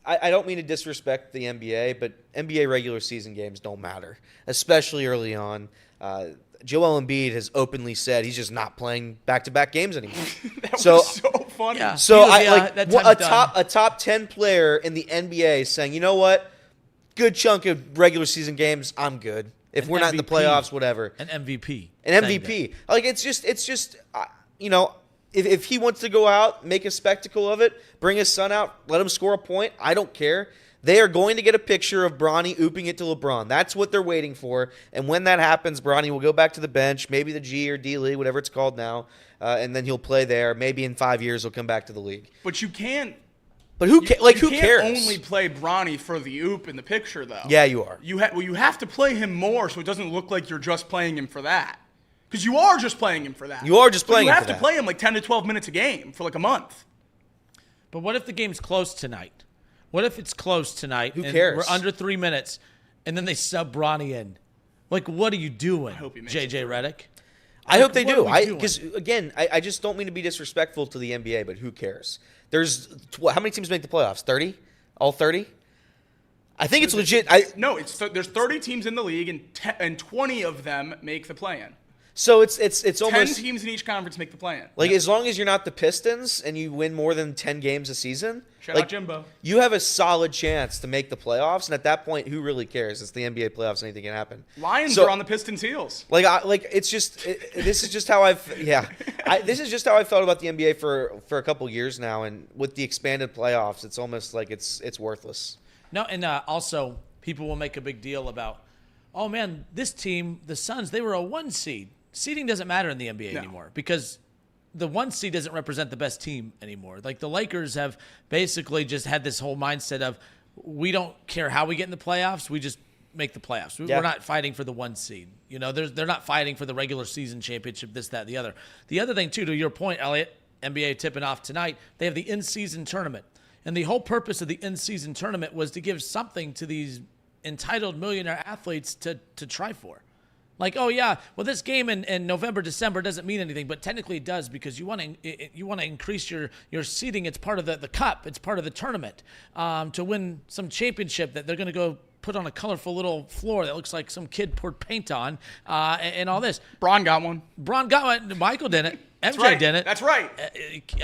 S7: I don't mean to disrespect the NBA, but NBA regular season games don't matter, especially early on. Joel Embiid has openly said he's just not playing back-to-back games anymore.
S1: That was so funny.
S6: Yeah.
S7: So
S6: that time's done.
S7: a top 10 player in the NBA saying, you know what, good chunk of regular season games, I'm good. If
S6: An
S7: we're not in the
S6: MVP.
S7: playoffs, whatever.
S6: An MVP.
S7: An MVP. Like it's just if he wants to go out, make a spectacle of it, bring his son out, let him score a point, I don't care. They are going to get a picture of Bronny ooping it to LeBron. That's what they're waiting for. And when that happens, Bronny will go back to the bench, maybe the G or D League, whatever it's called now, and then he'll play there. Maybe in 5 years he'll come back to the league.
S1: But you can't.
S7: But who
S1: You
S7: cares?
S1: can't only play Bronny for the oop in the picture, though.
S7: Yeah, you are.
S1: You have to play him more so it doesn't look like you're just playing him for that. Because you are just playing him for that.
S7: You are just playing
S1: You
S7: him
S1: have
S7: for
S1: to
S7: that.
S1: play him like 10 to 12 minutes a game for like a month.
S6: But what if the game's close tonight? What if it's close tonight?
S7: Who
S6: and
S7: cares?
S6: We're under 3 minutes, and then they sub Bronny in. Like, what are you doing,
S1: hope he makes it
S6: JJ Redick?
S7: I hope they
S6: what
S7: do.
S6: are we doing?
S7: Because again, I just don't mean to be disrespectful to the NBA, but who cares? There's how many teams make the playoffs? 30? All 30? I think it's legit.
S1: No, there's 30 teams in the league, and 20 of them make the play-in.
S7: So it's
S1: 10
S7: almost
S1: teams in each conference make the play-in.
S7: like as long as you're not the Pistons and you win more than 10 games a season,
S1: Shout
S7: like,
S1: out Jimbo.
S7: you have a solid chance to make the playoffs. And at that point, who really cares? It's the NBA playoffs. Anything can happen.
S1: Lions
S7: So-
S1: are on the Pistons' heels.
S7: This is just how this is just how I've felt about the NBA for a couple years now. And with the expanded playoffs, it's almost like it's worthless.
S6: No, and also people will make a big deal about, oh man, this team, the Suns, they were a 1 seed. Seeding doesn't matter in the NBA anymore because the 1 seed doesn't represent the best team anymore. Like the Lakers have basically just had this whole mindset of we don't care how we get in the playoffs, we just make the playoffs.
S7: Yeah.
S6: We're not fighting for the 1 seed. You know, they're not fighting for the regular season championship, this, that, the other. The other thing too, to your point, Elliot, NBA tipping off tonight, they have the in-season tournament. And the whole purpose of the in-season tournament was to give something to these entitled millionaire athletes to try for. Like, oh yeah, well this game in November, December doesn't mean anything, but technically it does because you want to increase your seeding. It's part of the cup. It's part of the tournament to win some championship that they're going to go put on a colorful little floor that looks like some kid poured paint on and all this.
S1: Braun got one.
S6: Braun got one. Michael didn't. MJ
S1: right.
S6: didn't.
S1: That's right.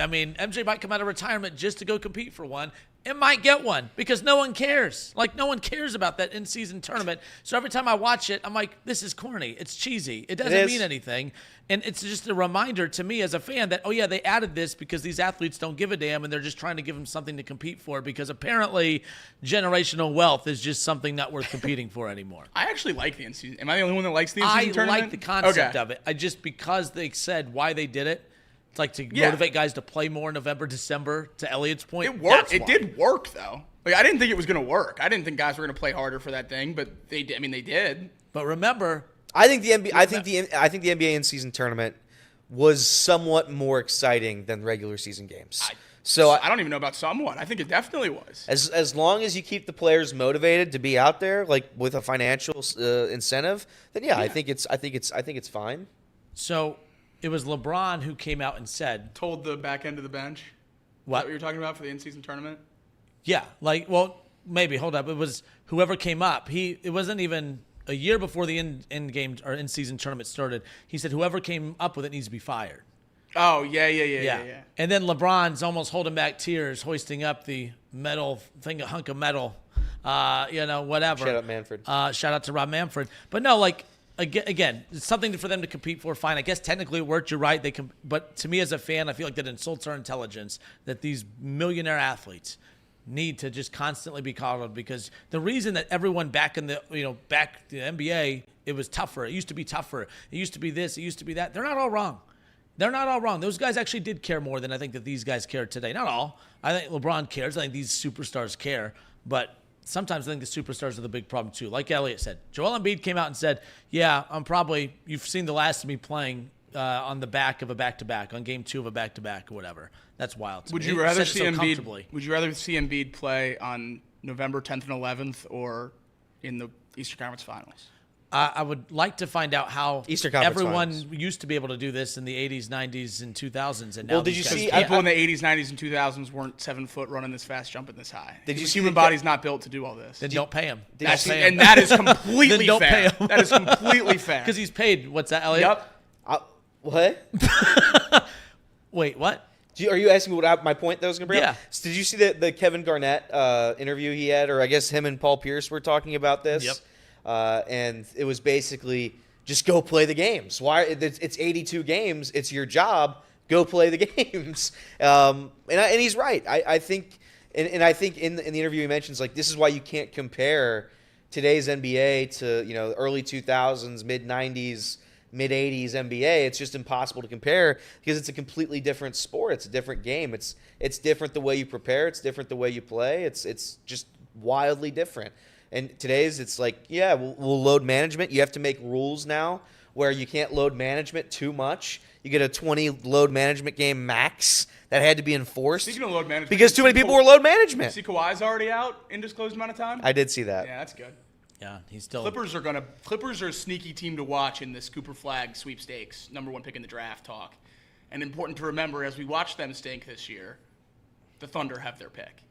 S6: I mean, MJ might come out of retirement just to go compete for one. It might get one because no one cares. Like, no one cares about that in-season tournament. So every time I watch it, I'm like, this is corny. It's cheesy. It doesn't mean anything. And it's just a reminder to me as a fan that, oh, yeah, they added this because these athletes don't give a damn and they're just trying to give them something to compete for because apparently generational wealth is just something not worth competing for anymore.
S1: I actually like the in-season. Am I the only one that likes the in-season tournament?
S6: I like the concept of it. I just because they said why they did it. It's like to motivate guys to play more November, December, to Elliot's point.
S1: It worked. It did work, though. Like, I didn't think it was going to work. I didn't think guys were going to play harder for that thing, but they did. I mean, they did.
S6: But remember,
S7: I think the NBA in-season tournament was somewhat more exciting than regular season games.
S1: I don't even know about somewhat. I think it definitely was.
S7: As long as you keep the players motivated to be out there, like with a financial incentive, then I think it's fine.
S6: So it was LeBron who came out and said,
S1: Told the back end of the bench. Is
S6: what?
S1: that what you're talking about for the in-season tournament?
S6: Yeah, like, well, maybe, hold up. It was whoever came up. It wasn't even a year before the in-game or in-season tournament started. He said whoever came up with it needs to be fired.
S1: Oh, yeah.
S6: And then LeBron's almost holding back tears, hoisting up the metal thing, a hunk of metal, whatever.
S7: Shout out Manfred.
S6: Shout out to Rob Manfred. But no, like, again, it's something for them to compete for. Fine. I guess technically it worked. You're right. But to me as a fan, I feel like that insults our intelligence that these millionaire athletes need to just constantly be coddled because the reason that everyone back in the NBA, it was tougher. It used to be tougher. It used to be this. It used to be that. They're not all wrong. They're not all wrong. Those guys actually did care more than I think that these guys care today. Not all. I think LeBron cares. I think these superstars care. But sometimes I think the superstars are the big problem too. Like Elliot said, Joel Embiid came out and said, "Yeah, you've seen the last of me playing on the back of a back-to-back, on game 2 of a back-to-back or whatever." That's wild.
S1: Would you rather see Embiid play on November 10th and 11th or in the Eastern Conference Finals?
S6: I would like to find out how
S7: Eastern Conference
S6: everyone
S7: Finals.
S6: used to be able to do this in the 80s, 90s, and 2000s. And
S7: Well,
S6: now
S7: did
S6: these
S7: you
S6: guys
S7: see-
S6: can't.
S1: People in the 80s, 90s, and 2000s weren't 7 foot running this fast, jumping this high.
S7: Did you see
S1: human
S7: the-
S1: body's not built to do all this?
S6: Then don't pay him.
S1: And that is completely
S6: Then don't
S1: fair.
S6: pay him.
S1: That is completely fair.
S6: Because he's paid. What's that, Elliot?
S1: Yep.
S7: What?
S6: Wait, what?
S7: Are you asking what my point that I was going to bring up?
S6: Yeah.
S7: So did you see the Kevin Garnett interview he had, or I guess him and Paul Pierce were talking about this?
S6: Yep.
S7: And it was basically just go play the games. Why? It's 82 games. It's your job. Go play the games. And he's right. I think, and I think in the interview he mentions like this is why you can't compare today's NBA to early 2000s, mid 90s. Mid 80s NBA, it's just impossible to compare because it's a completely different sport. It's a different game. It's different the way you prepare. It's different the way you play. It's just wildly different. And today's, it's like, yeah, we'll load management. You have to make rules now where you can't load management too much. You get a 20 load management game max that had to be enforced.
S1: Speaking of load management,
S7: because too many people were load management.
S1: See Kawhi's already out in disclosed amount of time?
S7: I did see that.
S1: Yeah, that's good.
S6: Yeah, he's still.
S1: Clippers are a sneaky team to watch in this Cooper Flag sweepstakes, number 1 pick in the draft talk. And important to remember as we watch them stink this year, the Thunder have their pick.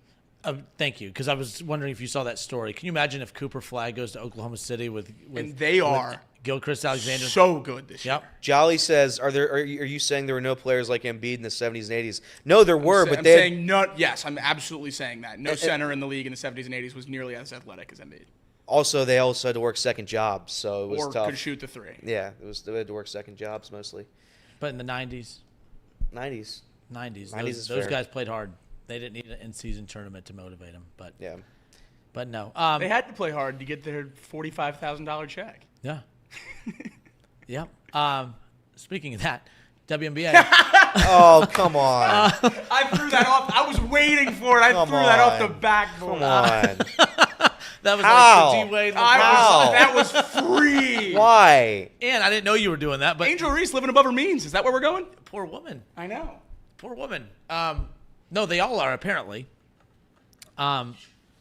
S6: Thank you, because I was wondering if you saw that story. Can you imagine if Cooper Flag goes to Oklahoma City with
S1: and they are
S6: Gilchrist Alexander?
S1: So good this year.
S7: Jolly says, are you saying there were no players like Embiid in the 70s and 80s? No, there were, but
S1: I'm
S7: they
S1: saying no. Yes, I'm absolutely saying that. No center in the league in the 70s and 80s was nearly as athletic as Embiid.
S7: Also, they also had to work second jobs, so it was
S1: or
S7: tough.
S1: could shoot the 3.
S7: Yeah, they had to work second jobs mostly.
S6: But in the 90s,
S7: 90s,
S6: those guys played hard. They didn't need an in-season tournament to motivate them. But
S7: yeah,
S6: but no.
S1: They had to play hard to get their $45,000 check.
S6: Yeah. Yeah. Speaking of that, WNBA.
S7: Oh, come on.
S1: I threw that off. I was waiting for it. I
S7: Come
S1: threw that off
S7: on.
S1: the backboard.
S7: Come on.
S6: That was
S7: How?
S6: like the D-Wade.
S1: That was free.
S7: Why?
S6: And I didn't know you were doing that, but
S1: Angel Reese living above her means. Is that where we're going?
S6: poor woman.
S1: I know.
S6: Poor woman. No, they all are, apparently. The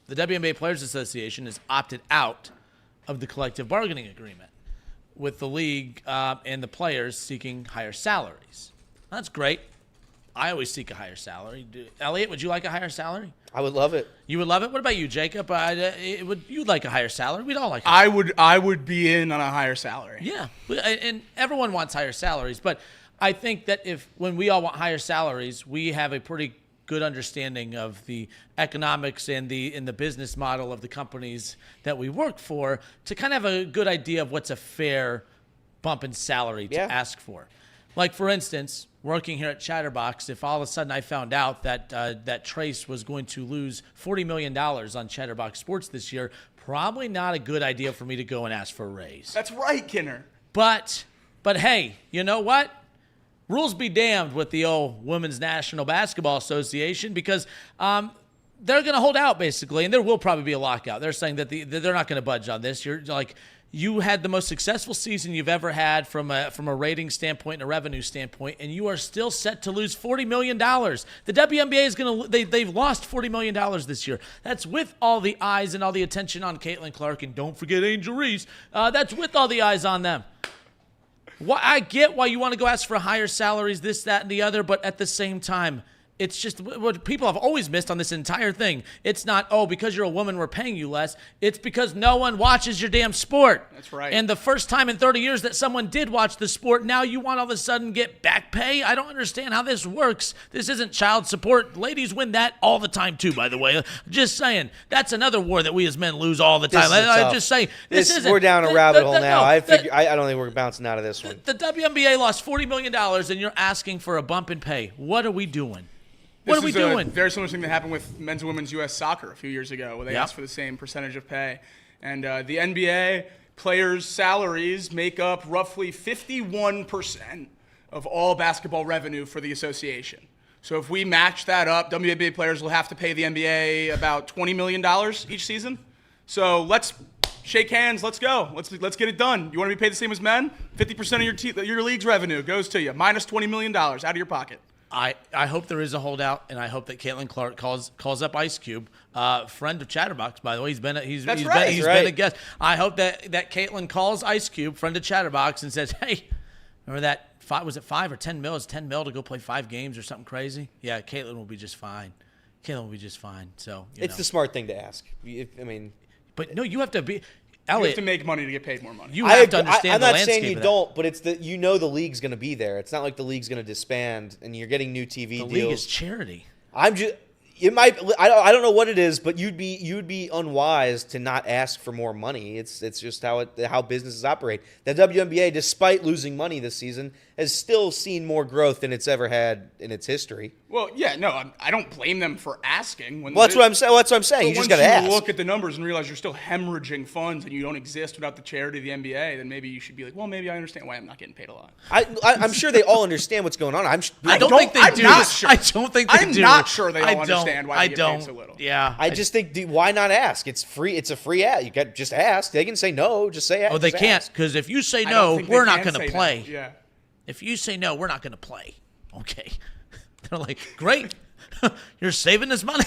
S6: WNBA Players Association has opted out of the collective bargaining agreement with the league and the players seeking higher salaries. That's great. I always seek a higher salary. Elliot, would you like a higher salary?
S7: I would love it.
S6: You would love it? What about you, Jacob? You'd like a higher salary? We'd all like
S1: I would be in on a higher salary.
S6: Yeah, and everyone wants higher salaries, but I think that when we all want higher salaries, we have a pretty good understanding of the economics and the business model of the companies that we work for to kind of have a good idea of what's a fair bump in salary to ask for. Like, for instance, working here at Chatterbox, if all of a sudden I found out that Trace was going to lose $40 million on Chatterbox Sports this year, probably not a good idea for me to go and ask for a raise.
S1: That's right, Kinner.
S6: But hey, you know what? Rules be damned with the old Women's National Basketball Association because they're going to hold out, basically, and there will probably be a lockout. They're saying that they're not going to budge on this. You're like, you had the most successful season you've ever had from a rating standpoint and a revenue standpoint, and you are still set to lose $40 million. The WNBA is going to they've lost $40 million this year. That's with all the eyes and all the attention on Caitlin Clark, and don't forget Angel Reese. That's with all the eyes on them. I get why you want to go ask for higher salaries, this, that, and the other, but at the same time, it's just what people have always missed on this entire thing. It's not, because you're a woman, we're paying you less. It's because no one watches your damn sport.
S1: That's right.
S6: And the first time in 30 years that someone did watch the sport, now you want all of a sudden get back pay? I don't understand how this works. This isn't child support. Ladies win that all the time, too, by the way. Just saying. That's another war that we as men lose all the time. I'm just saying.
S7: We're down a rabbit hole now. I don't think we're bouncing out of this one.
S6: The WNBA lost $40 million, and you're asking for a bump in pay. What are we doing? What are we doing?
S1: A very similar thing that happened with men's and women's U.S. soccer a few years ago, where they asked for the same percentage of pay. And the NBA players' salaries make up roughly 51% of all basketball revenue for the association. So if we match that up, WNBA players will have to pay the NBA about $20 million each season. So let's shake hands. Let's go. Let's get it done. You want to be paid the same as men? 50% of your league's revenue goes to you, minus $20 million out of your pocket.
S6: I hope there is a holdout, and I hope that Caitlin Clark calls up Ice Cube, friend of Chatterbox, by the way. He's been a guest. I hope that Caitlin calls Ice Cube, friend of Chatterbox, and says, "Hey, remember that? Was it 5 or 10 mil? It's 10 mil to go play 5 games or something crazy? Yeah, Caitlin will be just fine. So
S7: it's the smart thing to ask.
S6: But no, you have to be.
S1: You
S6: Elliot,
S1: have to make money to get paid more money.
S6: You have to understand
S7: I'm
S6: the
S7: not
S6: landscape
S7: saying you
S6: of that.
S7: don't, but it's the league's going to be there. It's not like the league's going to disband and you're getting new TV deals.
S6: The league is charity.
S7: I don't know what it is, but you'd be unwise to not ask for more money. It's just how businesses operate. The WNBA, despite losing money this season, has still seen more growth than it's ever had in its history.
S1: Well, yeah, no, I don't blame them for asking.
S7: That's what I'm saying. That's what I'm saying. You just got to ask.
S1: Once you look at the numbers and realize you're still hemorrhaging funds and you don't exist without the charity of the NBA, then maybe you should be like, well, maybe I understand why I'm not getting paid a lot.
S7: I'm sure they all understand what's going on.
S6: I don't think they do.
S1: Not sure.
S6: I don't think they do.
S1: I'm not sure they all understand why they get paid so little.
S6: Yeah.
S7: I just think, why not ask? It's free. It's a free ask. You got just ask. They can say no. Just say.
S6: Oh, they can't, because if you say no, we're not going to play.
S1: No. Yeah.
S6: If you say no, we're not going to play. Okay. They're like, great. You're saving us money.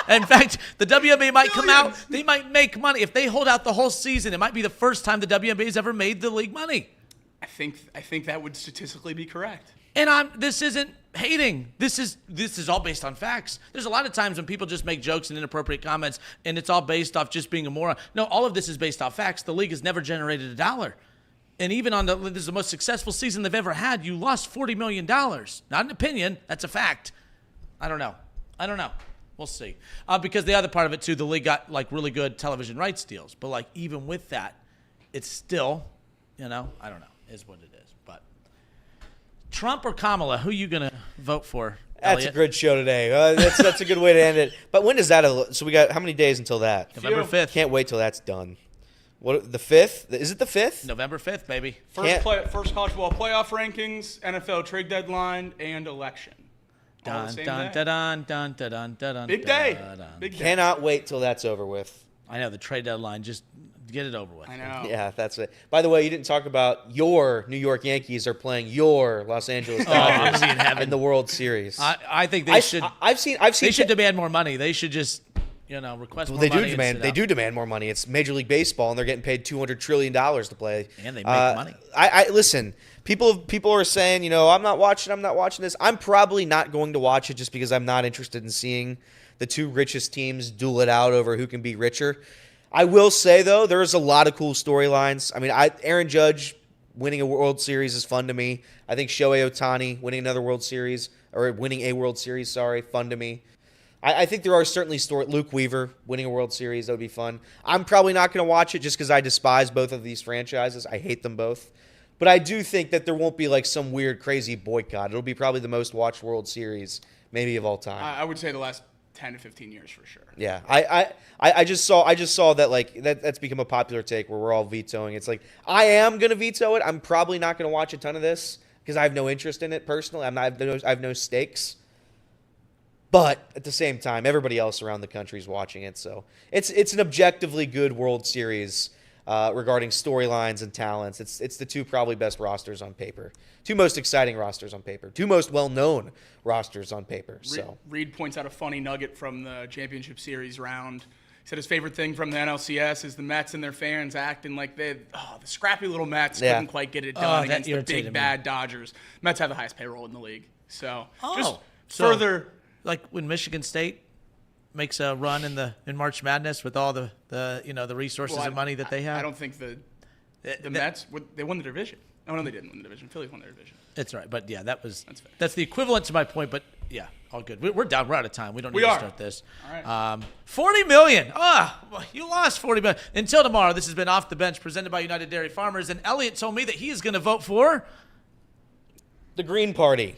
S6: In fact, the WNBA might come out. They might make money. If they hold out the whole season, it might be the first time the WNBA's ever made the league money.
S1: I think that would statistically be correct.
S6: And this isn't hating. This is all based on facts. There's a lot of times when people just make jokes and inappropriate comments, and it's all based off just being a moron. No, all of this is based off facts. The league has never generated $1. And even this is the most successful season they've ever had, you lost $40 million. Not an opinion. That's a fact. I don't know. We'll see. Because the other part of it, too, the league got, really good television rights deals. But, even with that, it's still, I don't know, is what it is. But Trump or Kamala, who are you going to vote for,
S7: Elliot? That's a good show today. That's a good way to end it. But when does that – so we got – how many days until that?
S6: November 5th.
S7: Can't wait till that's done. What, the 5th? Is it the 5th?
S6: November 5th, baby.
S1: First college football playoff rankings, NFL trade deadline, and election. All the same day. Big day.
S7: Cannot wait till that's over with.
S6: I know, the trade deadline. Just get it over with.
S1: I know.
S7: Yeah, that's it. By the way, you didn't talk about your New York Yankees are playing your Los Angeles Dodgers in the World Series.
S6: I think they should.
S7: I've seen.
S6: They should demand more money. They should just request more money.
S7: They do demand more money. It's Major League Baseball, and they're getting paid $200 trillion to play.
S6: And they make money.
S7: I listen. People are saying, I'm not watching this. I'm probably not going to watch it just because I'm not interested in seeing the two richest teams duel it out over who can be richer. I will say, though, there's a lot of cool storylines. I mean, Aaron Judge winning a World Series is fun to me. I think Shohei Ohtani winning a World Series, fun to me. I think there are certainly Luke Weaver winning a World Series. That would be fun. I'm probably not going to watch it just because I despise both of these franchises. I hate them both. But I do think that there won't be some weird, crazy boycott. It'll be probably the most watched World Series maybe of all time.
S1: I would say the last 10 to 15 years for sure.
S7: Yeah, I just saw that that's become a popular take where we're all vetoing. It's I am going to veto it. I'm probably not going to watch a ton of this because I have no interest in it personally. I have no stakes. But at the same time, everybody else around the country is watching it, so it's an objectively good World Series regarding storylines and talents. It's the two probably best rosters on paper, two most exciting rosters on paper, two most well-known rosters on paper. So
S1: Reed points out a funny nugget from the championship series round. He said his favorite thing from the NLCS is the Mets and their fans acting like the scrappy little Mets couldn't quite get it done against the big bad Dodgers. Mets have the highest payroll in the league, so further.
S6: Like when Michigan State makes a run in March Madness with all the resources and money that they have.
S1: I don't think the Mets they won the division. Oh no, they didn't win the division. Phillies won their division.
S6: That's right, but yeah, that's the equivalent to my point. But yeah, all good. We're done. We're out of time. We don't need to start this.
S1: All right.
S6: $40 million. You lost $40 million. Until tomorrow. This has been Off the Bench, presented by United Dairy Farmers. And Elliot told me that he is going to vote for
S7: the Green Party.